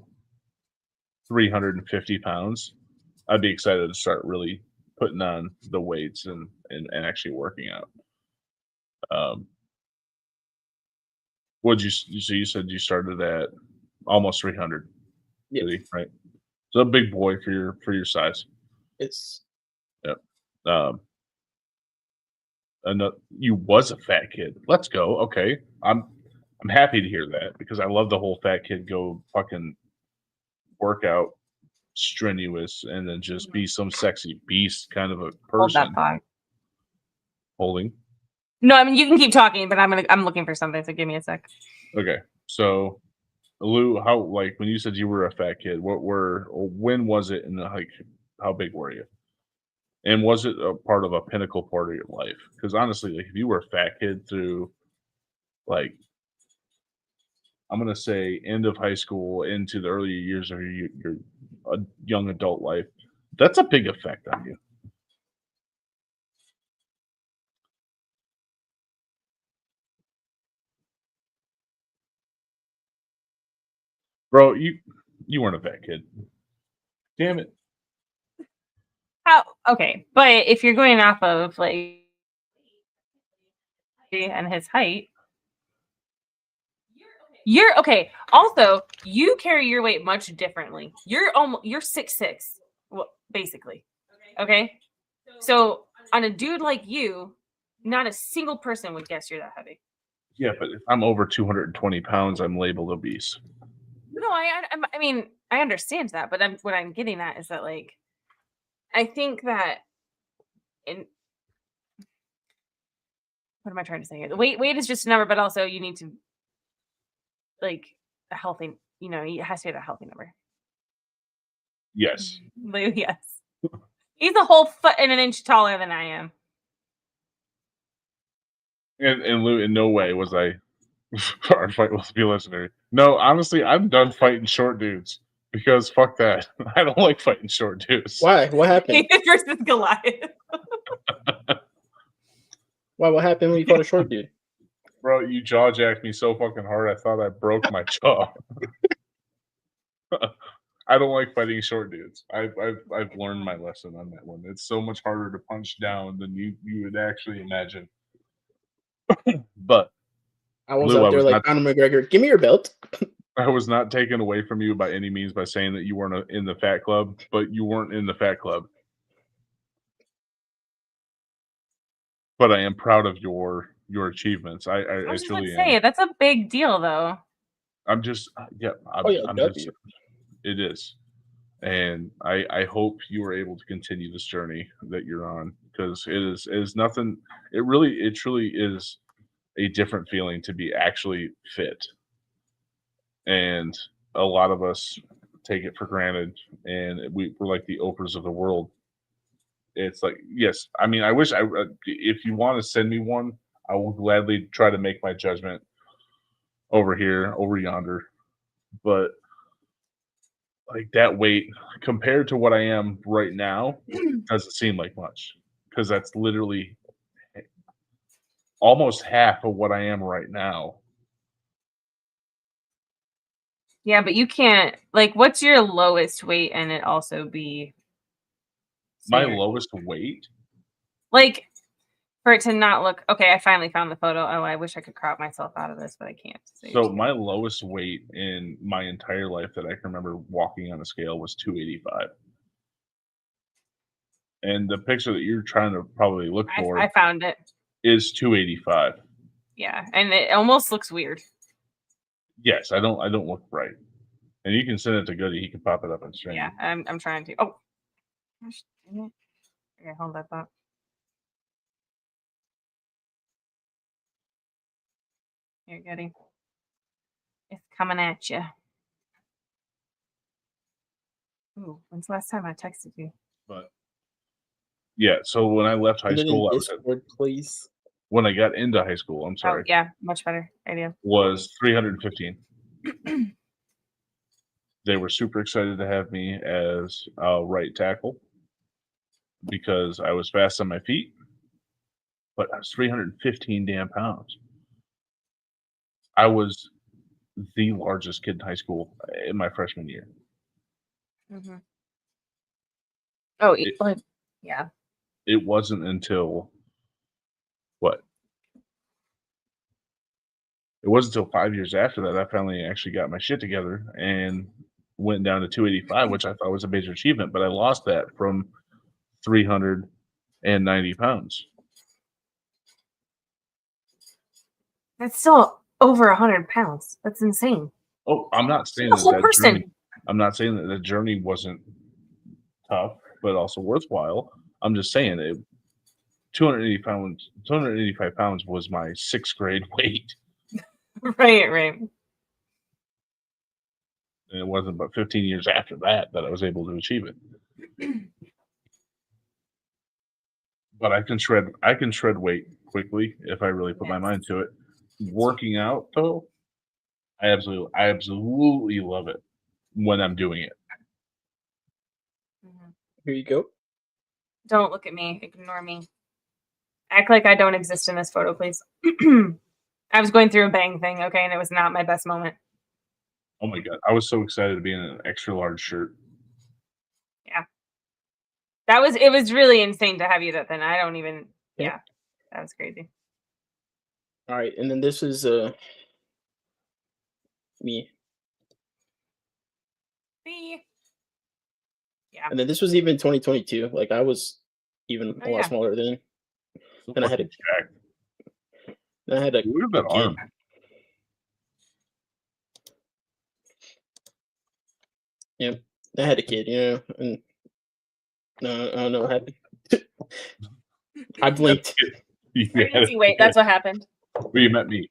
350 pounds, I'd be excited to start really putting on the weights and actually working out. So you said you started at almost 300, Yeah. right? So a big boy for your size. It's Um, you was a fat kid. Let's go. Okay, I'm happy to hear that because I love the whole fat kid go fucking workout strenuous and then just be some sexy beast kind of a Hold that person. thought. Holding. No, I mean you can keep talking, but I'm looking for something, so give me a sec. Okay, so Lou, how like when you said you were a fat kid, when was it, and like how big were you? And was it a part of a pinnacle part of your life? Because honestly, like if you were a fat kid through, like, I'm gonna say end of high school into the early years of your young adult life, that's a big effect on you. Bro, you weren't a fat kid. Damn it. How okay, but if you're going off of like and his height, you're okay. Also, you carry your weight much differently. You're 6'6", well, basically. Okay, so on a dude like you, not a single person would guess you're that heavy. Yeah, but if I'm over 220 pounds, I'm labeled obese. No, I mean I understand that, but what I'm getting at is that like I think that in what am I trying to say here? Weight is just a number, but also you need to like a healthy, it has to be a healthy number. Yes. Yes. He's a whole foot and an inch taller than I am. And Lou, in no way was I our fight will be legendary. No, honestly, I'm done fighting short dudes because fuck that. I don't like fighting short dudes. why? What happened? David versus Goliath. Why? What happened when you fought a short dude? Bro, you jaw jacked me so fucking hard I thought I broke my jaw. I don't like fighting short dudes. I've learned my lesson on that one. It's so much harder to punch down than you would actually imagine. But I was Lou, out there like Conor McGregor. Give me your belt. I was not taken away from you by any means by saying that you weren't in the fat club, but you weren't in the fat club. But I am proud of your achievements. I was just truly gonna say am. that's a big deal, though. I'm just it is. And I hope you are able to continue this journey that you're on because it is nothing. It truly is a different feeling to be actually fit. And a lot of us take it for granted, and we're like the Oprahs of the world. It's like, yes, I mean, I wish if you want to send me one, I will gladly try to make my judgment over here, over yonder. But like that weight compared to what I am right now doesn't seem like much because that's literally almost half of what I am right now. Yeah, but you can't like what's your lowest weight and it also be My smeared? lowest weight? Like for it to not look okay, I finally found the photo. Oh, I wish I could crop myself out of this, but I can't. So my lowest weight in my entire life that I can remember walking on a scale was 285. And the picture that you're trying to probably look for I found it. Is 285. Yeah, and it almost looks weird. Yes, I don't look right. And you can send it to Goody, he can pop it up on stream. Yeah, I'm trying to. Oh. Gosh, dang it. Okay, hold that thought. You're getting it's coming at you. Ooh, when's the last time I texted you? But yeah, so when I left high school, Discord, please. When I got into high school, I'm sorry. Oh, yeah, much better idea. Was 315. They were super excited to have me as a right tackle because I was fast on my feet, but I was 315 damn pounds. I was the largest kid in high school in my freshman year. Mm-hmm. Oh, It- yeah. It wasn't until what? It wasn't until 5 years after that I finally actually got my shit together and went down to 285, which I thought was a major achievement, but I lost that from 390 pounds. That's still over 100 pounds. That's insane. Oh, I'm not saying The whole person. journey. I'm not saying that the journey wasn't tough, but also worthwhile. I'm just saying it. 285 pounds was my 6th grade weight, Right. and it wasn't but 15 years after that I was able to achieve it. But I can shred weight quickly if I really put my mind to it. Working out though, I absolutely love it when I'm doing it. Mhm. Here you go. Don't look at me. Ignore me. Act like I don't exist in this photo, please. I was going through a bang thing, okay, and it was not my best moment. Oh my god, I was so excited to be in an extra large shirt. Yeah. It was really insane to have you that thin. I don't even yeah. That was crazy. All right, and then this is me. See? Yeah. And then this was even 2022. Like I was even a lot smaller then. So And I had fucking jacked. Then I had a Look at that kid. arm. Yeah, I had a kid, and no, I don't know what happened. I blinked. You had Pregnancy it. weight, that's what happened. Where you met me.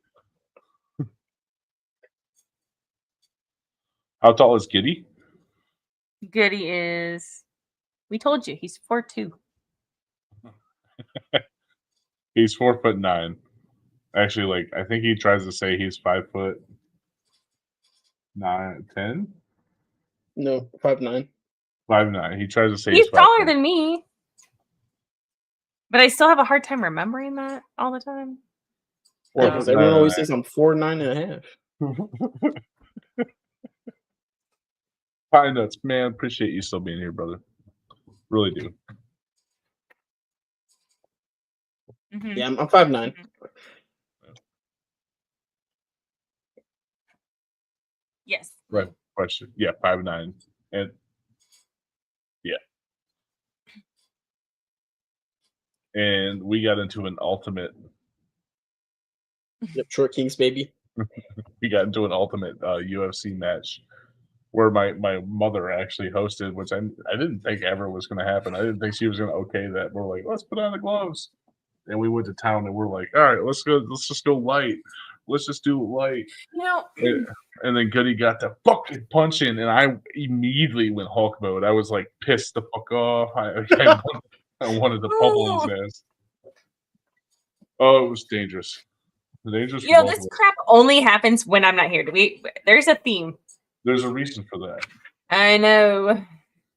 How tall is Giddy? Goody is we told you he's 4'2". He's 4'9". Actually, like I think he tries to say he's 5'9", 10, No, 5'9". 5'9". He tries to say He's taller 5'9". than me. But I still have a hard time remembering that all the time. Yeah, because everyone always says I'm 4'9.5". Pine nuts, man. Appreciate you still being here, brother. Really do. Mhm. Yeah, I'm 5'9". Yes. Right. Question. Yeah, 5'9". And yeah. And we got into an ultimate. Yep, short kings, baby. We got into an ultimate UFC match where my mother actually hosted, which I didn't think ever was going to happen. I didn't think she was going to okay that. We're like, let's put on the gloves, and we went to town, and we're like, all right, let's just go light. Let's just do light. And then Goody got the fucking punch in, and I immediately went Hulk mode. I was like pissed the fuck off. I wanted to pummel his ass. Oh, it was dangerous. Dangerous. You know, this crap only happens when I'm not here. There's a theme. There's a reason for that. I know.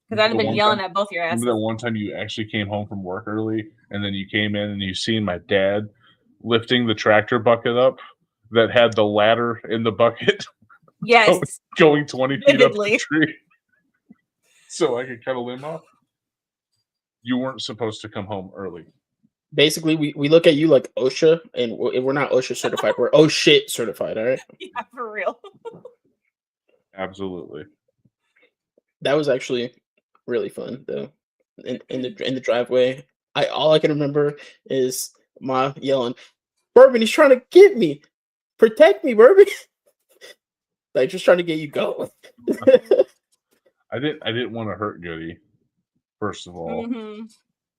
Because I'd have been one yelling time- at both your asses. Remember that one time you actually came home from work early, and then you came in and you seen my dad lifting the tractor bucket up that had the ladder in the bucket Yes. going 20 feet up Vividly. the tree so I could cut a limb off? You weren't supposed to come home early. Basically, we look at you like OSHA, and we're not OSHA certified. We're oh shit certified. All right. Yeah, for real. Absolutely. That was actually really fun though. In the driveway, all I can remember is Ma yelling, "Bourbon, he's trying to get me! Protect me, Bourbon!" Like just trying to get you going. I didn't want to hurt Goody, first of all. Mhm.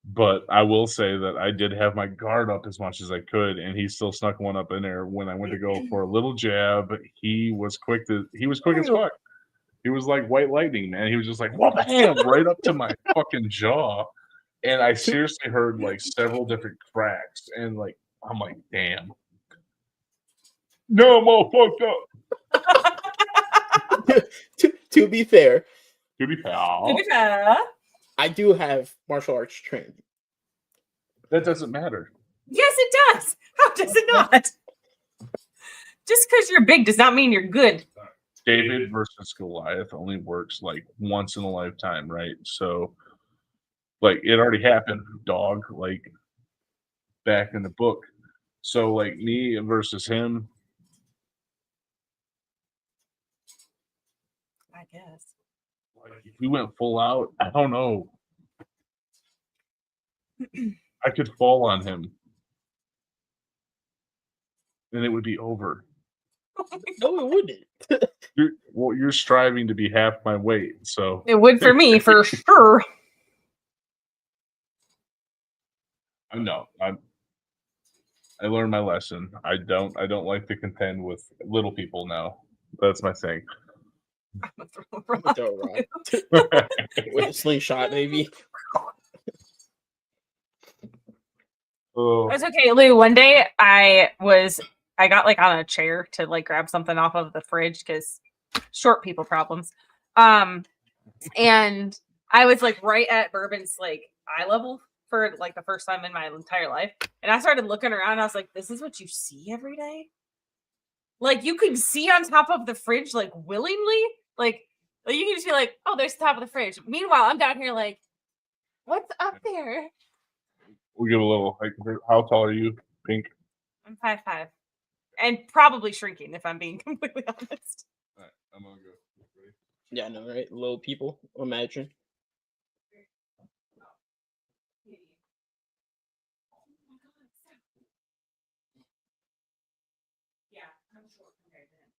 But I will say that I did have my guard up as much as I could, and he still snuck one up in there when I went to go for a little jab. He was quick as fuck. He was like white lightning, man. He was just like, whoa, bam, right up to my fucking jaw. And I seriously heard like several different cracks. And like, I'm like, damn. No, I'm all fucked up. To be fair, To be fair, I do have martial arts training. that doesn't matter. Yes, it does. How does it not? Just because you're big does not mean you're good. David versus Goliath only works like once in a lifetime, right? So, like, it already happened, dog, like back in the book. So, like, me versus him, I guess. like, if we went full out, I don't know. I could fall on him and it would be over. No, it wouldn't. You're striving to be half my weight, so It would for me, for sure. I know. I learned my lesson. I don't like to contend with little people now. That's my thing. I'm gonna throw a I'm rock. gonna throw a rock. With a slingshot, maybe. Oh, That's okay, Lou. One day I got like on a chair to like grab something off of the fridge because short people problems. And I was like right at Bourbon's like eye level for like the first time in my entire life. And I started looking around. And I was like, this is what you see every day? Like you could see on top of the fridge like willingly. Like you can just be like, oh, there's the top of the fridge. Meanwhile, I'm down here like, what's up there? we'll give a little. Like, how tall are you, Pink? I'm 5'5". And probably shrinking if I'm being completely honest. All right, I'm gonna go. Ready? Yeah, I know, right? Little people, imagine. Yeah, I'm short compared to him.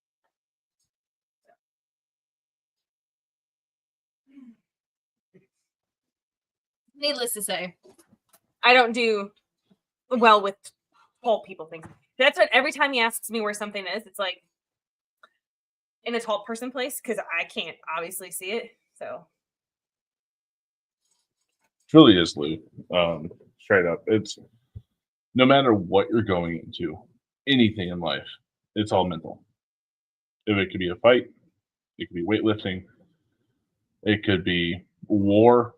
Needless to say, I don't do well with tall people things. That's what every time he asks me where something is, it's like in a tall person place because I can't obviously see it. So Truly is, Lou. Straight up, it's no matter what you're going into, anything in life, it's all mental. If it could be a fight, it could be weightlifting, it could be war.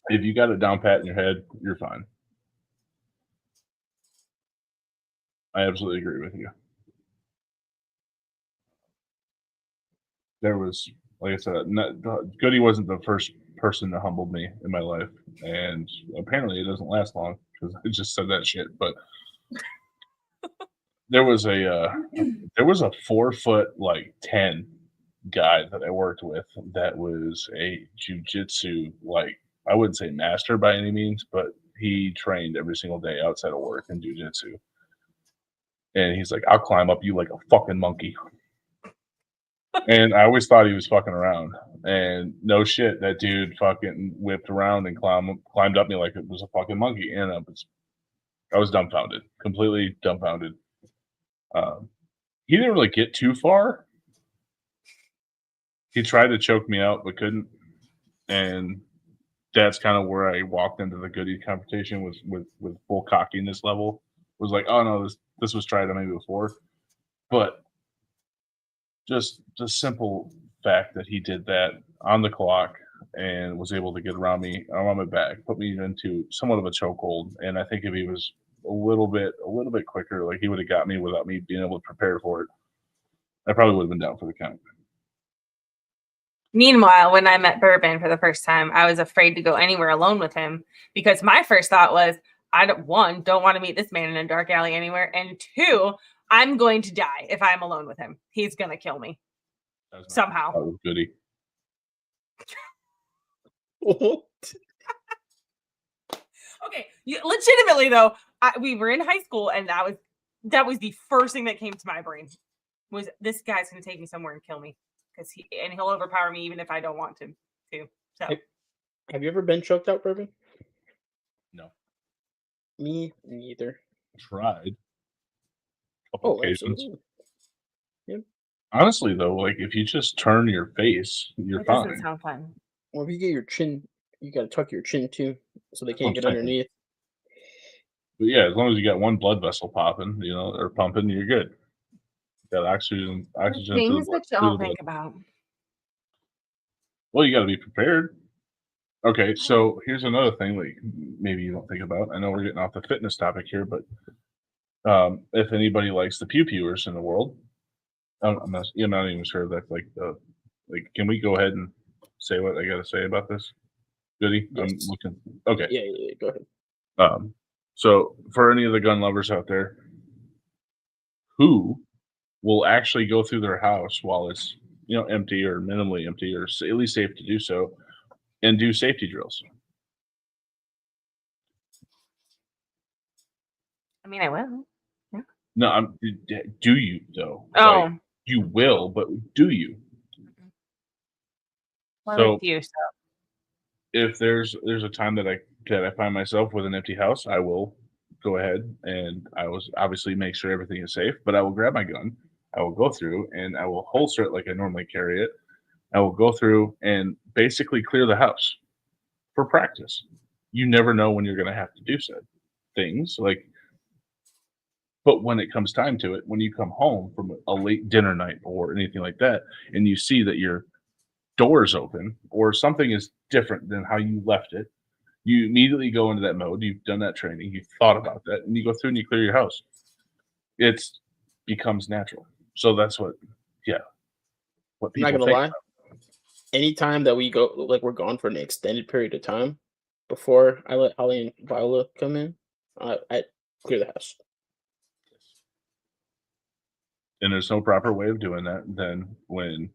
If you got it down pat in your head, you're fine. I absolutely agree with you. There was, like I said, Goody wasn't the first person that humbled me in my life, and apparently it doesn't last long because I just said that shit. But there was a 4'10" guy that I worked with that was a jujitsu, like, I wouldn't say master by any means, but he trained every single day outside of work in jujitsu. And he's like, I'll climb up you like a fucking monkey. And I always thought he was fucking around. And no shit, that dude fucking whipped around and climbed up me like it was a fucking monkey. And I was dumbfounded, completely dumbfounded. He didn't really get too far. He tried to choke me out, but couldn't. And that's kind of where I walked into the Goody competition with full cockiness level. Was like, oh no, this was tried on me before. But just the simple fact that he did that on the clock and was able to get around me, around my back, put me into somewhat of a chokehold. And I think if he was a little bit quicker, like he would have got me without me being able to prepare for it, I probably would have been down for the count. meanwhile, when I met Bourbon for the first time, I was afraid to go anywhere alone with him because my first thought was, don't want to meet this man in a dark alley anywhere. And 2, I'm going to die if I'm alone with him. He's going to kill me somehow. That was Goody. Okay, legitimately though, we were in high school, and that was the first thing that came to my brain was this guy's going to take me somewhere and kill me because he'll overpower me even if I don't want him to. So, Have you ever been choked out, Bourbon? No. Me neither. Tried. A couple occasions. Absolutely. Yep. Honestly, though, like if you just turn your face, you're that fine. doesn't sound fun. Or if you get your chin, you gotta tuck your chin too, so they That's can't what get I'm saying. underneath. But yeah, as long as you got one blood vessel popping, or pumping, you're good. Got oxygen to the Things that to y'all the blood. think about. Well, you got to be prepared. Okay, so here's another thing like maybe you don't think about. I know we're getting off the fitness topic here, but if anybody likes the pew pewers in the world, I'm not even sure if that's like the like. Can we go ahead and say what I got to say about this? Goody, I'm Yes. looking. Okay, Yeah, go ahead. so for any of the gun lovers out there, who will actually go through their house while it's empty or minimally empty or at least safe to do so, and do safety drills? I mean, I will. No, do you though? Oh, Like, you will, but do you? well, So with you. So if there's a time that I find myself with an empty house, I will go ahead and I will obviously make sure everything is safe. But I will grab my gun, I will go through and I will holster it like I normally carry it. I will go through and basically clear the house for practice. You never know when you're going to have to do said things like. But when it comes time to it, when you come home from a late dinner night or anything like that, and you see that your door's open or something is different than how you left it, you immediately go into that mode. You've done that training, you've thought about that, and you go through and you clear your house. It becomes natural. So that's what I'm people not gonna think. lie. Anytime that we go, like we're gone for an extended period of time, before I let Holly and Viola come in, I clear the house. And there's no proper way of doing that than when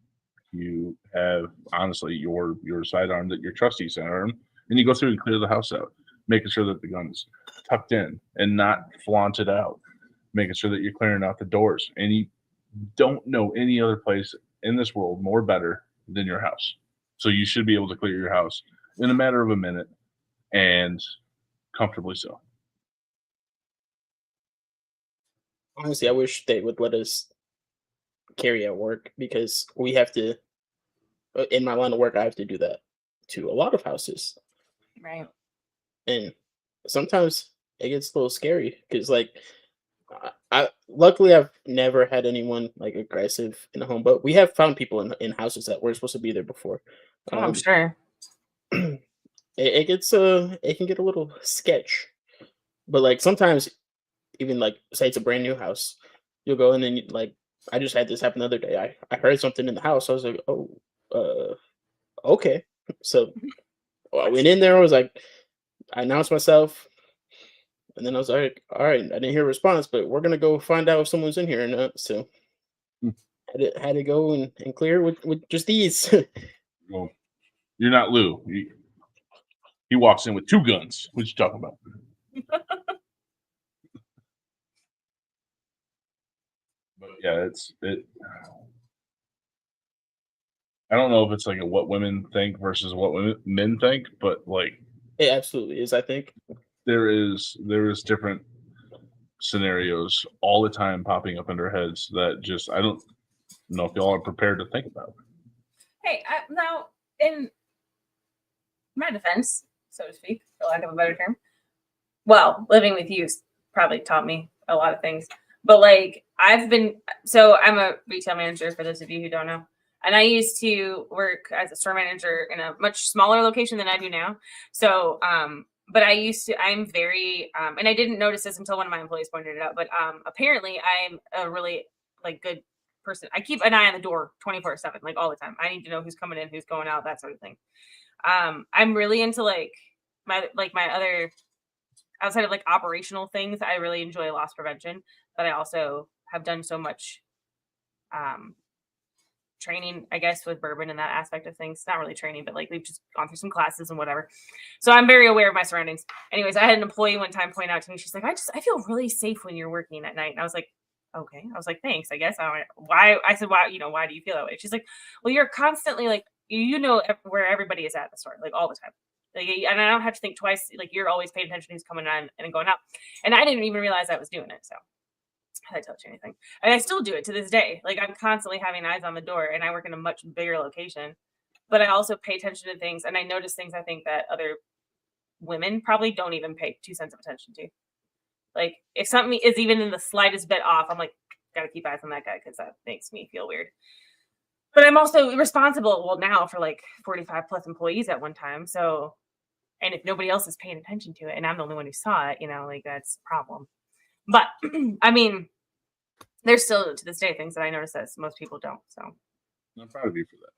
you have honestly your sidearm, that your trusty sidearm, and you go through and clear the house out, making sure that the gun's tucked in and not flaunted out, making sure that you're clearing out the doors. And you don't know any other place in this world more better than your house. So you should be able to clear your house in a matter of a minute and comfortably so. Honestly, I wish they would let us carry at work because we have to. In my line of work, I have to do that to a lot of houses, right. and sometimes it gets a little scary because, like, I luckily I've never had anyone like aggressive in the home, but we have found people in houses that weren't supposed to be there before. Oh, I'm sure. It gets it can get a little sketch, but like sometimes even like say it's a brand new house, you'll go in and like I just had this happen the other day. I heard something in the house. I was like, oh, okay. So I went in there. I was like, I announced myself, and then I was like, all right, I didn't hear a response, but we're gonna go find out if someone's in here or not. So had to go and clear with just these. Well, you're not Lou. He walks in with two guns. What you talking about? But yeah, it. I don't know if it's like a what women think versus what men think, but like It absolutely is. I think. there is different scenarios all the time popping up in their heads that just I don't know if y'all are prepared to think about. Hey, now in my defense, so to speak, for lack of a better term, well, living with you probably taught me a lot of things. But like I'm a retail manager for those of you who don't know. And I used to work as a store manager in a much smaller location than I do now. So, but I'm very, and I didn't notice this until one of my employees pointed it out, but apparently I'm a really like good person. I keep an eye on the door 24/7, like all the time. I need to know who's coming in, who's going out, that sort of thing. I'm really into my other outside of like operational things. I really enjoy loss prevention, but I also have done so much training, I guess, with Bourbon and that aspect of things. Not really training, but like we've just gone through some classes and whatever. So I'm very aware of my surroundings. Anyways, I had an employee one time point out to me, she's like, I feel really safe when you're working at night. And I was like, okay. I was like, thanks, I guess. Why? I said, why do you feel that way? She's like, well, you're constantly like, where everybody is at the store, like all the time. Like, and I don't have to think twice. Like you're always paying attention to who's coming on and going out. And I didn't even realize I was doing it. So I tell you anything. And I still do it to this day. Like I'm constantly having eyes on the door and I work in a much bigger location, but I also pay attention to things and I notice things I think that other women probably don't even pay 2 cents of attention to. Like if something is even in the slightest bit off, I'm like, got to keep eyes on that guy because that makes me feel weird. But I'm also responsible, well, now for like 45 plus employees at one time. So, and if nobody else is paying attention to it and I'm the only one who saw it, like that's a problem. But I mean, there's still to this day things that I notice that most people don't. So I'm proud of you for that.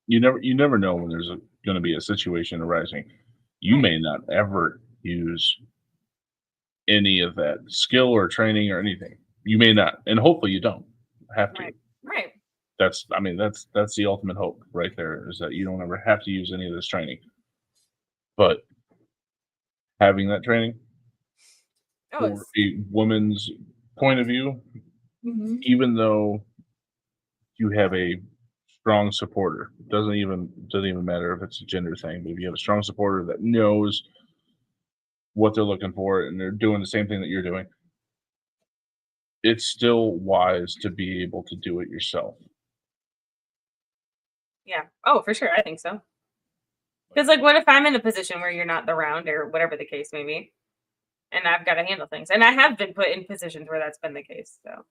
You never know when there's going to be a situation arising. You Right. may not ever use any of that skill or training or anything. You may not, and hopefully you don't have to. Right. That's the ultimate hope right there, is that you don't ever have to use any of this training. But having that training Oh, for it's- a woman's point of view, Mhm. even though you have a strong supporter, doesn't even matter if it's a gender thing, but if you have a strong supporter that knows what they're looking for and they're doing the same thing that you're doing, it's still wise to be able to do it yourself. Yeah. Oh, for sure. I think so. Because, like, what if I'm in a position where you're not around or whatever the case may be, and I've got to handle things? And I have been put in positions where that's been the case. So,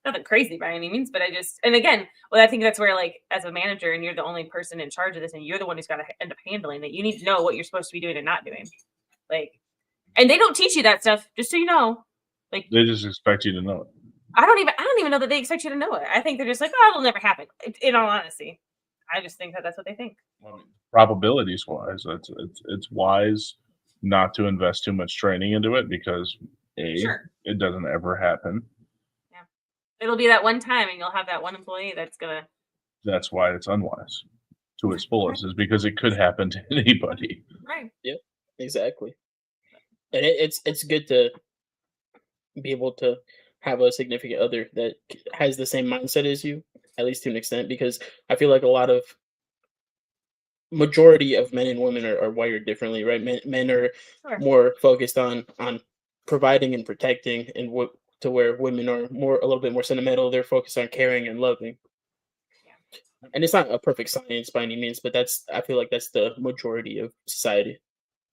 nothing crazy by any means, but and again, I think that's where, like, as a manager, and you're the only person in charge of this, and you're the one who's got to end up handling it, you need to know what you're supposed to be doing and not doing. Like, and they don't teach you that stuff, just so you know. Like, They just expect you to know it. I don't even know that they expect you to know it. I think they're just like, oh, it'll never happen. In all honesty, I just think that that's what they think. Well, I mean, probabilities wise, it's wise not to invest too much training into it because Sure. it doesn't ever happen. It'll be that one time, and you'll have that one employee that's gonna. That's why it's unwise to its fullest, is because it could happen to anybody. Right. Exactly. And it's good to be able to have a significant other that has the same mindset as you, at least to an extent, because I feel like a lot of majority of men and women are wired differently, right? Men are Sure. more focused on providing and protecting, and to where women are a little bit more sentimental. They're focused on caring and loving. And it's not a perfect science by any means, but I feel like that's the majority of society.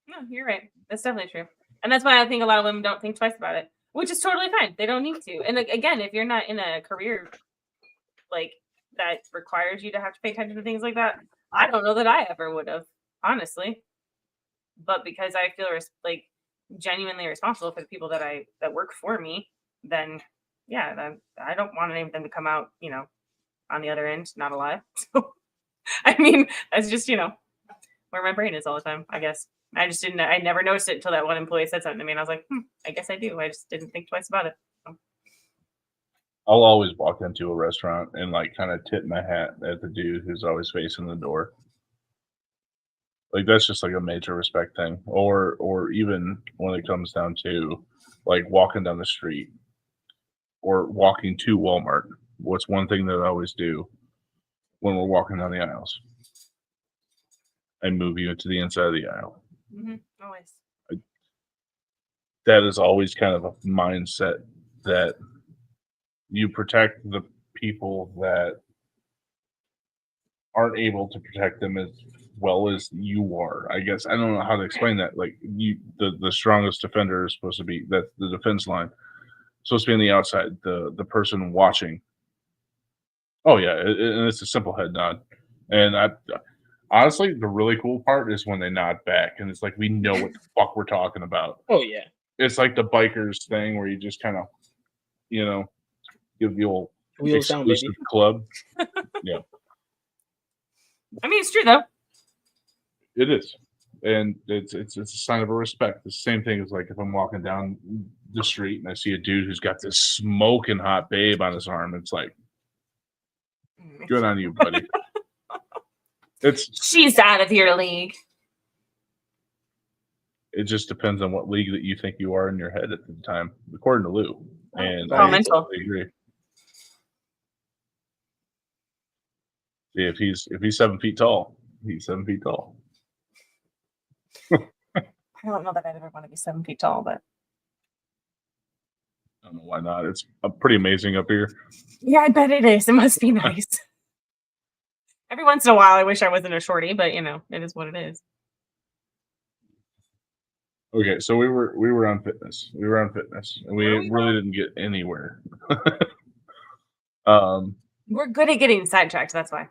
No, you're right. That's definitely true. And that's why I think a lot of women don't think twice about it, which is totally fine. They don't need to. And again, if you're not in a career like that requires you to have to pay attention to things like that, I don't know that I ever would have, honestly. But because I feel like genuinely responsible for the people that work for me, then yeah, then I don't want any of them to come out, on the other end, not alive. So, I mean, that's just, where my brain is all the time, I guess. I never noticed it until that one employee said something to me, and I was like, I guess I do. I just didn't think twice about it. So. I'll always walk into a restaurant and like kind of tip my hat at the dude who's always facing the door. Like that's just like a major respect thing. Or even when it comes down to like walking down the street or walking to Walmart. What's one thing that I always do when we're walking down the aisles? I move you to the inside of the aisle. Mm-hmm. Always. That is always kind of a mindset that you protect the people that aren't able to protect them as well as you are. I guess I don't know how to explain that. Like the strongest defender is supposed to be that's the defense line. Supposed to be on the outside, the person watching. Oh yeah, and it's a simple head nod. And honestly, the really cool part is when they nod back, and it's like we know what the fuck we're talking about. Oh yeah, it's like the bikers thing where you just kind of, give the old wheels down, baby. exclusive club. Yeah, I mean, it's true though. it is, and it's a sign of a respect. The same thing as like if I'm walking down the street and I see a dude who's got this smoking hot babe on his arm. It's like, good on you, buddy. She's out of your league. It just depends on what league that you think you are in your head at the time, according to Lou. And I mental. agree. See, if he's 7 feet tall, he's 7 feet tall. I don't know that I'd ever want to be 7 feet tall, but I don't know why not. It's pretty amazing up here. yeah, I bet it is. It must be nice. Every once in a while, I wish I wasn't a shorty, but it is what it is. Okay, so we were on fitness. And we really didn't get anywhere. We're good at getting sidetracked. That's why.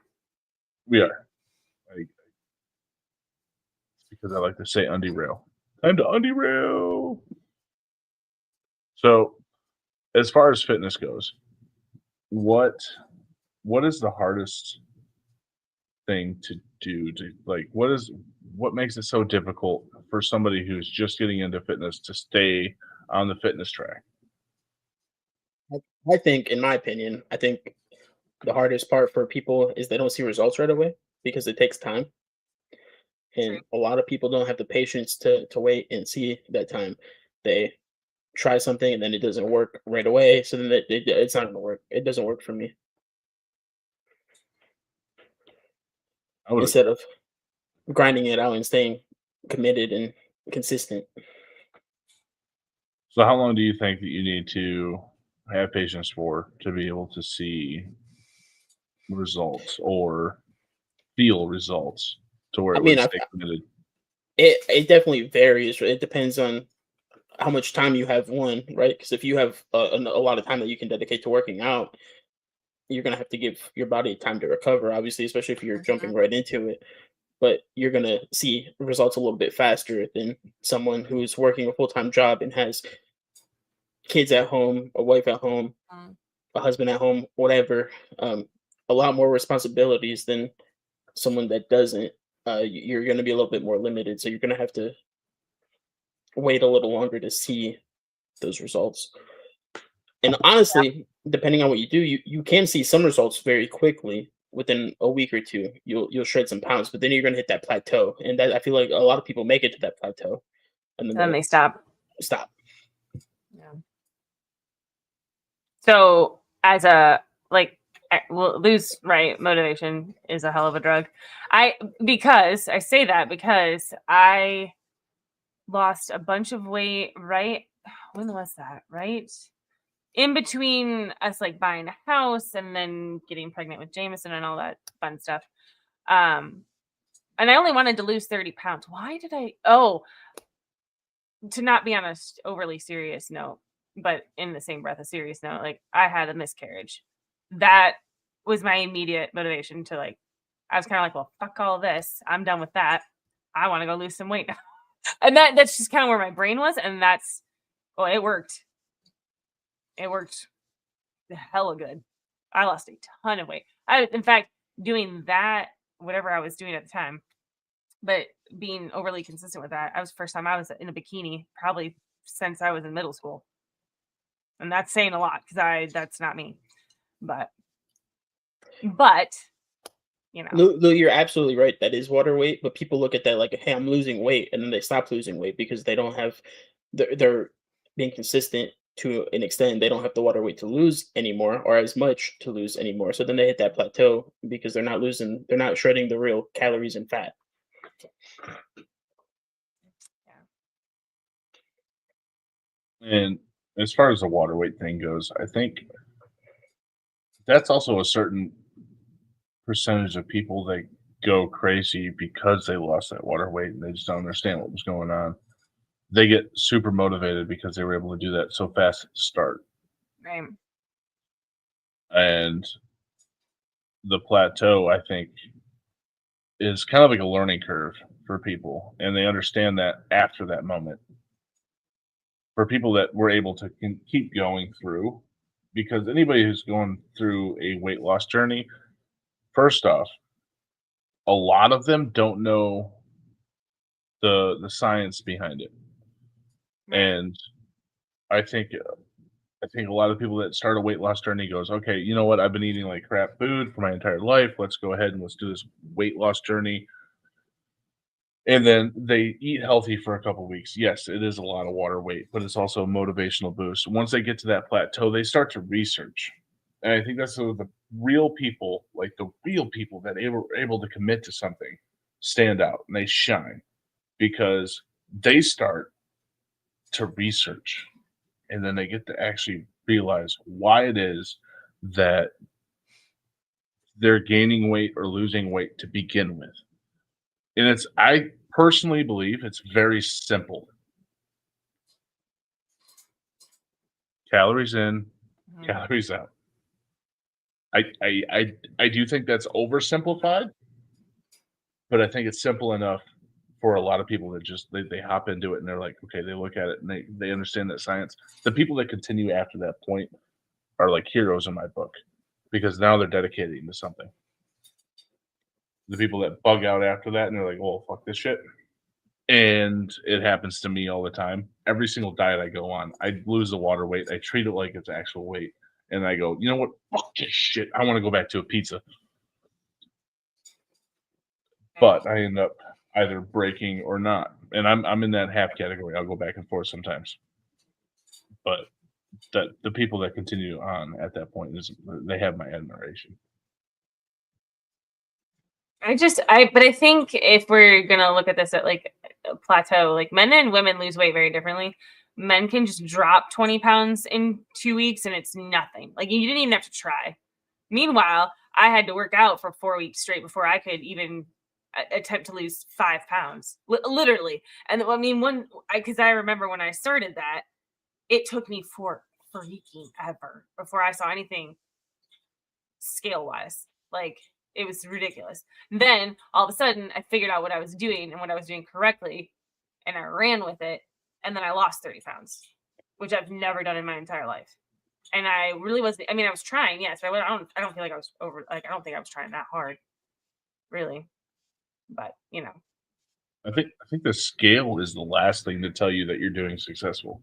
We are. It's because I like to say underail. Time to underail. So, as far as fitness goes, what is the hardest thing to do to what makes it so difficult for somebody who's just getting into fitness to stay on the fitness track? I think, in my opinion, I think the hardest part for people is they don't see results right away because it takes time, True. and a lot of people don't have the patience to wait and see that time. They try something and then it doesn't work right away, so then it's not gonna work. It doesn't work for me. I would Instead of grinding it out and staying committed and consistent. So how long do you think that you need to have patience for to be able to see results or feel results to where I it would mean, stay committed? it definitely varies. It depends on how much time you have, one, right? Because if you have a lot of time that you can dedicate to working out, you're gonna have to give your body time to recover, obviously, especially if you're jumping right into it. But you're gonna see results a little bit faster than someone who's working a full-time job and has kids at home, a wife at home, Mm. a husband at home, whatever. A lot more responsibilities than someone that doesn't. You're gonna be a little bit more limited, so you're gonna have to wait a little longer to see those results. And honestly, depending on what you do, you can see some results very quickly within a week or two. You'll shred some pounds, but then you're gonna hit that plateau, and that I feel like a lot of people make it to that plateau, and then Then they they stop. stop. Yeah. So as a well, lose right motivation is a hell of a drug. Because I say that because I lost a bunch of weight right when was that? Right in between us like buying a house and then getting pregnant with Jameson and all that fun stuff. And I only wanted to lose 30 pounds. Why did I? Oh, to not be on a overly serious note, but in the same breath, a serious note, like I had a miscarriage. That was my immediate motivation to I was kind of like, well, fuck all this. I'm done with that. I want to go lose some weight now. And that's just kind of where my brain was. And it worked. It worked hella good. I lost a ton of weight. In fact, doing that, whatever I was doing at the time, but being overly consistent with that, I was first time I was in a bikini probably since I was in middle school. And that's saying a lot because that's not me. But Lou, you're absolutely right. That is water weight, but people look at that like, hey, I'm losing weight, and then they stop losing weight because they don't have they're being consistent to an extent. They don't have the water weight to lose anymore, or as much to lose anymore. So then they hit that plateau because they're not shredding the real calories and fat. And as far as the water weight thing goes, I think that's also a certain percentage of people that go crazy because they lost that water weight and they just don't understand what was going on. They get super motivated because they were able to do that so fast at the start. right. And the plateau, I think, is kind of like a learning curve for people, and they understand that after that moment. For people that were able to keep going through, because anybody who's going through a weight loss journey, first off, a lot of them don't know the science behind it, and I think a lot of people that start a weight loss journey goes, okay, you know what? I've been eating like crap food for my entire life. Let's go ahead and let's do this weight loss journey. And then they eat healthy for a couple weeks. Yes, it is a lot of water weight, but it's also a motivational boost. Once they get to that plateau, they start to research. And I think that's the real people, like the real people that were able to commit to something, stand out and they shine because they start to research and then they get to actually realize why it is that they're gaining weight or losing weight to begin with. And I personally believe it's very simple. Calories in, calories out. I do think that's oversimplified, but I think it's simple enough for a lot of people that just they hop into it and they're like, okay, they look at it and they understand that science. The people that continue after that point are like heroes in my book because now they're dedicating to something. The people that bug out after that and they're like, "Oh, fuck this shit," and it happens to me all the time. Every single diet I go on, I lose the water weight. I treat it like it's actual weight, and I go, you know what? Fuck this shit. I want to go back to a pizza, but I end up either breaking or not, and I'm in that half category. I'll go back and forth sometimes, but that the people that continue on at that point is they have my admiration. But I think if we're gonna look at this at like a plateau, like men and women lose weight very differently. Men can just drop 20 pounds in 2 weeks and it's nothing. Like you didn't even have to try. Meanwhile, I had to work out for 4 weeks straight before I could even attempt to lose 5 pounds, literally. And I mean, because I remember when I started that, it took me for freaking ever before I saw anything scale wise. Like it was ridiculous. Then all of a sudden, I figured out what I was doing and what I was doing correctly, and I ran with it. And then I lost 30 pounds, which I've never done in my entire life. And I really wasn't. I mean, I was trying, yes, but I don't. I don't feel like I was over. Like I don't think I was trying that hard, really. But I think the scale is the last thing to tell you that you're doing successful.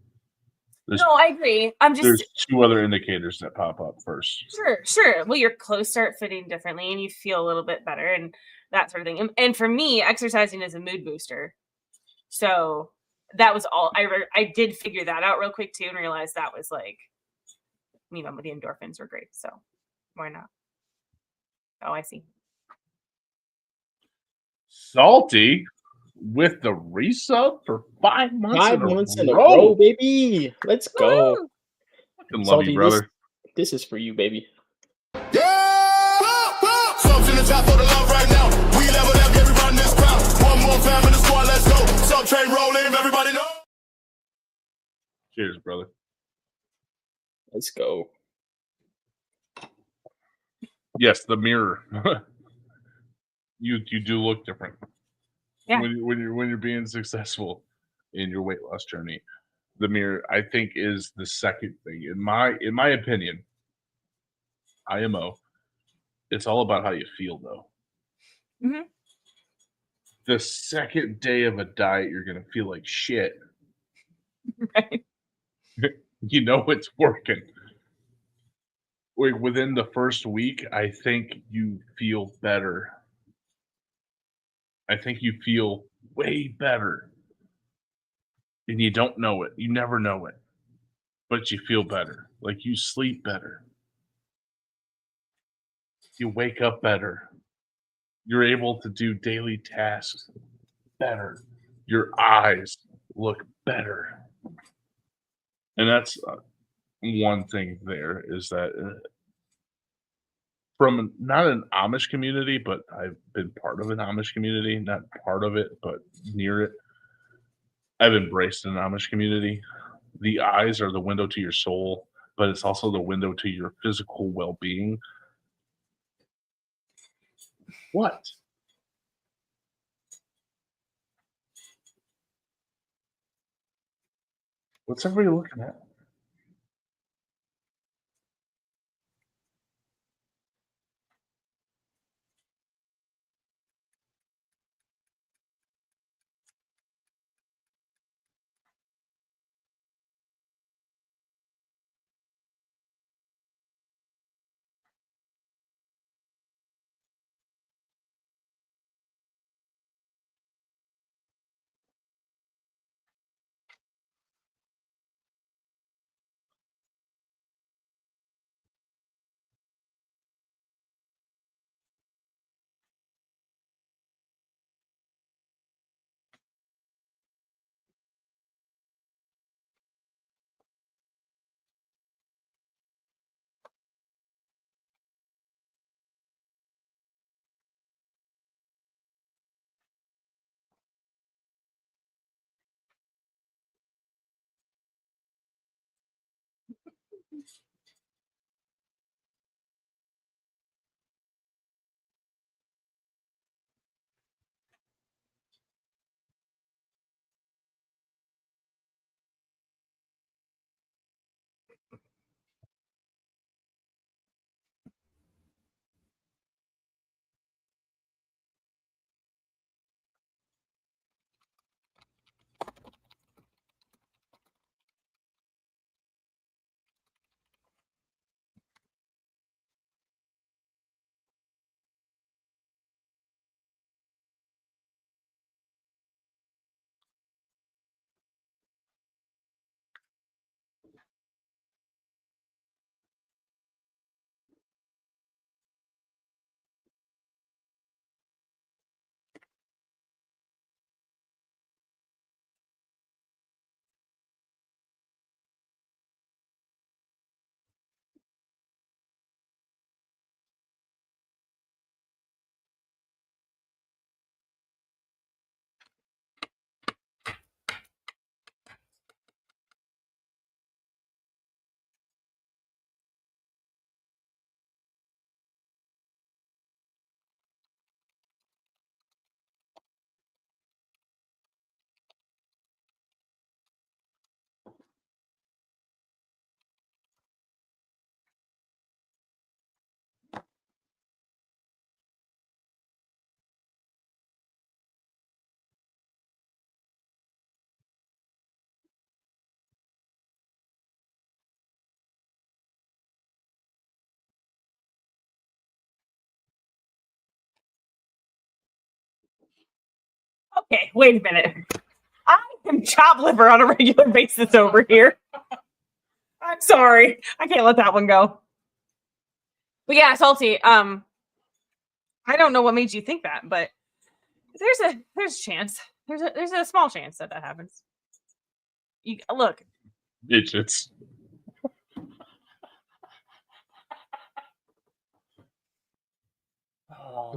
There's no, I agree. I'm just there's two other indicators that pop up first. sure. Well, your clothes start fitting differently, and you feel a little bit better, and that sort of thing. And for me, exercising is a mood booster. So that was all. I did figure that out real quick too, and realized that was like, the endorphins were great. So why not? Oh, I see. Salty with the resub for 5 months 5 months in a row. row, baby. Let's go. Woo! Fucking love Salty, you, brother. This is for you, baby. Yeah! Subs in the top for the love right now. We level up, get run this crowd. One more fam in the squad, let's go. Sub train rolling, everybody know. Cheers, brother. Let's go. Yes, the mirror. You do look different. Yeah. When you're being successful in your weight loss journey. The mirror, I think, is the second thing. In my opinion, IMO, it's all about how you feel though. Mhm. The second day of a diet, you're gonna feel like shit. Right. You know it's working. Like within the first week, I think you feel better. I think you feel way better. And you don't know it. You never know it. But you feel better. Like you sleep better. You wake up better. You're able to do daily tasks better. Your eyes look better. And that's one thing there is that from not an Amish community, but I've been part of an Amish community, not part of it, but near it. I've embraced an Amish community. The eyes are the window to your soul, but it's also the window to your physical well-being. What? What's everybody looking at? Okay, wait a minute. I am chop liver on a regular basis over here. I'm sorry. I can't let that one go. But yeah, salty. I don't know what made you think that, but there's a chance. There's a small chance that happens. You look. It's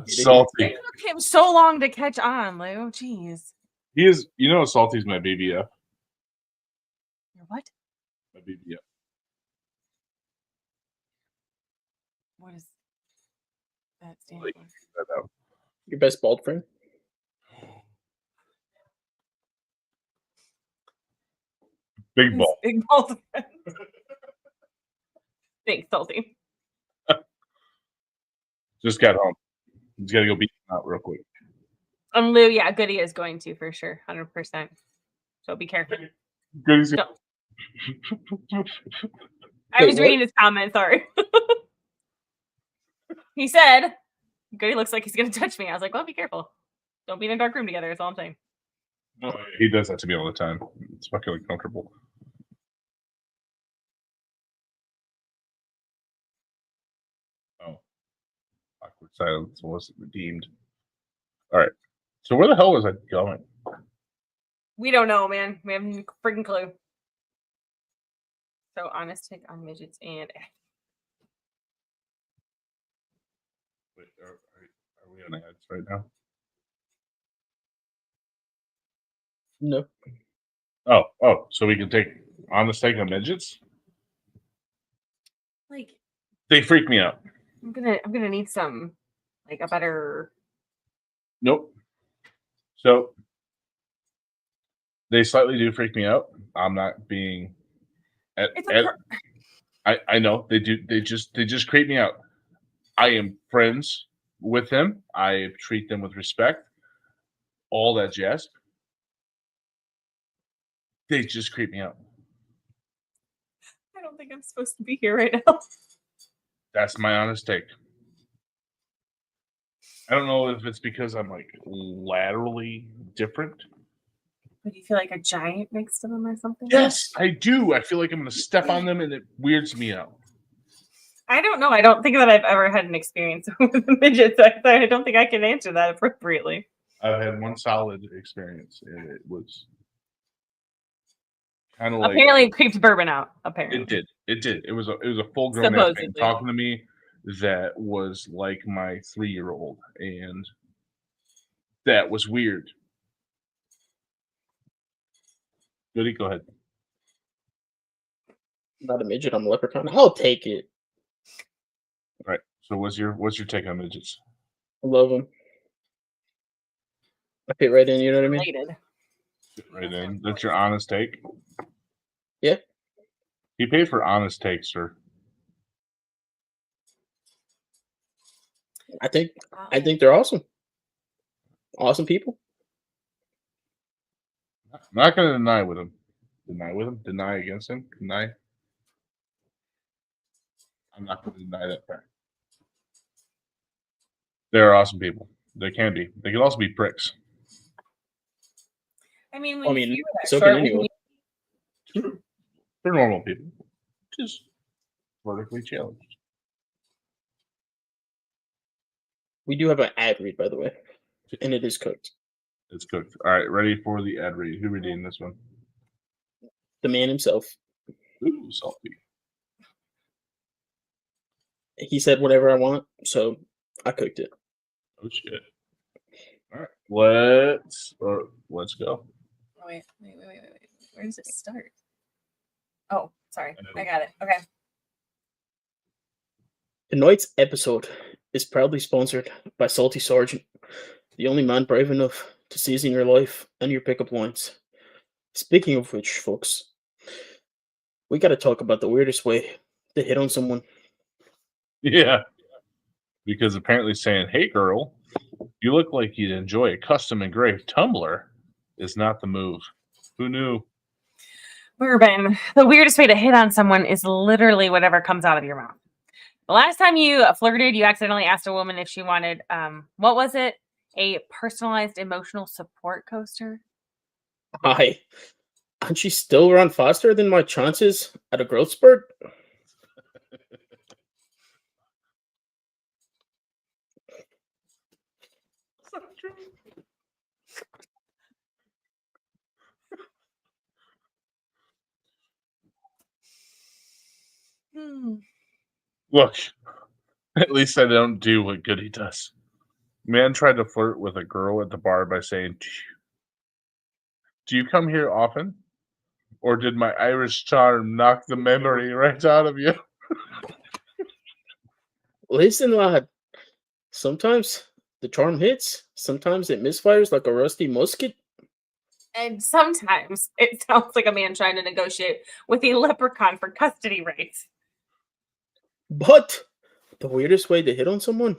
salty. It took him so long to catch on, Lou. Jeez. He is. You know, Salty's my BBF. Your what? My BBF. What is that stand Like, for? Your best bald friend? Big ball. Big bald friend. Thanks, salty. Just got home. He's got to go beat him out real quick. Lou, yeah, Goody is going to for sure, 100%. So be careful. Good. No. I was what? reading his comment. Sorry. He said, "Goody looks like he's gonna touch me." I was like, "Well, be careful. Don't be in a dark room together." That's all I'm saying. He does that to me all the time. It's fucking uncomfortable. Oh, awkward silence wasn't redeemed. All right. So where the hell was I going? We don't know, man. We have no freaking clue. So honest take on midgets and Wait, are we on ads right now? No. Oh, so we can take honest take on midgets? like They freak me out. I'm gonna need some like a better. Nope. So they slightly do freak me out. I'm not being. I know they do. They just creep me out. I am friends with them. I treat them with respect. All that jazz. They just creep me out. I don't think I'm supposed to be here right now. That's my honest take. I don't know if it's because I'm like laterally different. But do you feel like a giant next to them or something? Yes, I do. I feel like I'm going to step on them and it weirds me out. I don't know. I don't think that I've ever had an experience with midgets. I don't think I can answer that appropriately. I've had one solid experience and it was kind of like. Apparently, it creeped Bourbon out. Apparently, It did. It was a full grown man Supposedly. talking to me that was like my 3-year-old, and that was weird. Goody, go ahead. Not a midget, I'm a leprechaun. I'll take it. All right. So what's your take on midgets? I love them. I fit right in, you know what I mean? related. Right in. That's your honest take. Yeah. He paid for honest take, sir. I think they're awesome. Awesome people. I'm not going to deny with him. Deny against him. Deny. I'm not going to deny that fact. They're awesome people. They can be. They can also be pricks. I mean, I mean, you were that so short, can anyone. They're normal people. Just vertically challenged. We do have an ad read, by the way, and it is cooked. It's cooked. All right, ready for the ad read. Who redeemed this one? The man himself. Ooh, salty. He said whatever I want, so I cooked it. Oh shit. All right, let's go. Wait. Where does it start? Oh, sorry. I got it. Okay. Tonight's episode is proudly sponsored by Salty Sergeant, the only man brave enough to season your life and your pickup lines. Speaking of which, folks, we got to talk about the weirdest way to hit on someone. Yeah, because apparently saying, "Hey, girl, you look like you'd enjoy a custom engraved tumbler," is not the move. Who knew? Bourbon. The weirdest way to hit on someone is literally whatever comes out of your mouth. The last time you flirted, you accidentally asked a woman if she wanted, what was it? A personalized emotional support coaster. Hi. Aren't she still run faster than my chances at a growth spurt? Look, at least I don't do what Goody does. Man tried to flirt with a girl at the bar by saying, "Do you come here often? Or did my Irish charm knock the memory right out of you?" Listen, lad. Sometimes the charm hits, sometimes it misfires like a rusty musket. And sometimes it sounds like a man trying to negotiate with a leprechaun for custody rights. But the weirdest way to hit on someone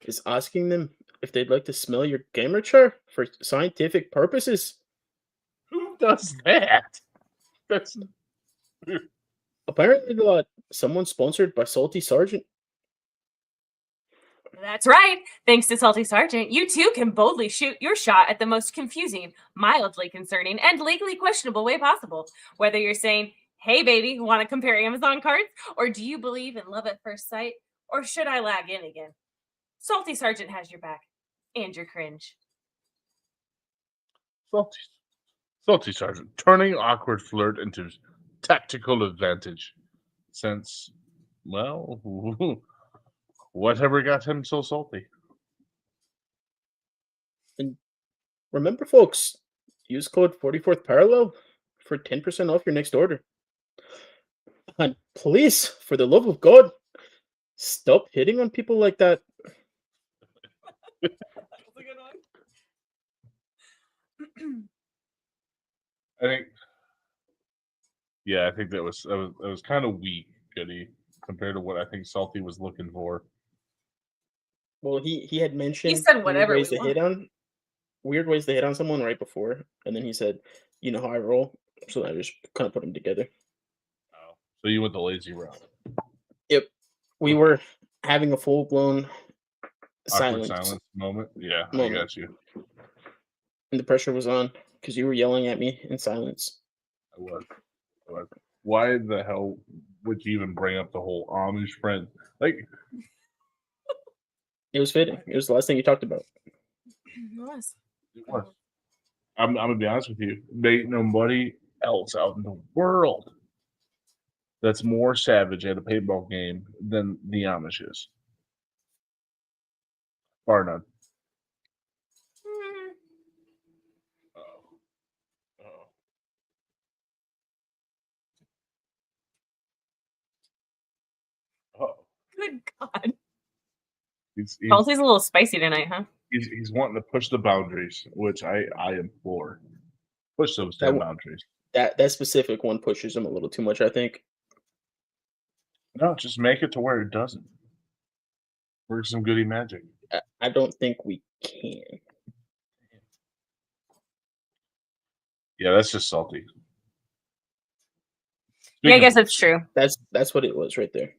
is asking them if they'd like to smell your gamer chart for scientific purposes. Who does that? That's Apparently, someone sponsored by Salty Sergeant. That's right. Thanks to Salty Sergeant, you too can boldly shoot your shot at the most confusing, mildly concerning, and legally questionable way possible. Whether you're saying, "Hey baby, want to compare Amazon cards?" Or "Do you believe in love at first sight?" Or "Should I lag in again?" Salty Sergeant has your back and your cringe. Salty Sergeant, turning awkward flirt into tactical advantage. Since, well, whatever got him so salty? And remember, folks, use code 44th Parallel for 10% off your next order. And please, for the love of God, stop hitting on people like that. I think, yeah, I think that was kind of weak, Goody, compared to what I think Salty was looking for. Well, he had mentioned said whatever weird ways we to hit on someone right before, and then he said, "You know how I roll," so I just kind of put them together. Oh, so you went the lazy route. Yep, we were having a full blown Awkward silence, silence moment. Yeah, I moment. got you. And the pressure was on because you were yelling at me in silence. I was. Why the hell would you even bring up the whole Amish friend? Like, It was fitting. It was the last thing you talked about. It was. it was. I'm gonna be honest with you. There ain't nobody else out in the world that's more savage at a paintball game than the Amish is. Bar none. Oh. Oh. Good God. He's Salty's a little spicy tonight, huh? he's wanting to push the boundaries, which I implore. Push those That damn w- boundaries. That specific one pushes him a little too much, I think. No, just make it to where it doesn't. Work some goody magic. I don't think we can. Yeah, that's just salty. Yeah, I Speaking guess of that's true. That's what it was right there.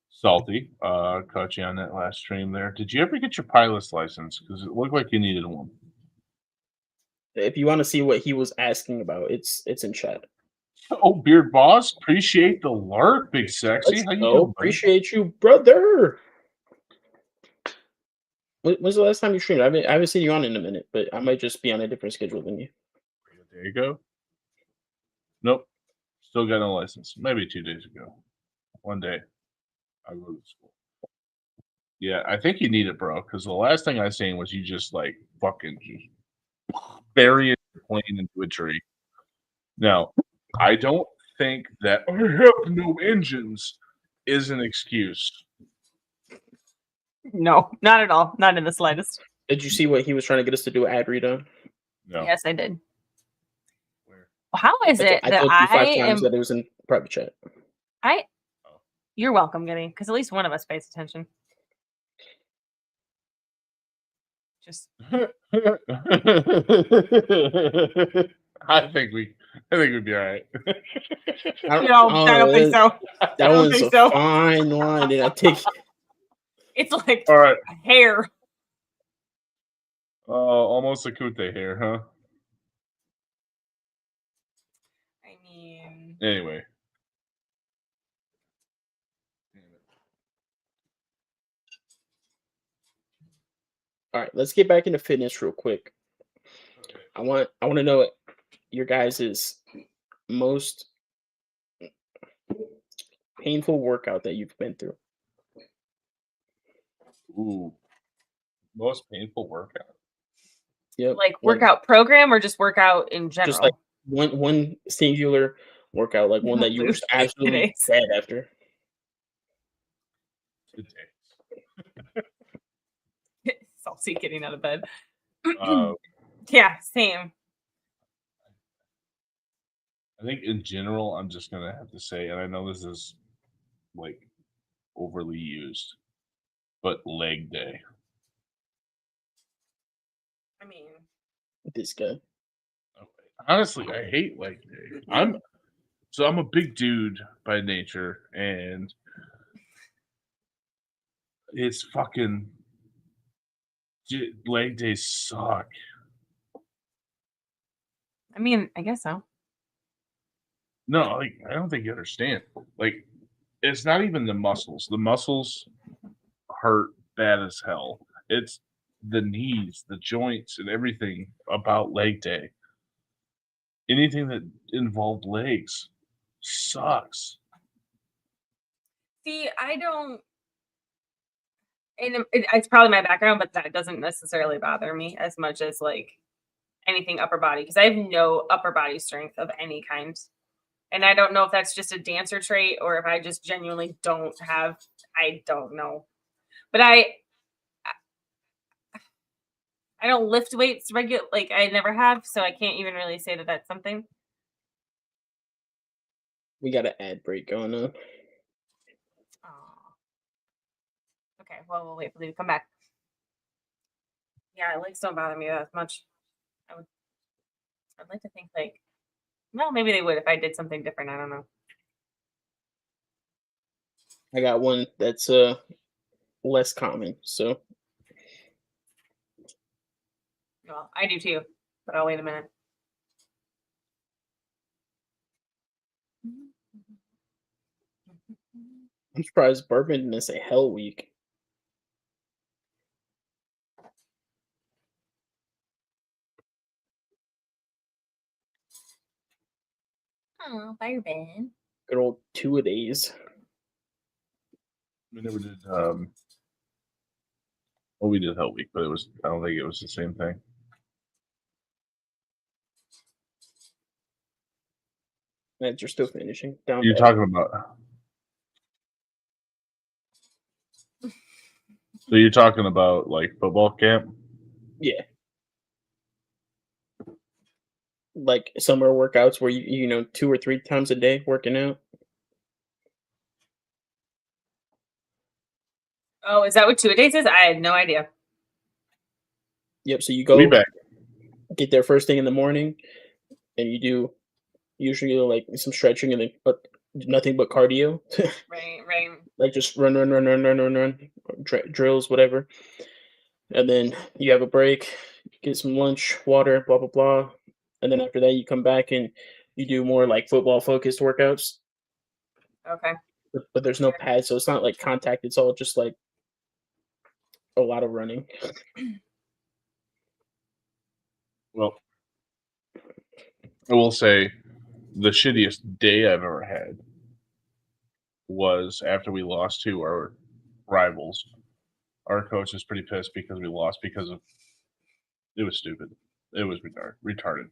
salty. Caught you on that last stream there. Did you ever get your pilot's license? Because it looked like you needed one. If you want to see what he was asking about, it's in chat. Oh, Beard Boss, appreciate the lurk, big sexy. Let's How you go. doing, buddy? Appreciate you, brother. When's the last time you streamed? I haven't seen you on in a minute, but I might just be on a different schedule than you. There you go. Nope. Still got no license. Maybe 2 days ago. One day. I go to school. Yeah, I think you need it, bro, because the last thing I seen was you just like fucking just burying your plane into a tree. Now, I don't think that I have no engines is an excuse. No, not at all. Not in the slightest. Did you see what he was trying to get us to do ad read on? No. Yes, I did. Where? How is it I that told you 5 I times am? that it was in private chat. You're welcome, Giddy, because at least one of us pays attention. Just I think we'd be all right. no, I don't think so. That I don't one's think a so. fine line, and I take. It's like All right. hair. Almost a Kute here, huh? I mean, Anyway. All right, let's get back into fitness real quick. I want to know your guys' most painful workout that you've been through. Ooh. Most painful workout. Yep. like workout program or just workout in general? Just like one singular workout, like one that you were just absolutely Today's. sad after. Salty getting out of bed. Uh, Yeah, same. I think in general, I'm just gonna have to say, and I know this is like overly used, but leg day. I mean, This guy. Honestly, I hate leg day. I'm a big dude by nature, and it's fucking leg days suck. I guess so. No, like I don't think you understand. Like it's not even the muscles. The muscles hurt bad as hell. It's the knees, the joints, and everything about leg day. Anything that involved legs sucks. See, I don't. And it's probably my background, but that doesn't necessarily bother me as much as like anything upper body because I have no upper body strength of any kind. And I don't know if that's just a dancer trait or if I just genuinely don't have. I don't know. But I don't lift weights regular. Like I never have, so I can't even really say that that's something. We got an ad break going on. Oh. Okay, well, we'll wait for you to come back. Yeah, legs don't bother me that much. I'd like to think like, well, maybe they would if I did something different. I don't know. I got one that's less common. So Well, I do too, but I'll wait a minute. I'm surprised Bourbon didn't say Hell Week. Oh, Bourbon. Good old 2-a-days. We never did. Well, we did Hell Week, but I don't think it was the same thing. You're still finishing. Down You're bad. talking about. So you're talking about like football camp? Yeah. Like summer workouts where you know 2 or 3 times a day working out. Oh, is that what 2-a-days is? I had no idea. Yep. So you We go back. get there first thing in the morning, and you do usually like some stretching and then but nothing but cardio. Right. Like just run, drills, whatever. And then you have a break, get some lunch, water, blah blah blah, and then after that you come back and you do more like football focused workouts. Okay. But there's no pads, so it's not like contact. It's all just like a lot of running. Well, I will say the shittiest day I've ever had was after we lost to our rivals. Our coach was pretty pissed because we lost because of it was stupid. It was retarded.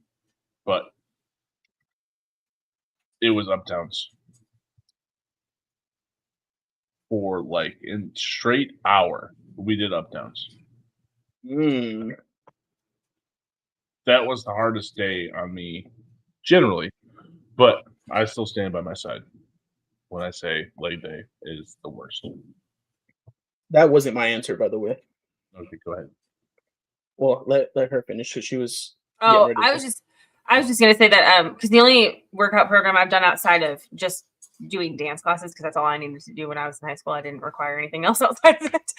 But it was up downs for like in straight hour. We did up downs. That was the hardest day on me generally, but I still stand by my side when I say leg day is the worst. That wasn't my answer, by the way. Okay, go ahead. Well, let her finish because she was. Oh, getting I ready was just gonna say that because the only workout program I've done outside of just doing dance classes because that's all I needed to do when I was in high school. I didn't require anything else outside of it.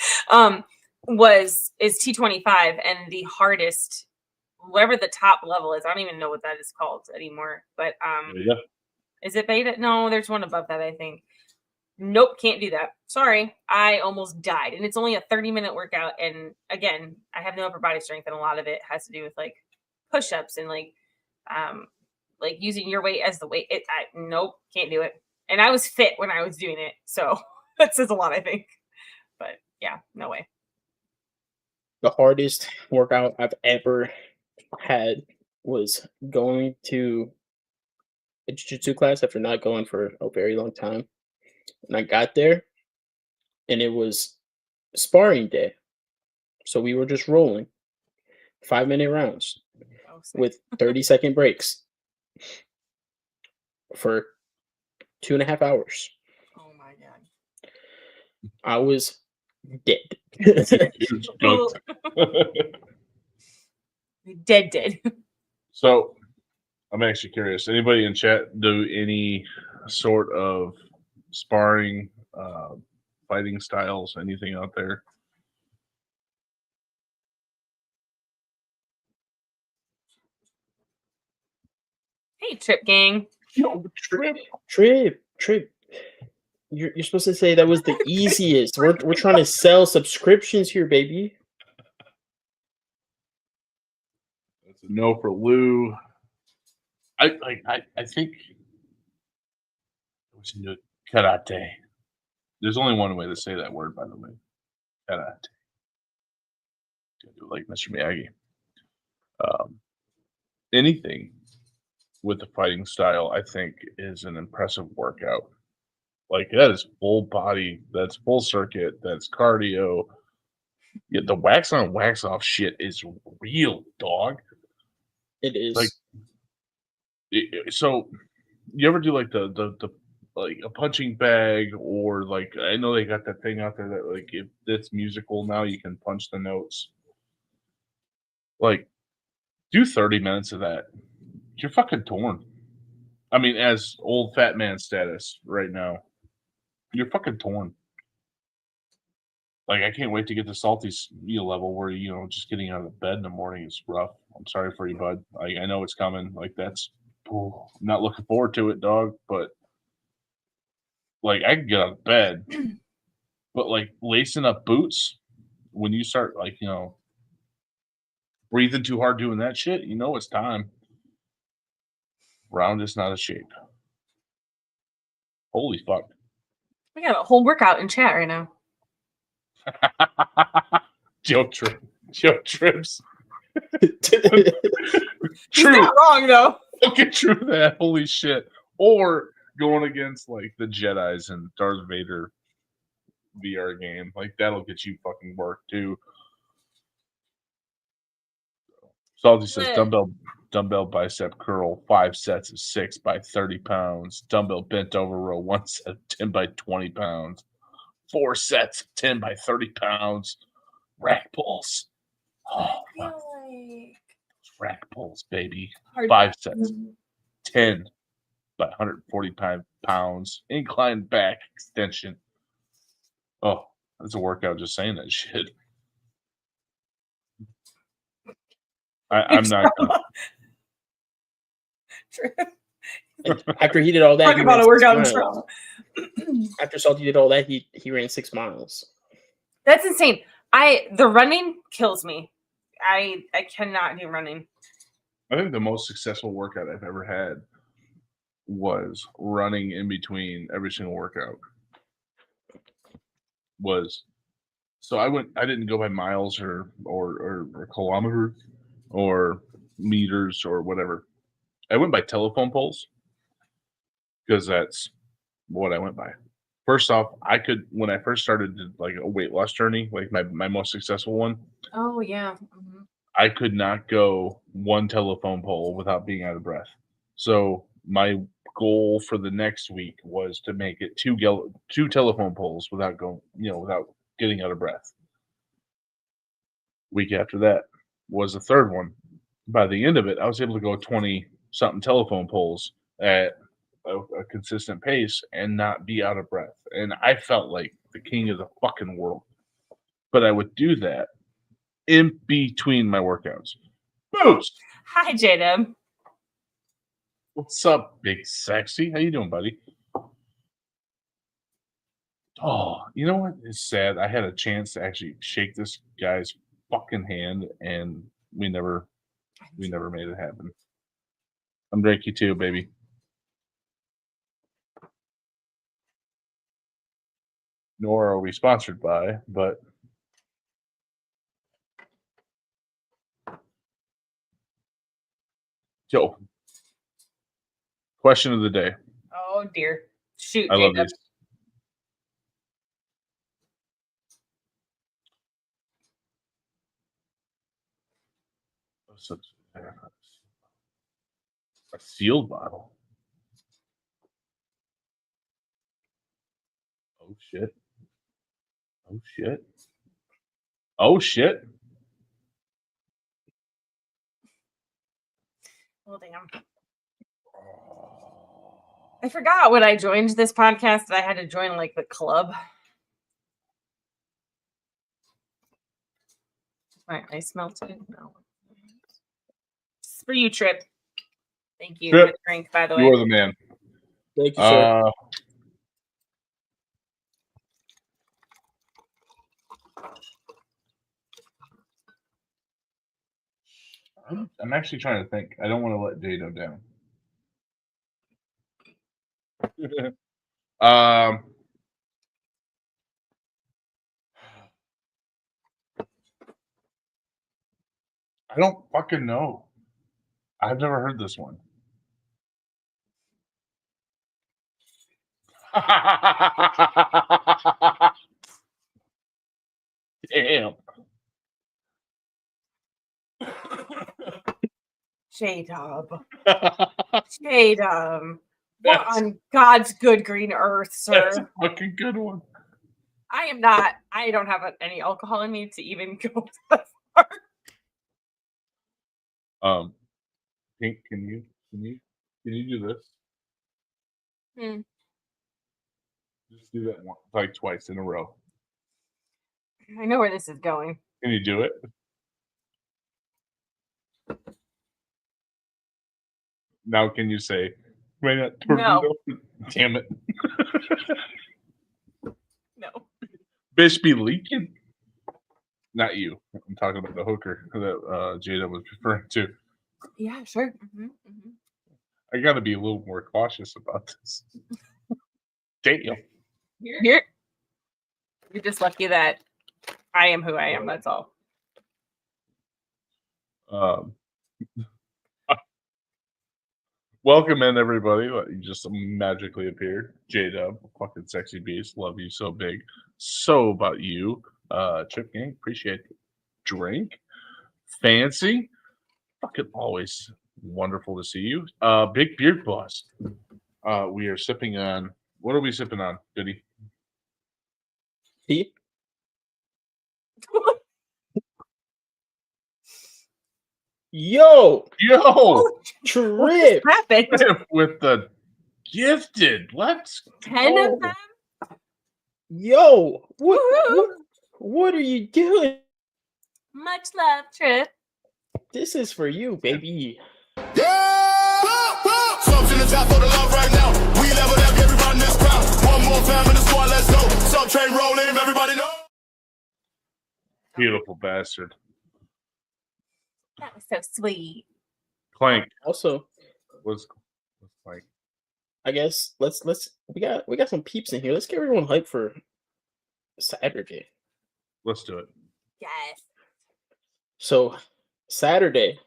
is T25, and the hardest, whatever the top level is, I don't even know what that is called anymore. But There you go. is it beta? No, there's one above that, I think. Nope, can't do that. Sorry, I almost died, and it's only a 30-minute workout. And again, I have no upper body strength, and a lot of it has to do with like push-ups and like using your weight as the weight. Nope, can't do it. And I was fit when I was doing it, so that says a lot, I think. But yeah, no way. The hardest workout I've ever had was going to a jiu-jitsu class after not going for a very long time. And I got there and it was sparring day. So we were just rolling 5-minute rounds Oh, with 30-second breaks for 2.5 hours. oh my god. I was dead. Huge goat. Dead. So I'm actually curious. Anybody in chat do any sort of sparring, fighting styles, anything out there? Hey, Trip Gang. Yo, Trip. Trip. You're supposed to say that was the easiest. We're trying to sell subscriptions here, baby. That's a no for Lou. I think it was new karate. There's only one way to say that word, by the way. Karate. Do it like Mr. Miyagi. Anything with the fighting style, I think, is an impressive workout. Like that is full body, that's full circuit, that's cardio. Yeah, the wax on, wax off shit is real, dog. It is. Like, so you ever do like the like a punching bag, or like I know they got that thing out there that like if it's musical now you can punch the notes. Like, do 30 minutes of that. You're fucking torn. I mean, as old fat man status right now, you're fucking torn. Like, I can't wait to get to salty level where, just getting out of bed in the morning is rough. I'm sorry for you, bud. I know it's coming. Like, that's, I'm not looking forward to it, dog. But, like, I can get out of bed. But, like, lacing up boots, when you start, like, breathing too hard doing that shit, it's time. Round is not a shape. Holy fuck. We got a whole workout in chat right now. Joe Trips. He's True. not wrong though. Fucking true that. Holy shit. Or going against like the Jedis and Darth Vader VR game. Like that'll get you fucking work too. Salty says dumbbell bicep curl, 5 sets of 6 by 30 pounds. Dumbbell bent over row, 1 set of 10 by 20 pounds. 4 sets of 10 by 30 pounds. Rack pulls. Oh, fuck. Rack pulls, baby. 5 sets. 10 by 145 pounds. Incline back extension. Oh, that's a workout just saying that shit. I'm not. After he did all that, Talk about a workout in miles. After Salty did all that, he ran 6 miles. That's insane. The running kills me. I cannot do running. I think the most successful workout I've ever had was running in between every single workout. So I didn't go by miles or kilometers or meters or whatever. I went by telephone poles because that's what I went by. First off, when I first started like a weight loss journey, like my most successful one. Oh yeah. Mm-hmm. I could not go one telephone pole without being out of breath. So my goal for the next week was to make it two telephone poles without getting out of breath. Week after that was the third one. By the end of it, I was able to go 20-something telephone poles at a consistent pace and not be out of breath. And I felt like the king of the fucking world. but I would do that in between my workouts. Boost! Hi, Jada. What's up, big sexy? How you doing, buddy? Oh, you know what is sad? I had a chance to actually shake this guy's fucking hand, and we never made it happen. I'm drinking too, baby. Nor are we sponsored by, but yo, question of the day. Oh dear. Shoot, I love Jacob. these. A sealed bottle. Oh shit. Oh shit. Oh shit. Well, damn. I forgot when I joined this podcast that I had to join like the club. My ice melted. No. It's for you, Trip. Thank you. Trip, Good drink, by the You way. are the man. Thank you, sir. I'm actually trying to think. I don't want to let Jado down. I don't fucking know. I've never heard this one. Damn. J-Dub. J-Dub. What on God's good green earth, That's sir? a fucking good one. I don't have any alcohol in me to even go that far. Pink, can you do this? Hmm. Just do that one, like twice in a row. I know where this is going. Can you do it? Now can you say, why not torpedo? Damn it. No. Bitch be leaking. Not you. I'm talking about the hooker that Jada was referring to. Yeah, sure. I got to be a little more cautious about this. Damn. You're just lucky that I am who I am. That's all. Welcome in, everybody. You just magically appeared. J-Dub, fucking sexy beast. Love you so big. So about you. Chip Gang, appreciate the drink. Fancy. Fucking always wonderful to see you. Big Beard Boss. We are sipping on, what are we sipping on, Goody? Tea? Yo, Trip. Happened. With the gifted. Let's 10 go. of them? Yo, Woohoo. what are you doing? Much love, Trip. This is for you, baby. Yeah! Subs in the top for the love right now. We leveled up, everybody in this crowd. One more fam in the squad, let's go. Sub train rolling, everybody know. Beautiful bastard. That was so sweet. Clank. Also, What's Clank? I guess let's we got some peeps in here. Let's get everyone hyped for Saturday. Let's do it. Yes. So Saturday,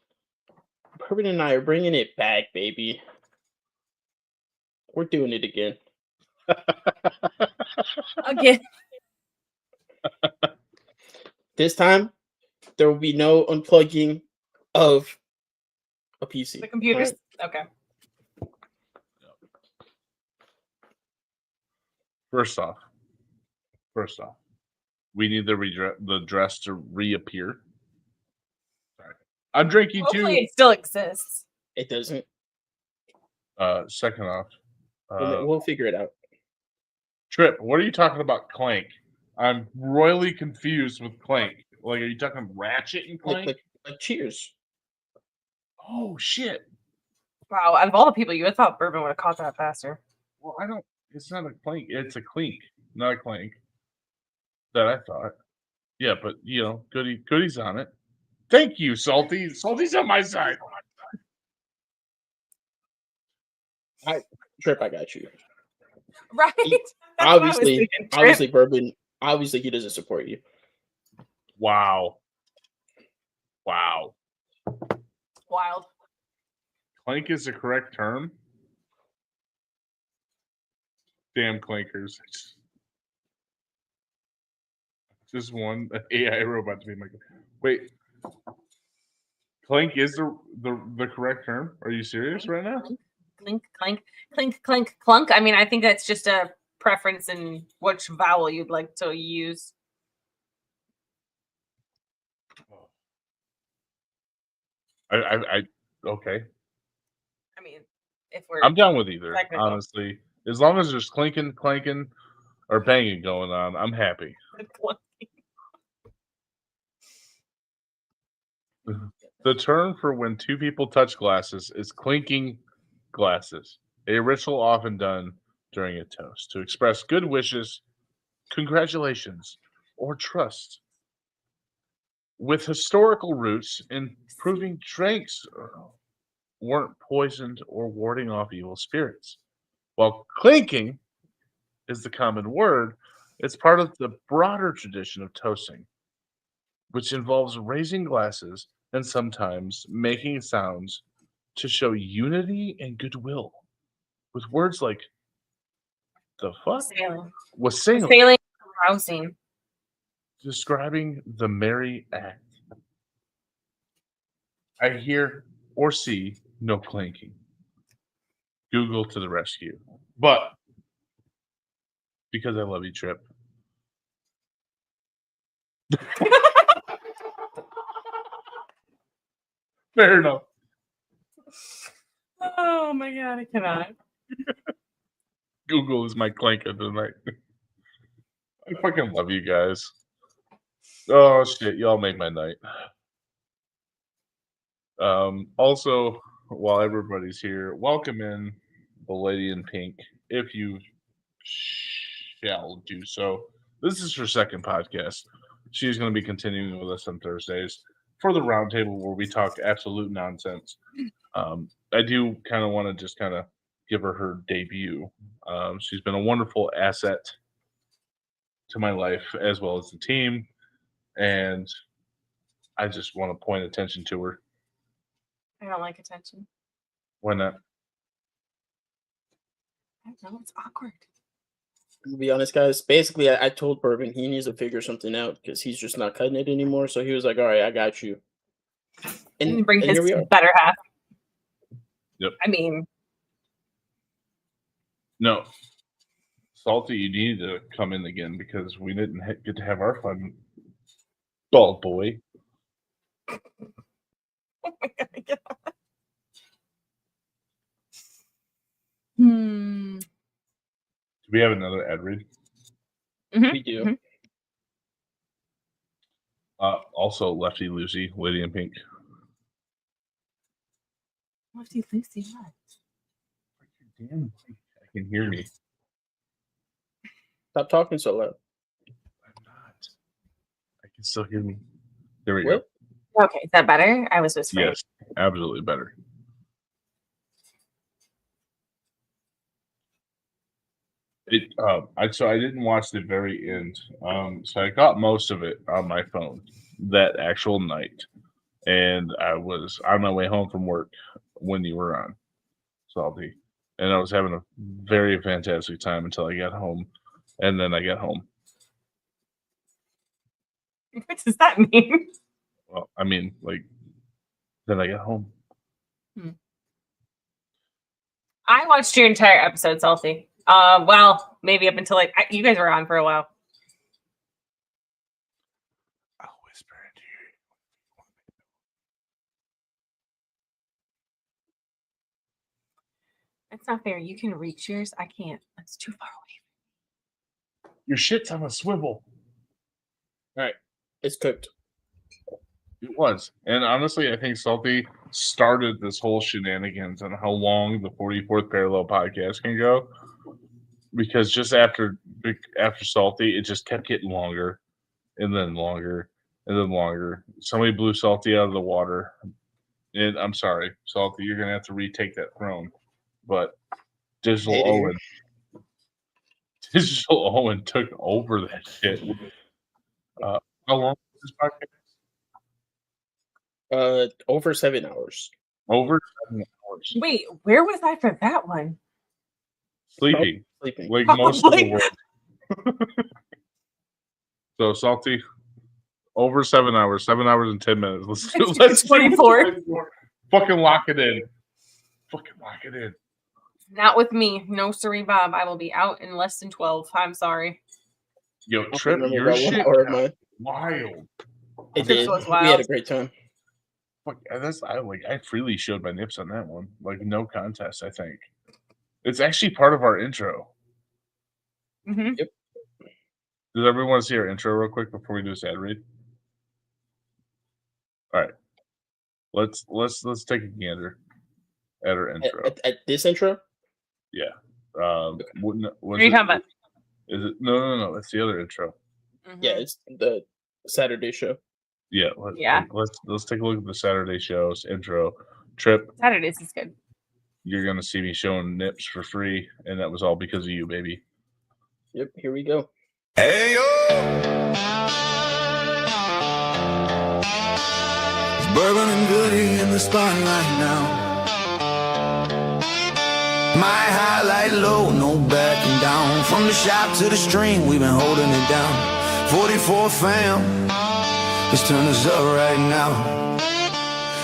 Bourbon and I are bringing it back, baby. We're doing it again. Again. This time, there will be no unplugging of a PC. The computers. Alright? Okay. First off, we need the dress to reappear. Sorry. I'm drinking Hopefully too. it still exists. It doesn't. Second off, We'll figure it out. Trip, what are you talking about, Clank? I'm royally confused with clank. Like, are you talking ratchet and Like, clank? like Cheers. Oh shit! Wow, out of all the people, you would have thought Bourbon would have caught that faster. Well, I don't. It's not a clank. It's a clink, not a clank. That I thought. Yeah, but you know, goodies on it. Thank you, Salty. Salty's on my side. Trip, I got you. Right? He- That's what I was obviously, thinking, Trip. obviously, Bourbon. Obviously, he doesn't support you. Wow. Wow. Wild. Clank is the correct term. Damn clankers. Just one AI robot to be my. Wait. Clank is the correct term? Are you serious right now? Clink, clank, clink, clink, clunk. I mean, I think that's just a preference in which vowel you'd like to use. I okay. I mean, if we're I'm down with either, technical. honestly. As long as there's clinking, clanking, or banging going on, I'm happy. The term for when two people touch glasses is clinking glasses, a ritual often done during a toast to express good wishes, congratulations, or trust. With historical roots in proving drinks weren't poisoned or warding off evil spirits. While clinking is the common word, it's part of the broader tradition of toasting, which involves raising glasses and sometimes making sounds to show unity and goodwill. With words like the fuck Sailing. was sailing, Sailing, rousing. describing the merry act. I hear or see no clanking. Google to the rescue. But because I love you, Trip. Fair enough. Oh my god, I cannot. Google is my clank of the night. I fucking love you guys. Oh shit, y'all make my night. Also, while everybody's here, welcome in the lady in pink, if you shall do so. This is her second podcast. She's going to be continuing with us on Thursdays for the roundtable where we talk absolute nonsense. I do kind of want to just kind of give her debut. She's been a wonderful asset to my life as well as the team, and I just want to point attention to her. I don't like attention. Why not? I don't know. It's awkward. To be honest, guys, basically, I told Bourbon he needs to figure something out because he's just not cutting it anymore. So he was like, "All right, I got you." And bring here his we are. better half. Yep. I mean, No. Salty, you need to come in again because we didn't get to have our fun. Bald boy. oh my god. Do we have another ad read? Mhm, We do. mhm. Also, Lefty Lucy, Lady in Pink. Lefty Lucy, what? Damn, I can hear me. Stop talking so loud. I'm not. I can still hear me. There we What? Okay, is that better? I was go. whispering. Yes, absolutely better. I didn't watch the very end. So I got most of it on my phone that actual night, and I was on my way home from work when you were on, Salty, and I was having a very fantastic time until I got home, and then I got home. What does that mean? Well, I mean, like, then I got home. I watched your entire episode, Salty. Well, maybe up until you guys were on for a while. I'll whisper into you. It's not fair. You can reach yours. I can't. That's too far away. Your shit's on a swivel. It's cooked. It was. And honestly, I think Salty started this whole shenanigans and how long the 44th Parallel podcast can go. Because just after Salty, it just kept getting longer and then longer and then longer. Somebody blew Salty out of the water. And I'm sorry, Salty, you're going to have to retake that throne. But Digital Owen took over that shit. How long was this podcast? Over 7 hours. Over 7 hours. Wait, where was I for that one? Sleeping. Sleeping. Like most of the world. So Salty, over 7 hours, 7 hours and 10 minutes. Let's 24. Fucking lock it in. Fucking lock it in. Not with me. No, sorry, Bob. I will be out in less than 12. I'm sorry. Yo, I Trip, remember your about 1 shit hour of got mine. wild. It Trips did. was We had wild. a great time. Fuck, I freely showed my nips on that one. Like no contest, I think. It's actually part of our intro. Mm-hmm. Does everyone want to see our intro real quick before we do this ad read? All right. Let's take a gander at our intro. At this intro? Yeah. What are you talking about? Is it no, it's the other intro. Mm-hmm. Yeah, it's the Saturday show. Yeah, let's take a look at the Saturday show's intro. Trip, Saturdays is good. you're gonna see me showing nips for free, and that was all because of you, baby. Yep, here we go. Hey yo, it's Bourbon and Goody in the spotlight now. My highlight low, no backing down. From the shop to the stream, we've been holding it down. 44 fam, let's turn this up right now.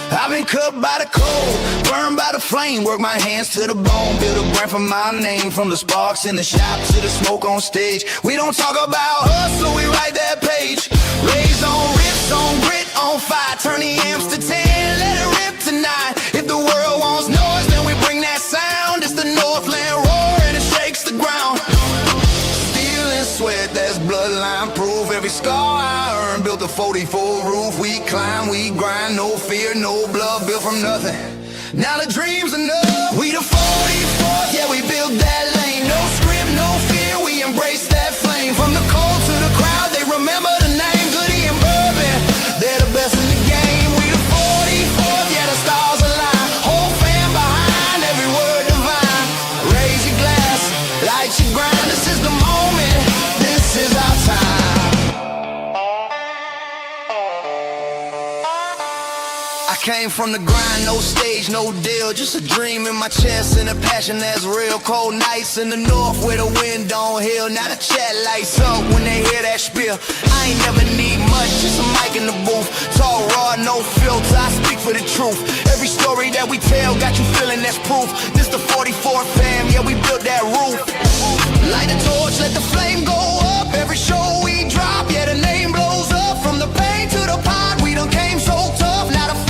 I've been cut by the cold, burned by the flame. Work my hands to the bone, build a brand for my name. From the sparks in the shop to the smoke on stage. We don't talk about us, so we write that page. Raised on rips, on grit, on fire. Turn the amps to 10, let it rip tonight. If the world wants noise, then we bring that sound. It's the Northland roar and it shakes the ground. Steel and sweat, that's bloodline proof. Every scar I earned, built a 44 roof. We climb, we grind, no fear, no blood, built from nothing. Now the dream's enough. We the 44th, yeah, we built that lane. No script, no fear, we embrace that flame. From the cold to the crowd, they remember the name. Goody and Bourbon, they're the best in the game. We the 44th, yeah, the stars align. Whole fam behind, every word divine. Raise your glass, light your grind. This is the moment, this is our time. Came from the grind, no stage, no deal. Just a dream in my chest and a passion that's real. Cold nights in the north where the wind don't heal. Now the chat lights up when they hear that spiel. I ain't never need much, just a mic in the booth. Tall, raw, no filter, I speak for the truth. Every story that we tell got you feeling that's proof. This the 44 fam, yeah, we built that roof. Light a torch, let the flame go up. Every show we drop, yeah, the name blows up. From the pain to the pod, we done came so tough. Now the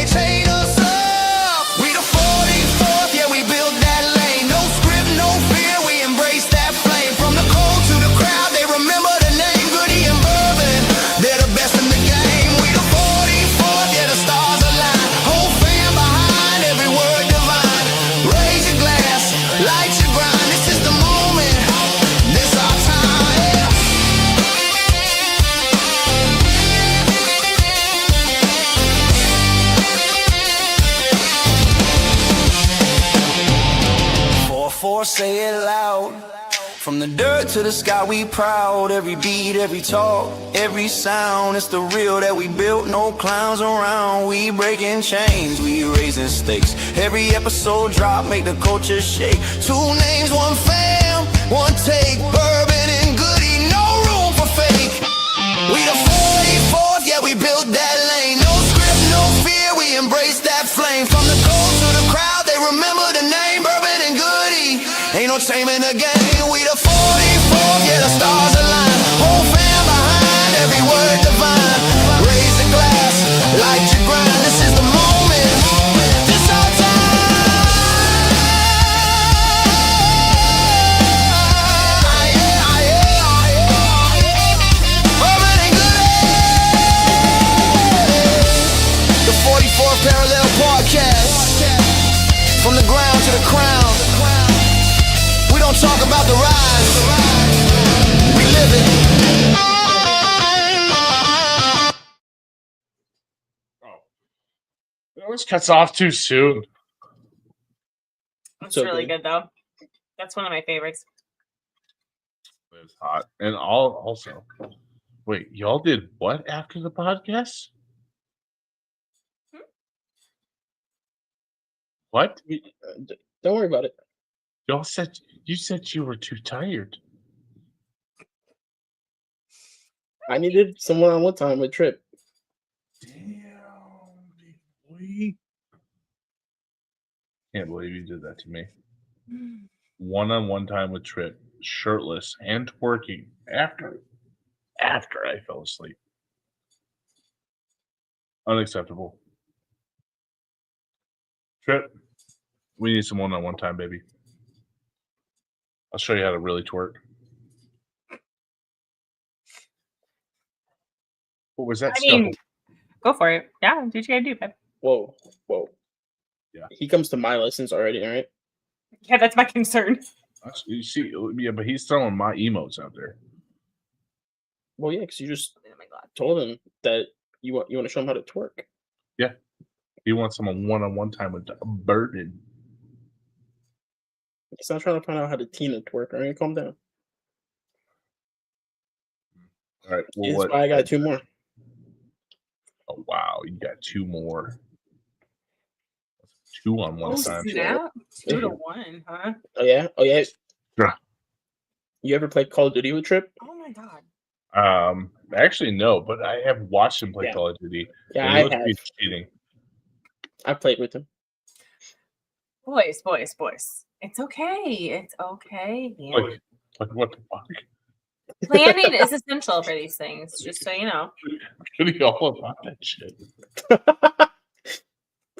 chain us up. We the 44th, yeah, we built that lane. No script, no fear, we embrace that flame. From the cold to the crowd, they remember the name. Goody and Bourbon, they're the best in the game. We the 44th, yeah, the stars align. Whole fam behind, every word divine. Raise your glass, light your grind. This is the moment, this our time, yeah. Say it loud. From the dirt to the sky, we proud. Every beat, every talk, every sound. It's the real that we built, no clowns around. We breaking chains, we raising stakes. Every episode drop, make the culture shake. Two names, one fam, one take. Bourbon and Goody, no room for fake. We the 44th, yeah, we built that lane. No script, no fear, we embrace that flame. From the cold to the crowd, they remember the name. Bourbon and Goody, ain't no taming the game. We the 44th, yeah, the stars align. Whole fam behind, every word divine. Raise the glass, light your grind. This is the moment, this our time. Yours cuts off too soon. It's So really good. good though. That's one of my favorites. It was hot. And also, wait, y'all did what after the podcast? What? Don't worry about it. Y'all said you were too tired. I needed some one-on-one time with Trip. Damn, boy. Can't believe you did that to me. One-on-one time with Trip, shirtless and twerking after I fell asleep. Unacceptable. Trip, we need some one-on-one time, baby. I'll show you how to really twerk. What was that I stuff? mean, go for it. Yeah, do what you gotta do, babe. Whoa. Yeah. He comes to my lessons already, all right? Yeah, that's my concern. You see, yeah, but he's throwing my emotes out there. Well, yeah, because you just Oh my god. told him that you want to show him how to twerk. Yeah. He wants some one-on-one time with Bourbon. He's not trying to find out how to Tina twerk. All right, calm down. All right. Well, That's what? why I got 2 more. Oh, wow. You got 2 more. 2 on one time. Snap. 2 to 1, huh? Oh yeah. Yeah. You ever played Call of Duty with Trip? Oh my god. Actually, no, but I have watched him play Yeah. Call of Duty. Yeah, and he I looks to be have. cheating. I've played with him. Boys. It's okay. It's okay. Yeah. Like what the fuck? Planning is essential for these things, just so you know. What are you all about that shit?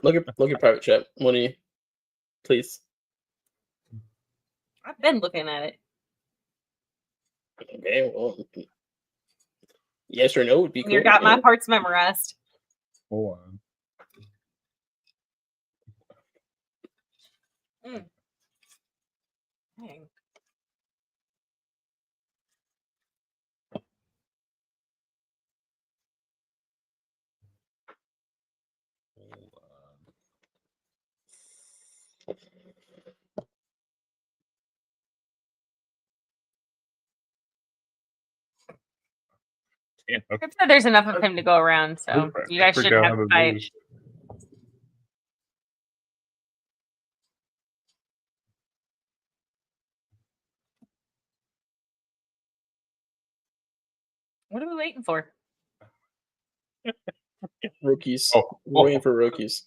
Look at private chat. What do you? Please. I've been looking at it. Okay. Well, yes or no would be cool. You got my yeah. parts memorized. Hold on. Dang. Hold on. Damn, Trip said there's enough of him to go around, so you guys shouldn't have to fight. What are we waiting for? Rookies. Oh, We're waiting for rookies.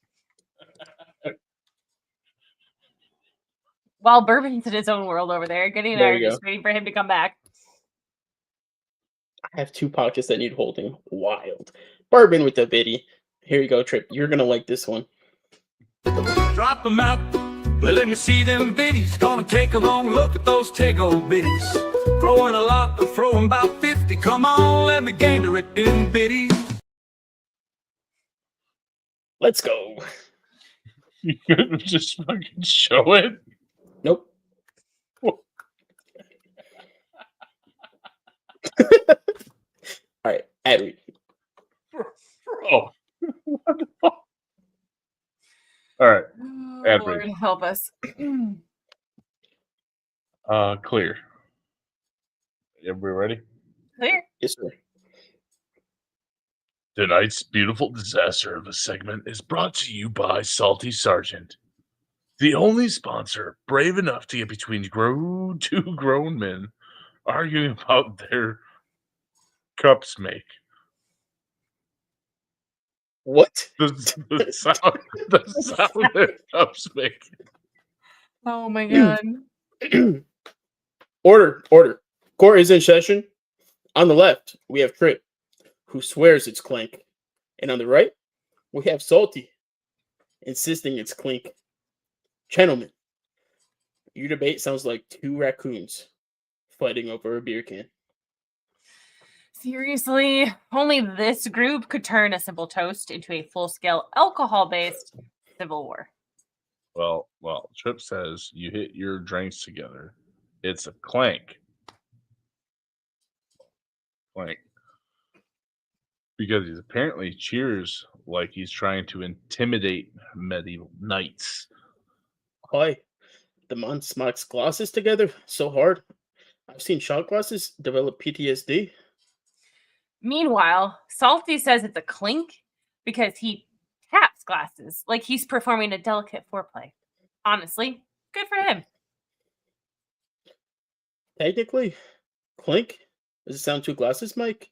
While Bourbon's in his own world over there, Goody and I There are you just waiting for him to come back. I have 2 pockets that need holding. Wild. Bourbon with the biddy. Here you go, Trip. You're gonna like this one. Drop them out, but let me see them biddies. Gonna take a long look at those Tego biddies. Throwing a lot, but throwing about 50. Come on, let me gander it in biddies. Let's go. You couldn't just fucking show it. Nope. All right, ad read. Bro, what the fuck? All right, Ad Lord, read. help us. Clear. Everybody ready? Clear. Yes, sir. Tonight's beautiful disaster of a segment is brought to you by Salty Sergeant, the only sponsor brave enough to get between two grown men arguing about their cups make. What? The sound their cups make. Oh my god. Order. Court is in session. On the left, we have Trip, who swears it's clank. And on the right, we have Salty, insisting it's clink. Gentlemen, your debate sounds like 2 raccoons fighting over a beer can. Seriously, only this group could turn a simple toast into a full-scale alcohol-based civil war. Well, Trip says you hit your drinks together. It's a clank. Clank. Because he's apparently cheers like he's trying to intimidate medieval knights. Hi, the man smacks glasses together so hard. I've seen shot glasses develop PTSD. Meanwhile, Salty says it's a clink because he taps glasses like he's performing a delicate foreplay. Honestly, good for him. Technically, clink. Does it sound two glasses, Mike?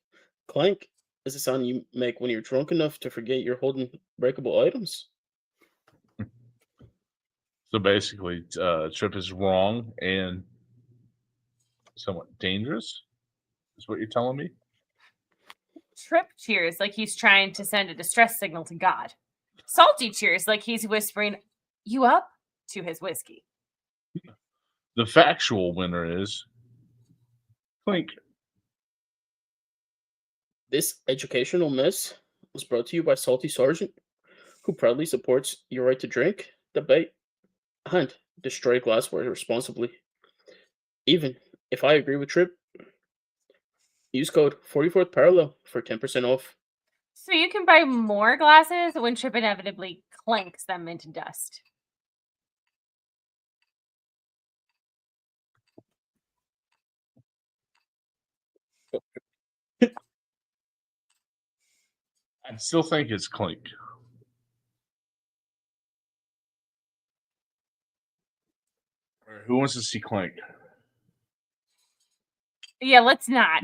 Clank is the sound you make when you're drunk enough to forget you're holding breakable items. So basically, Trip is wrong and somewhat dangerous, is what you're telling me? Trip cheers like he's trying to send a distress signal to God. Salty cheers like he's whispering, "You up?" to his whiskey. The factual winner is Clink. This educational mess was brought to you by Salty Sergeant, who proudly supports your right to drink, debate, and destroy glassware responsibly. Even if I agree with Trip, use code 44th parallel for 10% off. So you can buy more glasses when Trip inevitably clanks them into dust. I still think it's Clink. All right, who wants to see Clink? Yeah, let's not.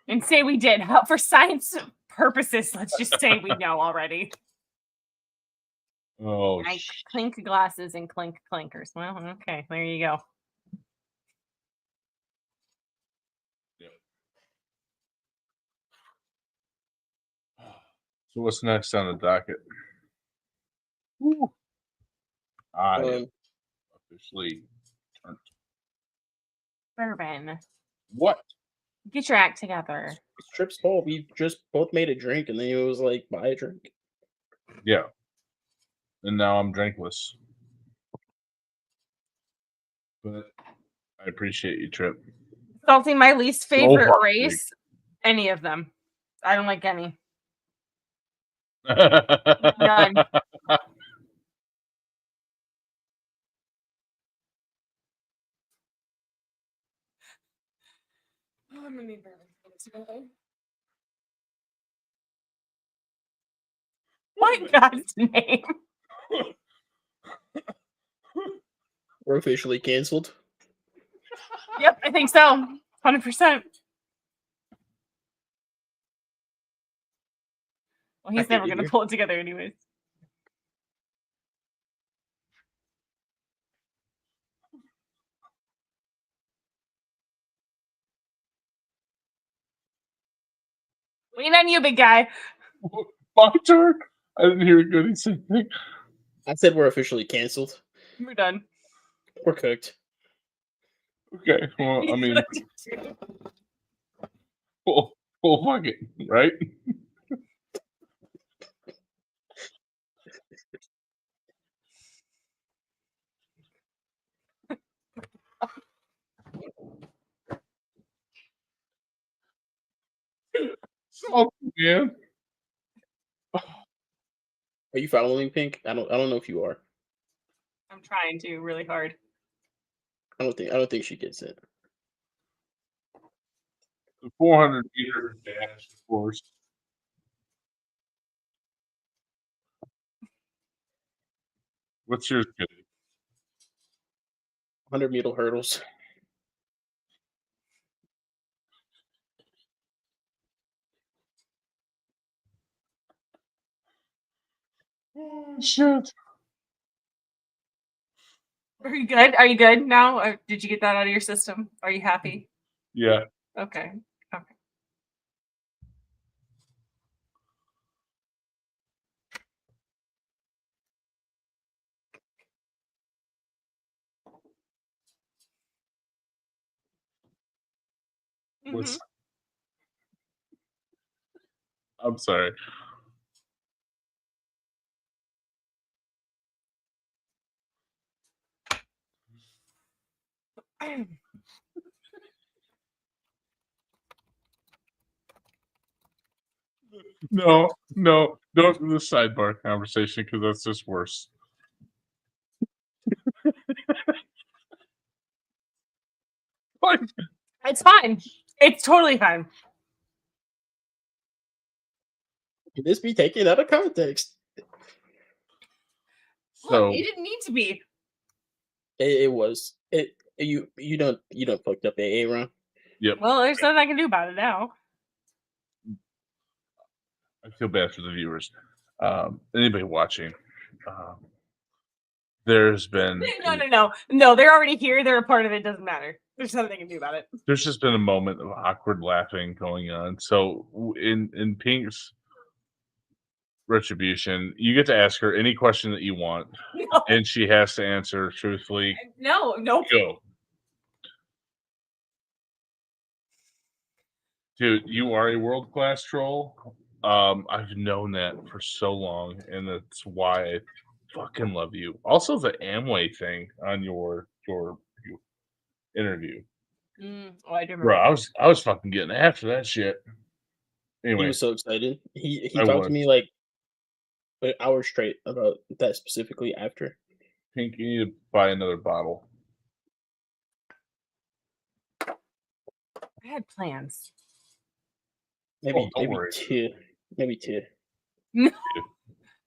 And say we did. For science purposes, let's just say we know already. Oh, I clink glasses and clink clankers. Well, okay, there you go. so what's next on the docket? Woo. I am officially turned. Bourbon, What? get your act together. It's Trip's fault. We just both made a drink, and then he was like, buy a drink. Yeah. And now I'm drinkless. But I appreciate you, Trip. Salty, my least favorite hard, race. Any of them. I don't like any. None. I'm gonna need bourbon. What in God's name? We're officially canceled. Yep, I think so. 100%. Well, he's never going to pull it together anyways. Wait on you, big guy. My turn? I didn't hear Goody say anything. I said we're officially canceled. We're done. We're cooked. Okay, well, I mean, well, fuck it, right? Oh man, Are you following Pink? I don't know if you are. I'm trying to really hard. I don't think she gets it. the 400-meter dash, of course. What's yours, Goody? 100-meter hurdles. Oh, shit. Are you good? Are you good now? Or did you get that out of your system? Are you happy? Yeah. Okay. Okay. What's... I'm sorry. No, don't do the sidebar conversation because that's just worse. Like, It's fine. It's totally fine. Could this be taken out of context? so It didn't need to be. It was. You don't fucked up AA, Ron. yep, Well, there's nothing I can do about it now. I feel bad for the viewers. Anybody watching, there's been No. They're already here. They're a part of it. Doesn't matter. There's nothing I can do about it. there's just been a moment of awkward laughing going on. So in Pink's retribution, you get to ask her any question that you want, No. and she has to answer truthfully. No. Go. Dude, you are a world-class troll. I've known that for so long, and that's why I fucking love you. Also, the Amway thing on your interview, Oh, I do remember. bro. I was fucking getting after that shit. He Anyway, was so excited. He I talked was. to me like an hour straight about that specifically after. Pink, you need to buy another bottle. I had plans. Maybe don't worry. two. Maybe two.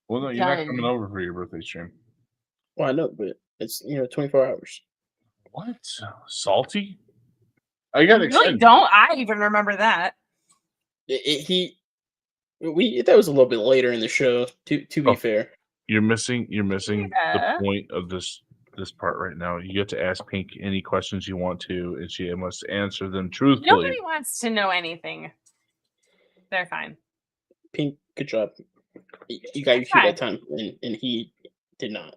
Well, no, you're not Done. coming over for your birthday stream. Well, I know, but it's 24 hours. What? Salty? I got I really excited. don't. I even remember that. That was a little bit later in the show. To be Oh. fair, You're missing Yeah. the point of this part right now. You get to ask Pink any questions you want to, and she must answer them truthfully. Nobody wants to know anything. They're fine. Pink, good job. You got your cue that time, and he did not.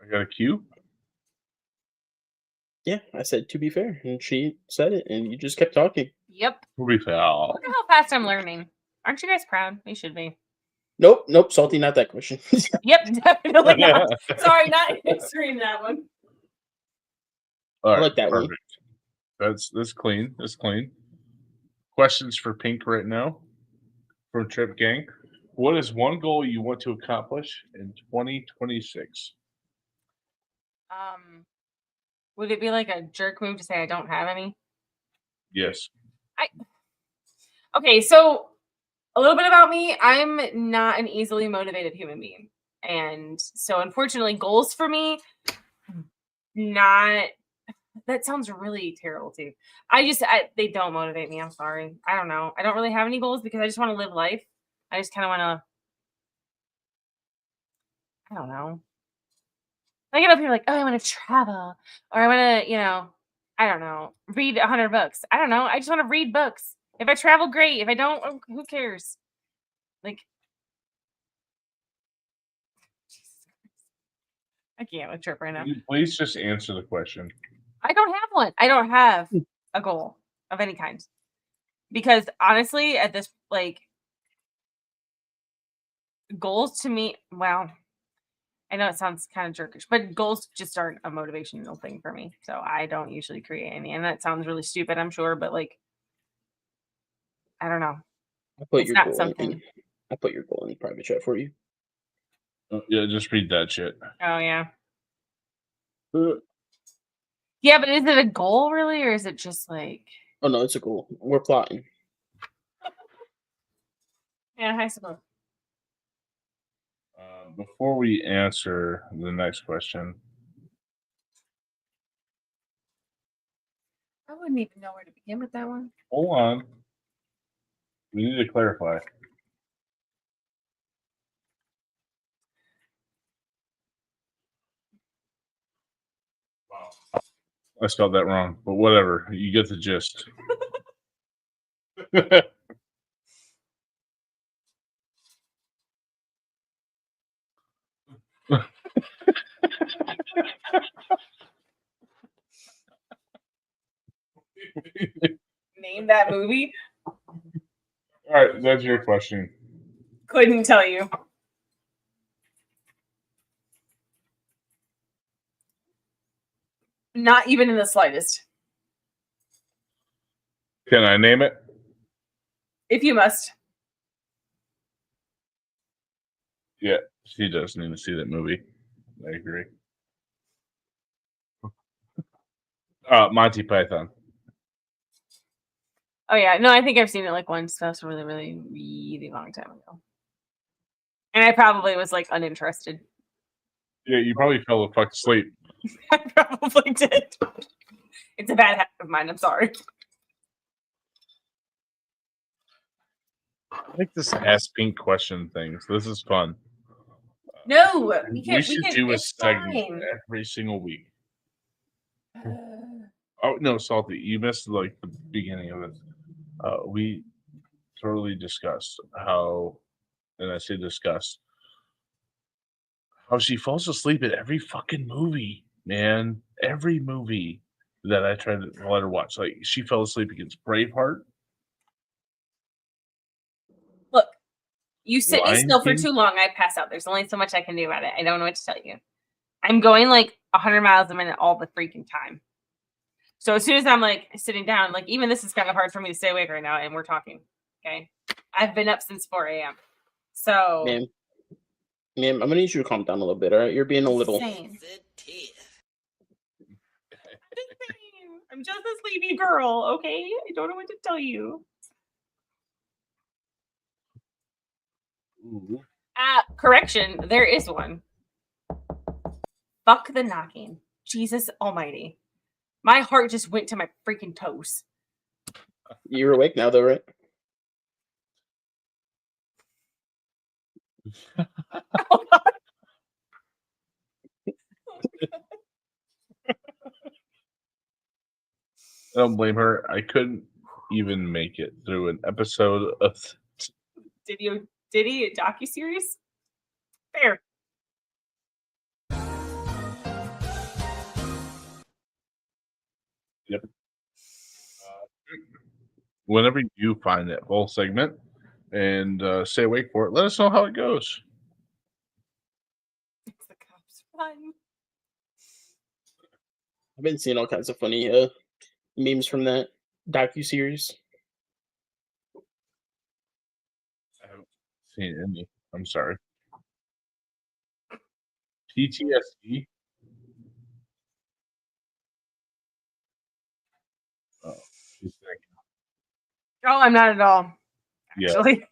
I got a cue. Yeah, I said to be fair, and she said it, and you just kept talking. Yep. We'll be foul. Look at how fast I'm learning. Aren't you guys proud? You should be. Nope, salty, not that question. Yep, definitely not. Sorry, not answering that one. All right, like that one. perfect. That's clean. That's clean. Questions for Pink right now from Trip Gang. What is one goal you want to accomplish in 2026? Would it be like a jerk move to say I don't have any? Yes. Okay, so a little bit about me. I'm not an easily motivated human being. And so unfortunately, goals for me, that sounds really terrible too. They don't motivate me. I'm sorry. I don't know. I don't really have any goals because I just want to live life. I just kind of want to, I don't know. I get up here like, oh, I want to travel, or I want to, I don't know, read 100 books. I don't know. I just want to read books. If I travel, great. If I don't, who cares? Like, I can't with Trip right now. Can you please just answer the question. I don't have one. I don't have a goal of any kind. Because honestly, at this, goals to me, well, I know it sounds kind of jerkish, but goals just aren't a motivational thing for me. So I don't usually create any. And that sounds really stupid, I'm sure, but I don't know. I put It's your not goal something. I put your goal in the private chat for you. Yeah, just read that shit. Oh, yeah. Yeah, but is it a goal really, or is it just Oh no, it's a goal. We're plotting. Yeah, I suppose. Before we answer the next question, I wouldn't even know where to begin with that one. hold on. We need to clarify. Wow. I spelled that wrong, but whatever. You get the gist. Name that movie? All right, that's your question. Couldn't tell you. Not even in the slightest. Can I name it? If you must. Yeah, she does need to see that movie. I agree. Monty Python. Oh yeah, no, I think I've seen it like once. That's a really, really, really long time ago. And I probably was like uninterested. Yeah, you probably fell the fuck asleep. I probably did. It's a bad habit of mine. I'm sorry. I like this ask pink question things. This is fun. No, we We should do a it's segment fine. every single week. Oh no, Salty, you missed like the beginning of it. We totally discussed how, and I say discussed, how she falls asleep at every fucking movie, man. Every movie that I tried to let her watch. Like she fell asleep against Braveheart. Look, you sit me Lion still for King? too long, I pass out. There's only so much I can do about it. I don't know what to tell you. I'm going like 100 miles a minute all the freaking time. So as soon as I'm like sitting down, like even this is kind of hard for me to stay awake right now, and we're talking. Okay, I've been up since 4 a.m. So Ma'am, I'm gonna need you to calm down a little bit. All right, you're being a little. Same. I'm just a sleepy girl, okay? I don't know what to tell you. Ooh. Correction, there is one. Fuck the knocking. Jesus almighty. My heart just went to my freaking toes. You're awake now, though, right? Oh, God. I don't blame her. I couldn't even make it through an episode of. Did he docuseries? Fair. Yep. Whenever you find that whole segment and stay awake for it, let us know how it goes. It's the cops run. I've been seeing all kinds of funny memes from that docu-series. I haven't seen any. I'm sorry. PTSD. Oh, she's sick. Oh, I'm not at all. Yeah. Actually.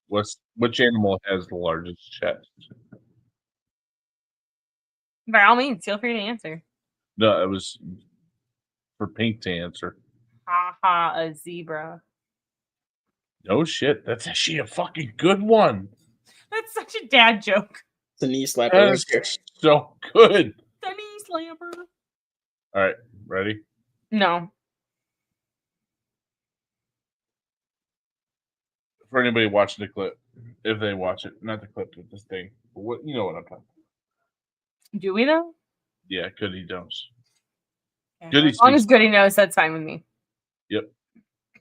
Which animal has the largest chest? By all means, feel free to answer. No, it was for Pink to answer. Ha ha, a zebra. No shit. That's actually a fucking good one. That's such a dad joke. It's a knee slapper That right is there. so good. The knee slammer. All right, ready? No. For anybody watching the clip, if they watch it, not the clip, but this thing. What you know what I'm talking about? Do we though? Yeah, Goody knows. Yeah. Goody As long speaks- as Goody knows, that's fine with me. Yep.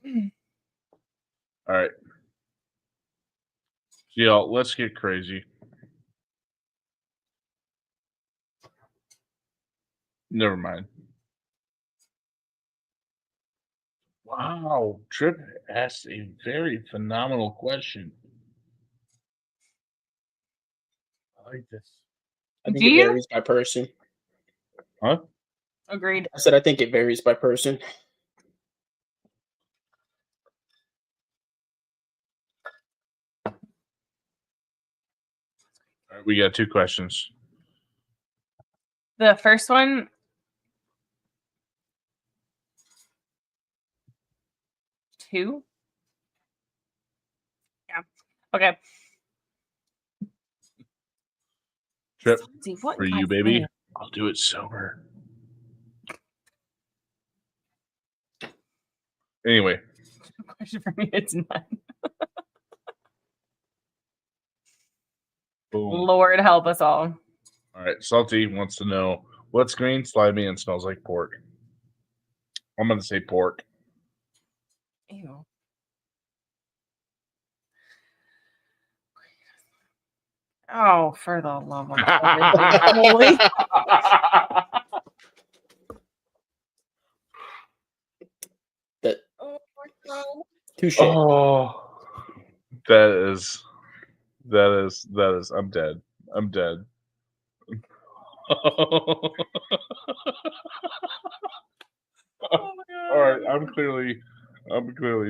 All right. Y'all, let's get crazy. Never mind. Wow, Trip asked a very phenomenal question. I like this. I think Do it you? varies by person. Huh? Agreed. I said I think it varies by person. All right, we got two questions. The first one. Two? Yeah. Okay. Trip, See, what for am you, I baby. saying? I'll do it sober. Anyway, Question for me, it's none. boom. Lord help us all. All right, Salty wants to know what's green, slimy, and smells like pork. I'm going to say pork. Ew. Oh, for the love of everything holy. That Oh my God. Touche. Oh, that is. I'm dead. I'm dead. All right, I'm clearly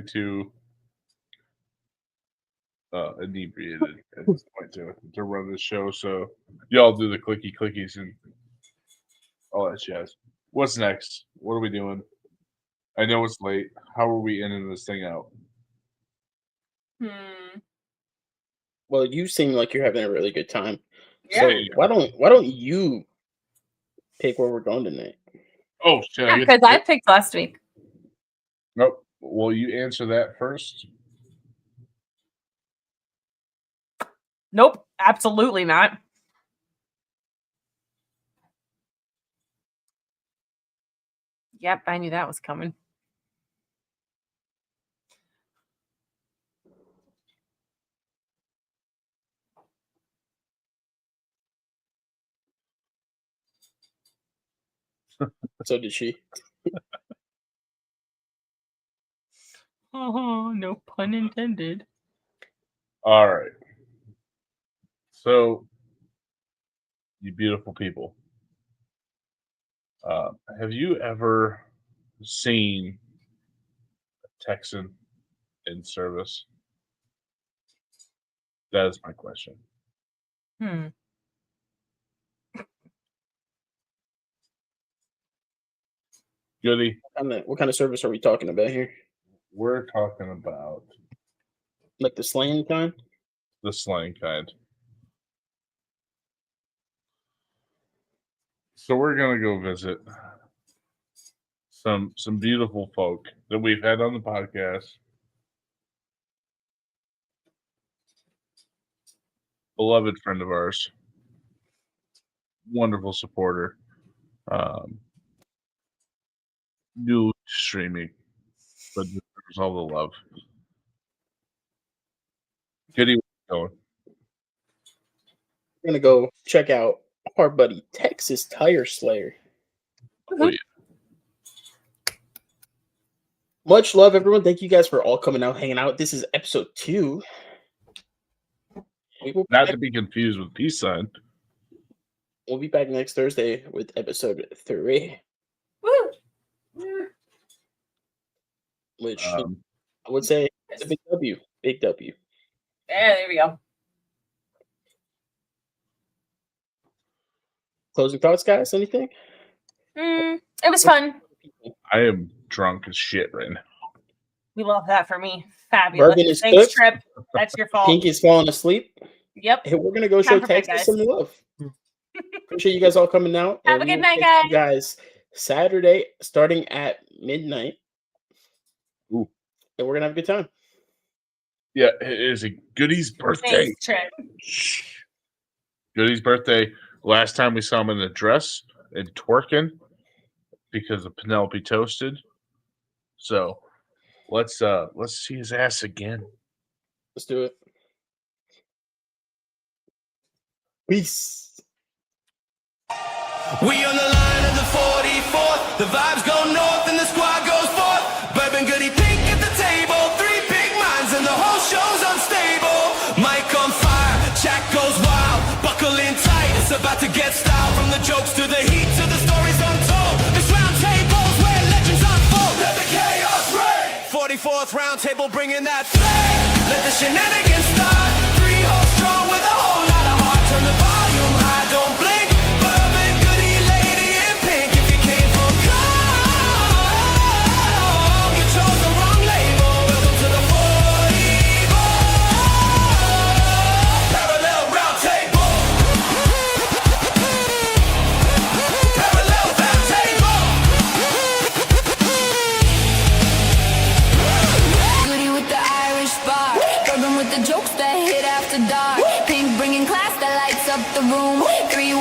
too inebriated at this point to run this show. So y'all do the clickies and all that jazz. What's next? What are we doing? I know it's late. How are we ending this thing out? Well, you seem like you're having a really good time. Yeah. So why don't you pick where we're going tonight? Oh shit! Yeah, because I picked last week. Nope. Will you answer that first? Nope, absolutely not. Yep, I knew that was coming. So did she. Oh, no pun intended. All right. So, you beautiful people, have you ever seen a Texan in service? That is my question. Goody, What kind of service are we talking about here? we're talking about Like the slaying kind? the slang kind. So we're gonna go visit some beautiful folk that we've had on the podcast. Beloved friend of ours, wonderful supporter, new streaming, but deserves all the love. Goody, where you going? We're gonna go check out our buddy Texas Tire Slayer. Oh, yeah. Much love, everyone. Thank you guys for all coming out, hanging out. This is episode 2. Not to be confused with peace sign. We'll be back next Thursday with episode 3. Woo! Which I would say is a big W. Big W. Yeah, there we go. Closing thoughts, guys? Anything? It was fun. I am drunk as shit right now. We love that for me. Fabulous. Bourbon is Thanks, cooked. Trip. That's your fault. Pink is falling asleep. Yep. Hey, we're gonna go show Time for bed, Texas guys. some love. Appreciate you guys all coming out. Have and a good we will night, catch you guys Saturday starting at midnight. Ooh. And we're gonna have a good time. Yeah, it is a Goody's birthday. Thanks, Trip. Goody's birthday. Last time we saw him in a dress and twerking because of Penelope Toasted. So let's see his ass again. Let's do it. Peace. We on the line of the 44th. The vibes go north and the squad goes forth. Bourbon Goody Pink at the table. 3 big minds and the whole show's unstable. Mic on fire, chat goes wild. Buckle in tight, it's about to get styled. From the jokes to the heat to the stories untold. This round table's where legends unfold. Let the chaos reign. 44th round table bringing that flame. Let the shenanigans start. 3 hoes strong with a whole lot of heart. Turn the volume high, don't blink. Bourbon Goody lady in pink. If you came from Kong, you chose the wrong label. Welcome to the 44th Parallel round table. Parallel round table. Goody with the Irish bar, Bourbon with the jokes that hit after dark. Pink bringing class that lights up the room. 3